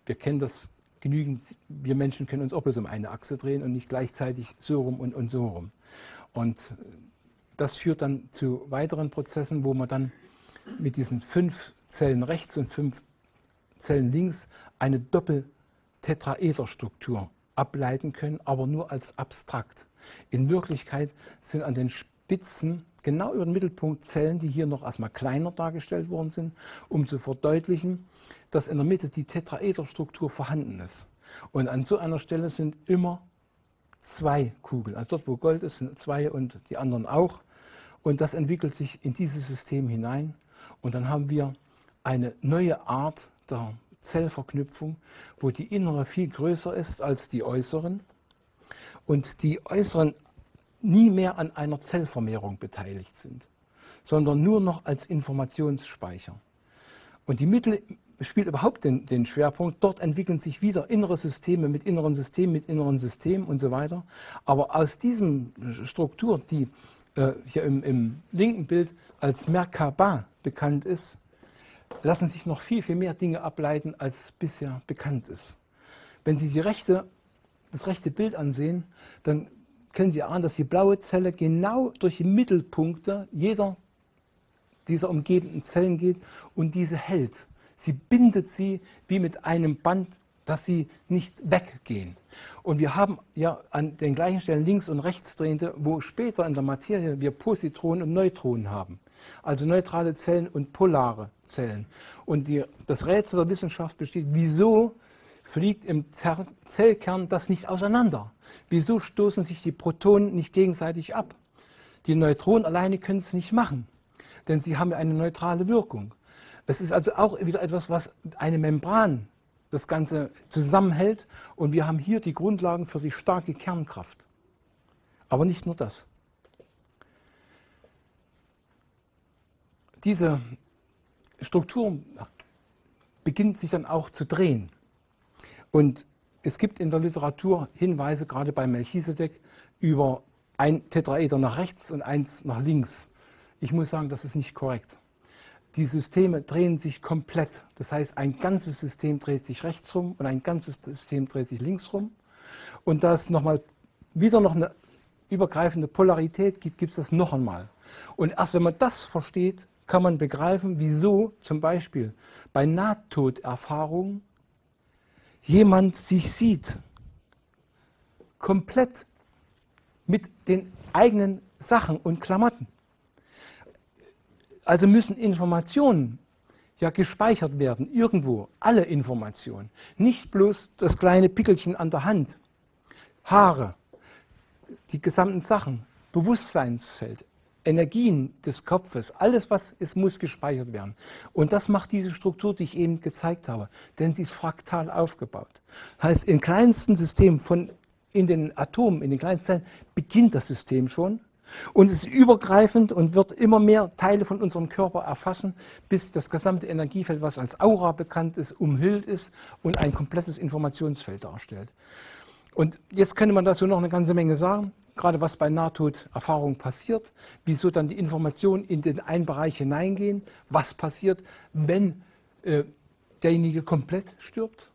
Wir kennen das genügend, wir Menschen können uns auch bloß um eine Achse drehen und nicht gleichzeitig so rum und so rum. Und das führt dann zu weiteren Prozessen, wo man dann mit diesen 5 Zellen rechts und 5 Zellen links eine Doppeltetraederstruktur ableiten können, aber nur als abstrakt. In Wirklichkeit sind an den Spitzen genau über den Mittelpunkt Zellen, die hier noch erstmal kleiner dargestellt worden sind, um zu verdeutlichen, dass in der Mitte die Tetraederstruktur vorhanden ist. Und an so einer Stelle sind immer 2 Kugeln. Also dort, wo Gold ist, sind 2 und die anderen auch. Und das entwickelt sich in dieses System hinein. Und dann haben wir eine neue Art der Zellverknüpfung, wo die innere viel größer ist als die äußeren und die äußeren nie mehr an einer Zellvermehrung beteiligt sind, sondern nur noch als Informationsspeicher. Und die Mitte spielt überhaupt den Schwerpunkt. Dort entwickeln sich wieder innere Systeme mit inneren Systemen, mit inneren Systemen und so weiter. Aber aus diesem Struktur, die hier im linken Bild als Merkaba bekannt ist, lassen sich noch viel, viel mehr Dinge ableiten, als bisher bekannt ist. Wenn Sie das rechte Bild ansehen, dann können Sie ahnen, dass die blaue Zelle genau durch die Mittelpunkte jeder dieser umgebenden Zellen geht und diese hält. Sie bindet sie wie mit einem Band, dass sie nicht weggehen. Und wir haben ja an den gleichen Stellen links und rechtsdrehende, wo später in der Materie wir Positronen und Neutronen haben. Also neutrale Zellen und polare Zellen. Und das Rätsel der Wissenschaft besteht, wieso fliegt im Zellkern das nicht auseinander? Wieso stoßen sich die Protonen nicht gegenseitig ab? Die Neutronen alleine können es nicht machen, denn sie haben ja eine neutrale Wirkung. Es ist also auch wieder etwas, was eine Membran das Ganze zusammenhält, und wir haben hier die Grundlagen für die starke Kernkraft. Aber nicht nur das. Diese Struktur beginnt sich dann auch zu drehen. Und es gibt in der Literatur Hinweise, gerade bei Melchisedek, über ein Tetraeder nach rechts und eins nach links. Ich muss sagen, das ist nicht korrekt. Die Systeme drehen sich komplett. Das heißt, ein ganzes System dreht sich rechts rum und ein ganzes System dreht sich links rum. Und da es wieder noch eine übergreifende Polarität gibt, gibt es das noch einmal. Und erst wenn man das versteht, kann man begreifen, wieso zum Beispiel bei Nahtoderfahrungen jemand sich sieht, komplett mit den eigenen Sachen und Klamotten. Also müssen Informationen ja gespeichert werden, irgendwo, alle Informationen. Nicht bloß das kleine Pickelchen an der Hand, Haare, die gesamten Sachen, Bewusstseinsfeld, Energien des Kopfes, alles was ist, muss gespeichert werden. Und das macht diese Struktur, die ich eben gezeigt habe, denn sie ist fraktal aufgebaut. Heißt, im kleinsten System in den Atomen, in den kleinen Zellen, beginnt das System schon. Und es ist übergreifend und wird immer mehr Teile von unserem Körper erfassen, bis das gesamte Energiefeld, was als Aura bekannt ist, umhüllt ist und ein komplettes Informationsfeld darstellt. Und jetzt könnte man dazu noch eine ganze Menge sagen, gerade was bei Nahtoderfahrungen passiert, wieso dann die Informationen in den einen Bereich hineingehen, was passiert, wenn derjenige komplett stirbt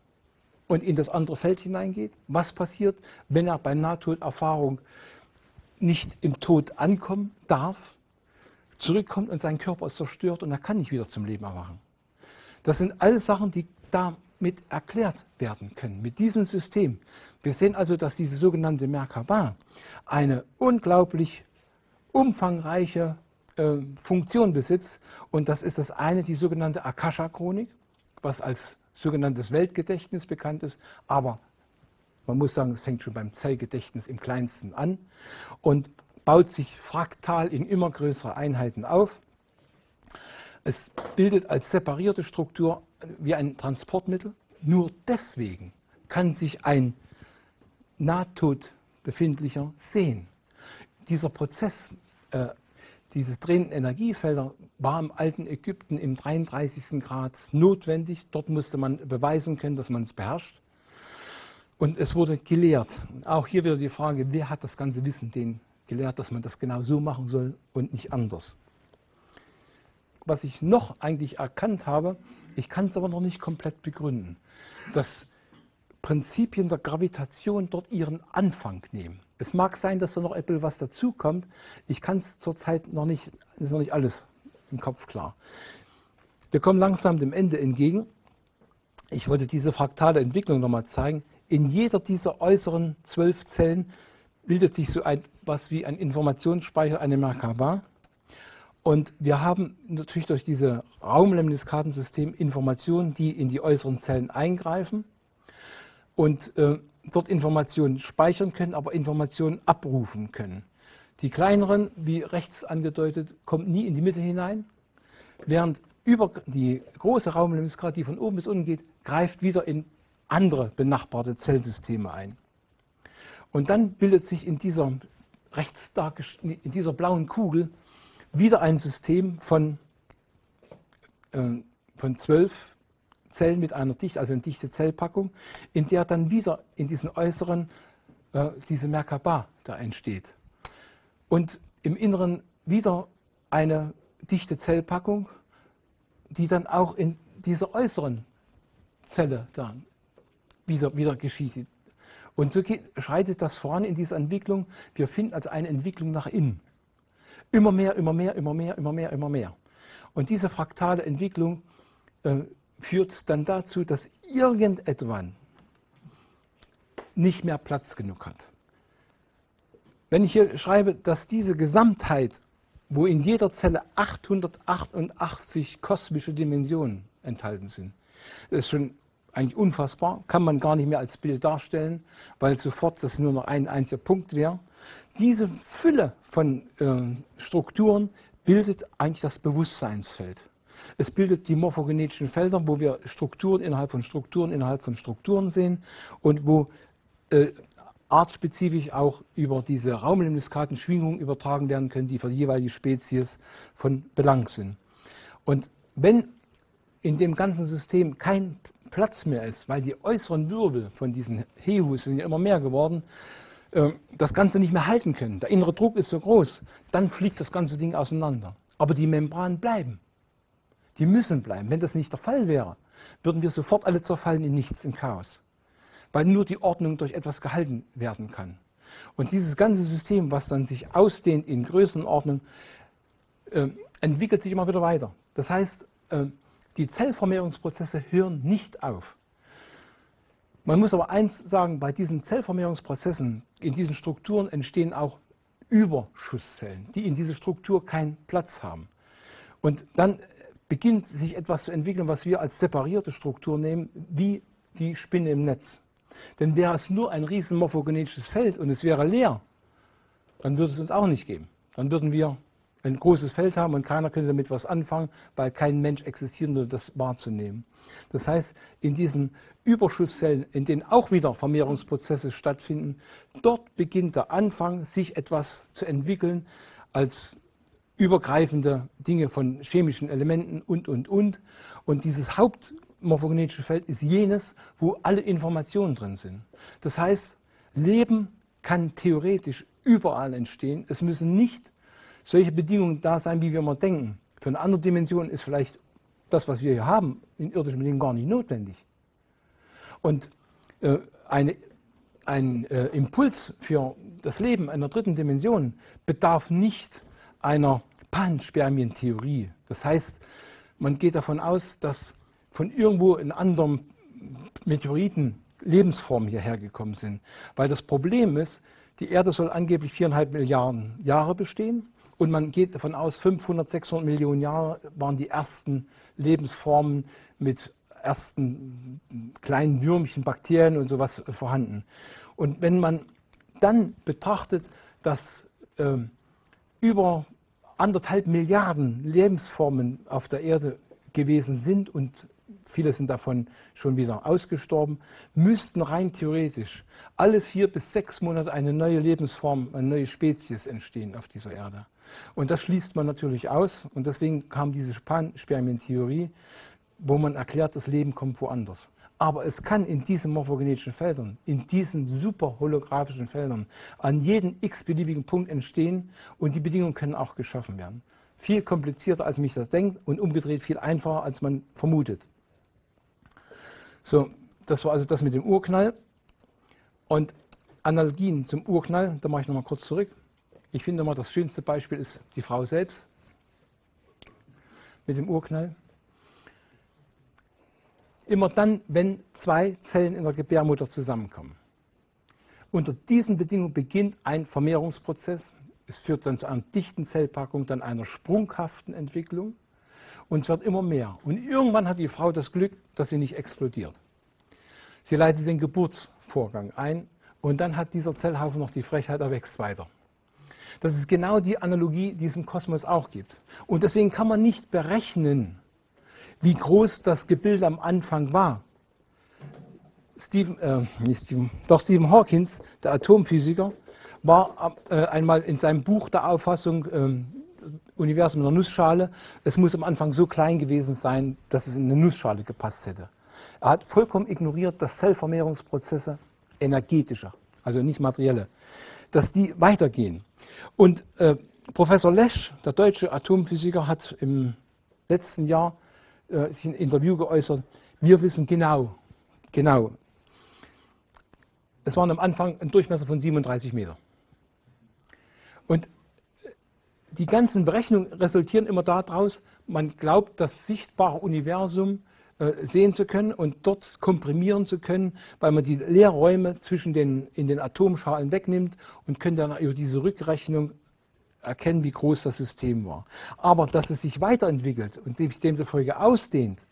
und in das andere Feld hineingeht, was passiert, wenn er bei Nahtoderfahrung nicht im Tod ankommen darf, zurückkommt und sein Körper ist zerstört und er kann nicht wieder zum Leben erwachen. Das sind alles Sachen, die damit erklärt werden können, mit diesem System. Wir sehen also, dass diese sogenannte Merkaba eine unglaublich umfangreiche Funktion besitzt. Und das ist das eine, die sogenannte Akasha-Chronik, was als sogenanntes Weltgedächtnis bekannt ist, aber man muss sagen, es fängt schon beim Zellgedächtnis im Kleinsten an und baut sich fraktal in immer größere Einheiten auf. Es bildet als separierte Struktur wie ein Transportmittel. Nur deswegen kann sich ein Nahtodbefindlicher sehen. Dieser Prozess, diese drehenden Energiefelder, war im alten Ägypten im 33. Grad notwendig. Dort musste man beweisen können, dass man es beherrscht. Und es wurde gelehrt. Auch hier wieder die Frage, wer hat das ganze Wissen denen gelehrt, dass man das genau so machen soll und nicht anders. Was ich noch eigentlich erkannt habe, ich kann es aber noch nicht komplett begründen, dass Prinzipien der Gravitation dort ihren Anfang nehmen. Es mag sein, dass da noch etwas dazukommt. Ich kann es zurzeit noch nicht, ist noch nicht alles im Kopf klar. Wir kommen langsam dem Ende entgegen. Ich wollte diese fraktale Entwicklung nochmal zeigen. In jeder dieser äußeren 12 Zellen bildet sich so etwas wie ein Informationsspeicher, eine Merkaba. Und wir haben natürlich durch dieses Raumlemniskatensystem Informationen, die in die äußeren Zellen eingreifen und dort Informationen speichern können, aber Informationen abrufen können. Die kleineren, wie rechts angedeutet, kommen nie in die Mitte hinein, während die große Raumlemniskate, die von oben bis unten geht, greift wieder in andere benachbarte Zellsysteme ein. Und dann bildet sich in dieser in dieser blauen Kugel wieder ein System von 12 Zellen mit einer Dichte, also eine dichte Zellpackung, in der dann wieder in diesen äußeren diese Merkaba da entsteht. Und im Inneren wieder eine dichte Zellpackung, die dann auch in dieser äußeren Zelle da wieder geschieht. Und so schreitet das voran in dieser Entwicklung. Wir finden also eine Entwicklung nach innen. Immer mehr, immer mehr, immer mehr, immer mehr, immer mehr. Und diese fraktale Entwicklung führt dann dazu, dass irgendetwann nicht mehr Platz genug hat. Wenn ich hier schreibe, dass diese Gesamtheit, wo in jeder Zelle 888 kosmische Dimensionen enthalten sind, das ist schon eigentlich unfassbar, kann man gar nicht mehr als Bild darstellen, weil sofort das nur noch ein einziger Punkt wäre. Diese Fülle von Strukturen bildet eigentlich das Bewusstseinsfeld. Es bildet die morphogenetischen Felder, wo wir Strukturen innerhalb von Strukturen sehen und wo artspezifisch auch über diese Raumlemniskaten Schwingungen übertragen werden können, die für die jeweilige Spezies von Belang sind. Und wenn in dem ganzen System kein Platz mehr ist, weil die äußeren Wirbel von diesen Hehus sind ja immer mehr geworden, das Ganze nicht mehr halten können, der innere Druck ist so groß, dann fliegt das ganze Ding auseinander. Aber die Membranen bleiben. Die müssen bleiben. Wenn das nicht der Fall wäre, würden wir sofort alle zerfallen in nichts, in Chaos. Weil nur die Ordnung durch etwas gehalten werden kann. Und dieses ganze System, was dann sich ausdehnt in Größenordnung, entwickelt sich immer wieder weiter. Das heißt, die Zellvermehrungsprozesse hören nicht auf. Man muss aber eins sagen, bei diesen Zellvermehrungsprozessen, in diesen Strukturen entstehen auch Überschusszellen, die in dieser Struktur keinen Platz haben. Und dann beginnt sich etwas zu entwickeln, was wir als separierte Struktur nehmen, wie die Spinne im Netz. Denn wäre es nur ein riesen morphogenetisches Feld und es wäre leer, dann würde es uns auch nicht geben. Dann würden wir ein großes Feld haben und keiner könnte damit was anfangen, weil kein Mensch existiert, um das wahrzunehmen. Das heißt, in diesen Überschusszellen, in denen auch wieder Vermehrungsprozesse stattfinden, dort beginnt der Anfang, sich etwas zu entwickeln als übergreifende Dinge von chemischen Elementen und. Und dieses hauptmorphogenetische Feld ist jenes, wo alle Informationen drin sind. Das heißt, Leben kann theoretisch überall entstehen. Es müssen nicht solche Bedingungen da sein, wie wir immer denken. Für eine andere Dimension ist vielleicht das, was wir hier haben, in irdischen Bedingungen gar nicht notwendig. Und ein Impuls für das Leben einer dritten Dimension bedarf nicht einer Panspermientheorie. Das heißt, man geht davon aus, dass von irgendwo in anderen Meteoriten Lebensformen hierher gekommen sind. Weil das Problem ist, die Erde soll angeblich 4,5 Milliarden Jahre bestehen. Und man geht davon aus, 500, 600 Millionen Jahre waren die ersten Lebensformen mit ersten kleinen Würmchen, Bakterien und sowas vorhanden. Und wenn man dann betrachtet, dass über 1,5 Milliarden Lebensformen auf der Erde gewesen sind und viele sind davon schon wieder ausgestorben, müssten rein theoretisch alle 4 bis 6 Monate eine neue Lebensform, eine neue Spezies entstehen auf dieser Erde. Und das schließt man natürlich aus und deswegen kam diese Panspermientheorie, wo man erklärt, das Leben kommt woanders. Aber es kann in diesen morphogenetischen Feldern, in diesen super holographischen Feldern, an jedem x-beliebigen Punkt entstehen und die Bedingungen können auch geschaffen werden. Viel komplizierter, als man das denkt und umgedreht viel einfacher, als man vermutet. So, das war also das mit dem Urknall. Und Analogien zum Urknall, da mache ich nochmal kurz zurück. Ich finde mal, das schönste Beispiel ist die Frau selbst mit dem Urknall. Immer dann, wenn 2 Zellen in der Gebärmutter zusammenkommen. Unter diesen Bedingungen beginnt ein Vermehrungsprozess. Es führt dann zu einer dichten Zellpackung, dann einer sprunghaften Entwicklung und es wird immer mehr. Und irgendwann hat die Frau das Glück, dass sie nicht explodiert. Sie leitet den Geburtsvorgang ein und dann hat dieser Zellhaufen noch die Frechheit, er wächst weiter. Das ist genau die Analogie, die es im Kosmos auch gibt. Und deswegen kann man nicht berechnen, wie groß das Gebilde am Anfang war. Stephen Hawking, der Atomphysiker, war einmal in seinem Buch der Auffassung, Universum in einer Nussschale, es muss am Anfang so klein gewesen sein, dass es in eine Nussschale gepasst hätte. Er hat vollkommen ignoriert, dass Zellvermehrungsprozesse energetischer, also nicht materielle, dass die weitergehen. Und Professor Lesch, der deutsche Atomphysiker, hat im letzten Jahr sich in einem Interview geäußert, wir wissen genau, es waren am Anfang ein Durchmesser von 37 Meter. Und die ganzen Berechnungen resultieren immer daraus, man glaubt, das sichtbare Universum sehen zu können und dort komprimieren zu können, weil man die Leerräume zwischen in den Atomschalen wegnimmt und können dann über diese Rückrechnung erkennen, wie groß das System war. Aber dass es sich weiterentwickelt und sich demzufolge ausdehnt,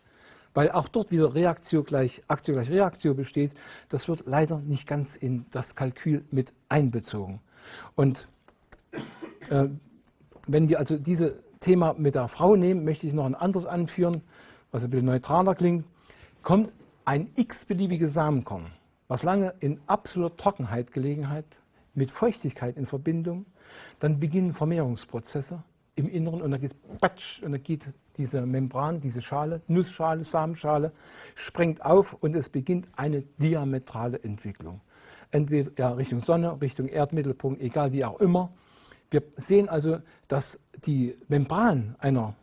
weil auch dort wieder Reaktio gleich Aktio gleich Reaktio besteht, das wird leider nicht ganz in das Kalkül mit einbezogen. Und wenn wir also dieses Thema mit der Frau nehmen, möchte ich noch ein anderes anführen, was ein bisschen neutraler klingt. Kommt ein x-beliebiges Samenkorn, was lange in absoluter Trockenheit gelegen hat, mit Feuchtigkeit in Verbindung, dann beginnen Vermehrungsprozesse im Inneren und dann geht patsch und dann geht diese Membran, diese Schale, Nussschale, Samenschale, sprengt auf und es beginnt eine diametrale Entwicklung. Entweder ja, Richtung Sonne, Richtung Erdmittelpunkt, egal wie auch immer. Wir sehen also, dass die Membran einer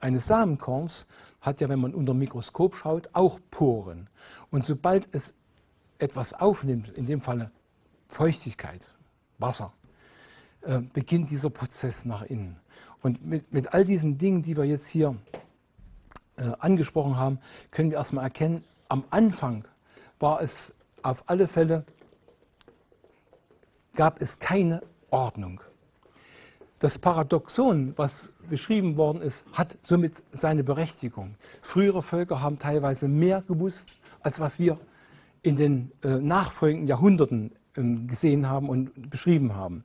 eines Samenkorns hat ja, wenn man unter dem Mikroskop schaut, auch Poren. Und sobald es etwas aufnimmt, in dem Falle Feuchtigkeit, Wasser, beginnt dieser Prozess nach innen. Und mit all diesen Dingen, die wir jetzt hier angesprochen haben, können wir erstmal erkennen, am Anfang war es auf alle Fälle, gab es keine Ordnung. Das Paradoxon, was beschrieben worden ist, hat somit seine Berechtigung. Frühere Völker haben teilweise mehr gewusst, als was wir in den nachfolgenden Jahrhunderten gesehen haben und beschrieben haben.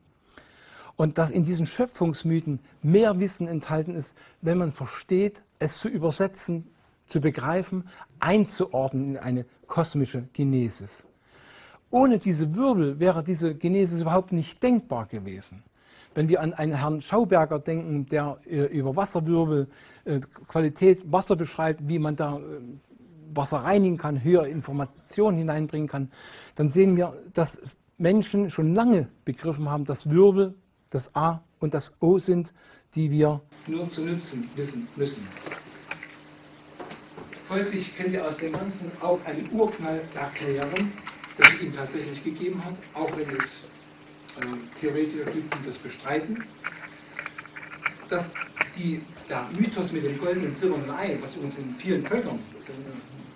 Und dass in diesen Schöpfungsmythen mehr Wissen enthalten ist, wenn man versteht, es zu übersetzen, zu begreifen, einzuordnen in eine kosmische Genesis. Ohne diese Wirbel wäre diese Genesis überhaupt nicht denkbar gewesen. Wenn wir an einen Herrn Schauberger denken, der über Wasserwirbel, Qualität Wasser beschreibt, wie man da Wasser reinigen kann, höhere Informationen hineinbringen kann, dann sehen wir, dass Menschen schon lange begriffen haben, dass Wirbel das A und das O sind, die wir nur zu nutzen wissen müssen. Folglich können wir aus dem Ganzen auch einen Urknall erklären, dass es ihn tatsächlich gegeben hat, auch wenn es Theoretiker gibt, die das bestreiten. Dass der Mythos mit dem goldenen und silbernen Ei, was übrigens in vielen Völkern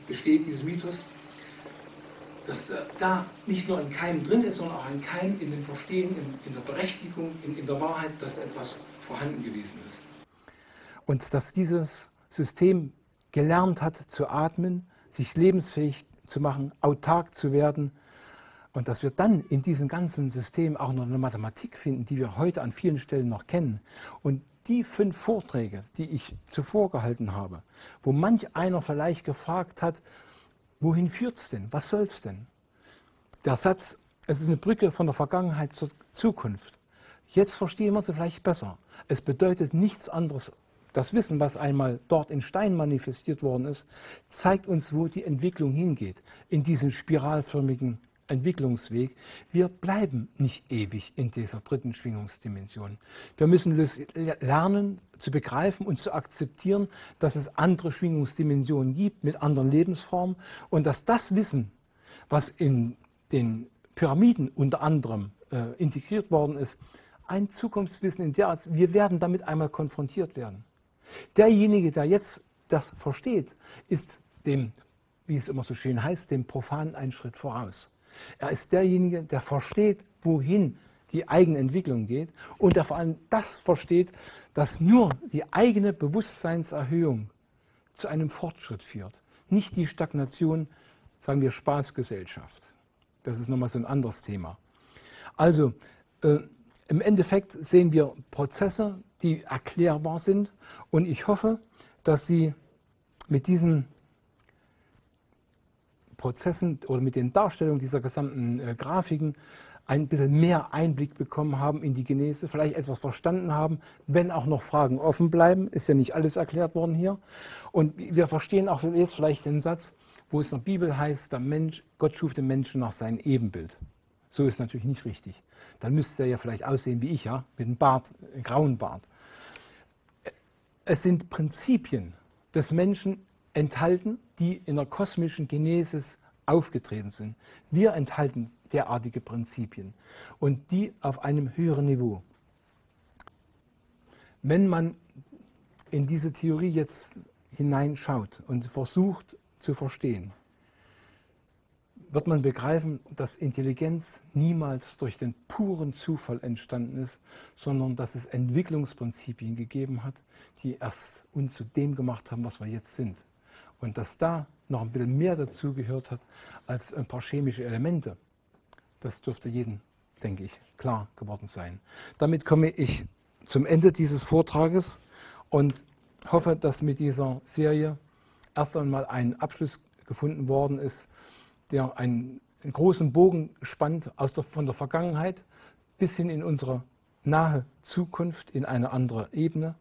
besteht, dieses Mythos, dass da nicht nur ein Keim drin ist, sondern auch ein Keim in dem Verstehen, in der Berechtigung, in der Wahrheit, dass etwas vorhanden gewesen ist. Und dass dieses System gelernt hat zu atmen, sich lebensfähig zu machen, autark zu werden und dass wir dann in diesem ganzen System auch noch eine Mathematik finden, die wir heute an vielen Stellen noch kennen. Und die 5 Vorträge, die ich zuvor gehalten habe, wo manch einer vielleicht gefragt hat, wohin führt es denn? Was soll es denn? Der Satz, es ist eine Brücke von der Vergangenheit zur Zukunft. Jetzt verstehen wir sie vielleicht besser. Es bedeutet nichts anderes. Das Wissen, was einmal dort in Stein manifestiert worden ist, zeigt uns, wo die Entwicklung hingeht, in diesem spiralförmigen Entwicklungsweg. Wir bleiben nicht ewig in dieser dritten Schwingungsdimension. Wir müssen lernen zu begreifen und zu akzeptieren, dass es andere Schwingungsdimensionen gibt mit anderen Lebensformen und dass das Wissen, was in den Pyramiden unter anderem integriert worden ist, ein Zukunftswissen in der Art, wir werden damit einmal konfrontiert werden. Derjenige, der jetzt das versteht, ist dem, wie es immer so schön heißt, dem Profanen einen Schritt voraus. Er ist derjenige, der versteht, wohin die eigene Entwicklung geht und der vor allem das versteht, dass nur die eigene Bewusstseinserhöhung zu einem Fortschritt führt. Nicht die Stagnation, sagen wir, Spaßgesellschaft. Das ist nochmal so ein anderes Thema. Also im Endeffekt sehen wir Prozesse, die erklärbar sind und ich hoffe, dass Sie mit diesen Prozessen oder mit den Darstellungen dieser gesamten Grafiken ein bisschen mehr Einblick bekommen haben in die Genese, vielleicht etwas verstanden haben, wenn auch noch Fragen offen bleiben, ist ja nicht alles erklärt worden hier. Und wir verstehen auch jetzt vielleicht den Satz, wo es in der Bibel heißt, der Mensch, Gott schuf den Menschen nach seinem Ebenbild. So ist natürlich nicht richtig. Dann müsste er ja vielleicht aussehen wie ich, ja, mit einem Bart, einem grauen Bart. Es sind Prinzipien des Menschen enthalten, die in der kosmischen Genesis aufgetreten sind. Wir enthalten derartige Prinzipien und die auf einem höheren Niveau. Wenn man in diese Theorie jetzt hineinschaut und versucht zu verstehen, wird man begreifen, dass Intelligenz niemals durch den puren Zufall entstanden ist, sondern dass es Entwicklungsprinzipien gegeben hat, die erst uns zu dem gemacht haben, was wir jetzt sind. Und dass da noch ein bisschen mehr dazugehört hat als ein paar chemische Elemente, das dürfte jedem, denke ich, klar geworden sein. Damit komme ich zum Ende dieses Vortrages und hoffe, dass mit dieser Serie erst einmal ein Abschluss gefunden worden ist, der einen großen Bogen spannt von der Vergangenheit bis hin in unsere nahe Zukunft in eine andere Ebene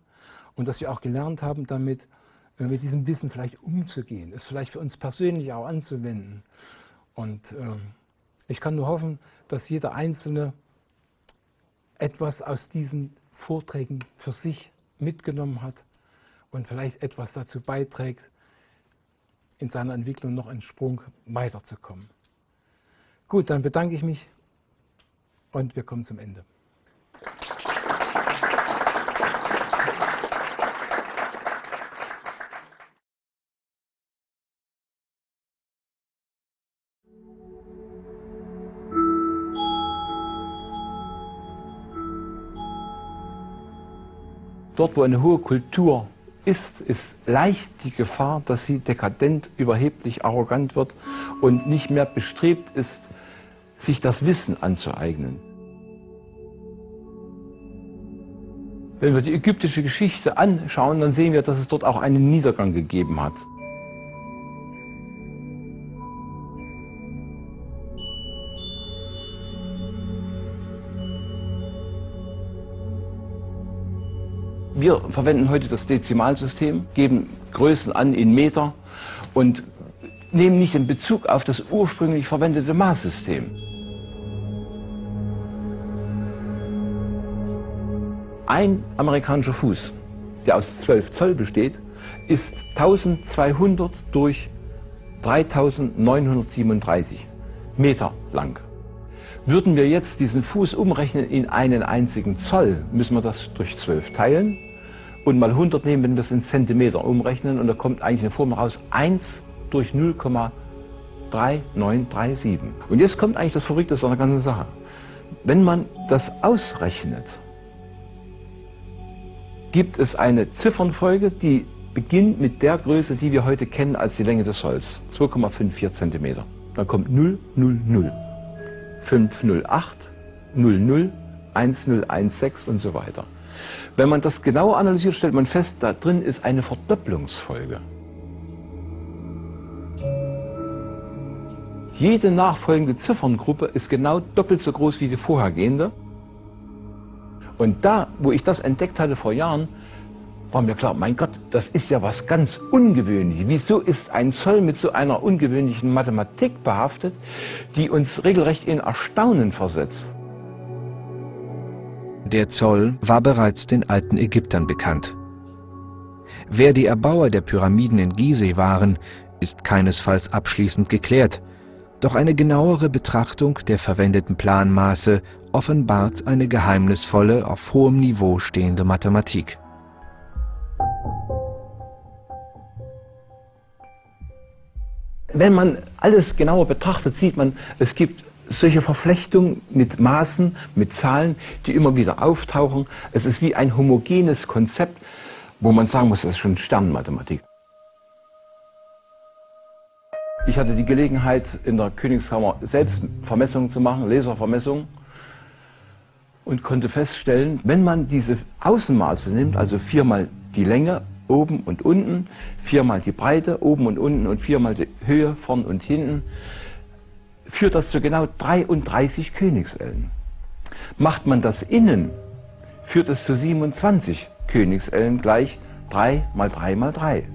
und dass wir auch gelernt haben, damit mit diesem Wissen vielleicht umzugehen, es vielleicht für uns persönlich auch anzuwenden. Und ich kann nur hoffen, dass jeder Einzelne etwas aus diesen Vorträgen für sich mitgenommen hat und vielleicht etwas dazu beiträgt, in seiner Entwicklung noch einen Sprung weiterzukommen. Gut, dann bedanke ich mich und wir kommen zum Ende. Dort, wo eine hohe Kultur ist leicht die Gefahr, dass sie dekadent, überheblich, arrogant wird und nicht mehr bestrebt ist, sich das Wissen anzueignen. Wenn wir die ägyptische Geschichte anschauen, dann sehen wir, dass es dort auch einen Niedergang gegeben hat. Wir verwenden heute das Dezimalsystem, geben Größen an in Meter und nehmen nicht den Bezug auf das ursprünglich verwendete Maßsystem. Ein amerikanischer Fuß, der aus 12 Zoll besteht, ist 1200 durch 3937 Meter lang. Würden wir jetzt diesen Fuß umrechnen in einen einzigen Zoll, müssen wir das durch 12 teilen und mal 100 nehmen, wenn wir es in Zentimeter umrechnen, und da kommt eigentlich eine Formel raus, 1 durch 0,3937. Und jetzt kommt eigentlich das Verrückte an der ganzen Sache. Wenn man das ausrechnet, gibt es eine Ziffernfolge, die beginnt mit der Größe, die wir heute kennen als die Länge des Holz, 2,54 cm. Dann kommt 0, 0, 0, 508, 00, 1016 und so weiter. Wenn man das genauer analysiert, stellt man fest, da drin ist eine Verdopplungsfolge. Jede nachfolgende Zifferngruppe ist genau doppelt so groß wie die vorhergehende. Und da, wo ich das entdeckt hatte vor Jahren, war mir klar, mein Gott, das ist ja was ganz Ungewöhnliches. Wieso ist ein Zoll mit so einer ungewöhnlichen Mathematik behaftet, die uns regelrecht in Erstaunen versetzt? Der Zoll war bereits den alten Ägyptern bekannt. Wer die Erbauer der Pyramiden in Gizeh waren, ist keinesfalls abschließend geklärt. Doch eine genauere Betrachtung der verwendeten Planmaße offenbart eine geheimnisvolle, auf hohem Niveau stehende Mathematik. Wenn man alles genauer betrachtet, sieht man, es gibt solche Verflechtungen mit Maßen, mit Zahlen, die immer wieder auftauchen. Es ist wie ein homogenes Konzept, wo man sagen muss, das ist schon Sternenmathematik. Ich hatte die Gelegenheit, in der Königskammer selbst Vermessungen zu machen, Laservermessungen, und konnte feststellen, wenn man diese Außenmaße nimmt, also 4 mal die Länge oben und unten, 4 mal die Breite oben und unten und 4 mal die Höhe vorn und hinten, führt das zu genau 33 Königsellen. Macht man das innen, führt es zu 27 Königsellen gleich 3 mal 3 mal 3.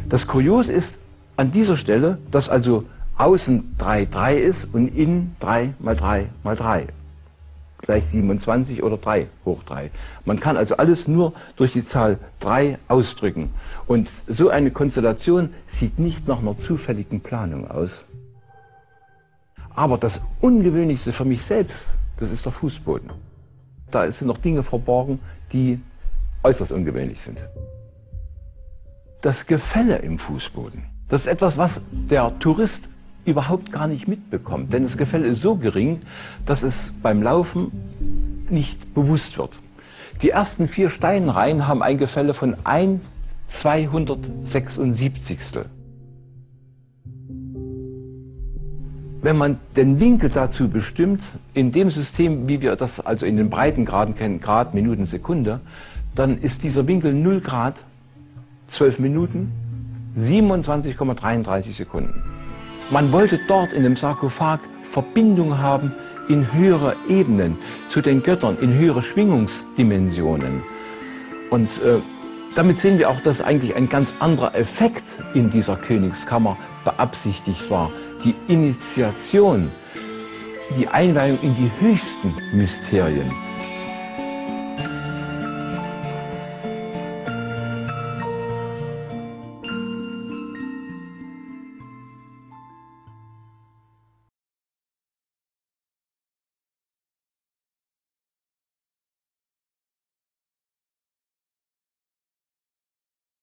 Das Kurios ist an dieser Stelle, dass also außen 3 3 ist und innen 3 mal 3 mal 3. Gleich 27 oder 3 hoch 3. Man kann also alles nur durch die Zahl 3 ausdrücken. Und so eine Konstellation sieht nicht nach einer zufälligen Planung aus. Aber das Ungewöhnlichste für mich selbst, das ist der Fußboden. Da sind noch Dinge verborgen, die äußerst ungewöhnlich sind. Das Gefälle im Fußboden, das ist etwas, was der Tourist überhaupt gar nicht mitbekommt. Denn das Gefälle ist so gering, dass es beim Laufen nicht bewusst wird. Die ersten 4 Steinreihen haben ein Gefälle von 1/276. Wenn man den Winkel dazu bestimmt, in dem System, wie wir das also in den Breitengraden kennen, Grad, Minuten, Sekunde, dann ist dieser Winkel 0 Grad, 12 Minuten, 27,33 Sekunden. Man wollte dort in dem Sarkophag Verbindung haben in höhere Ebenen, zu den Göttern, in höhere Schwingungsdimensionen. Und damit sehen wir auch, dass eigentlich ein ganz anderer Effekt in dieser Königskammer beabsichtigt war. Die Initiation, die Einweihung in die höchsten Mysterien.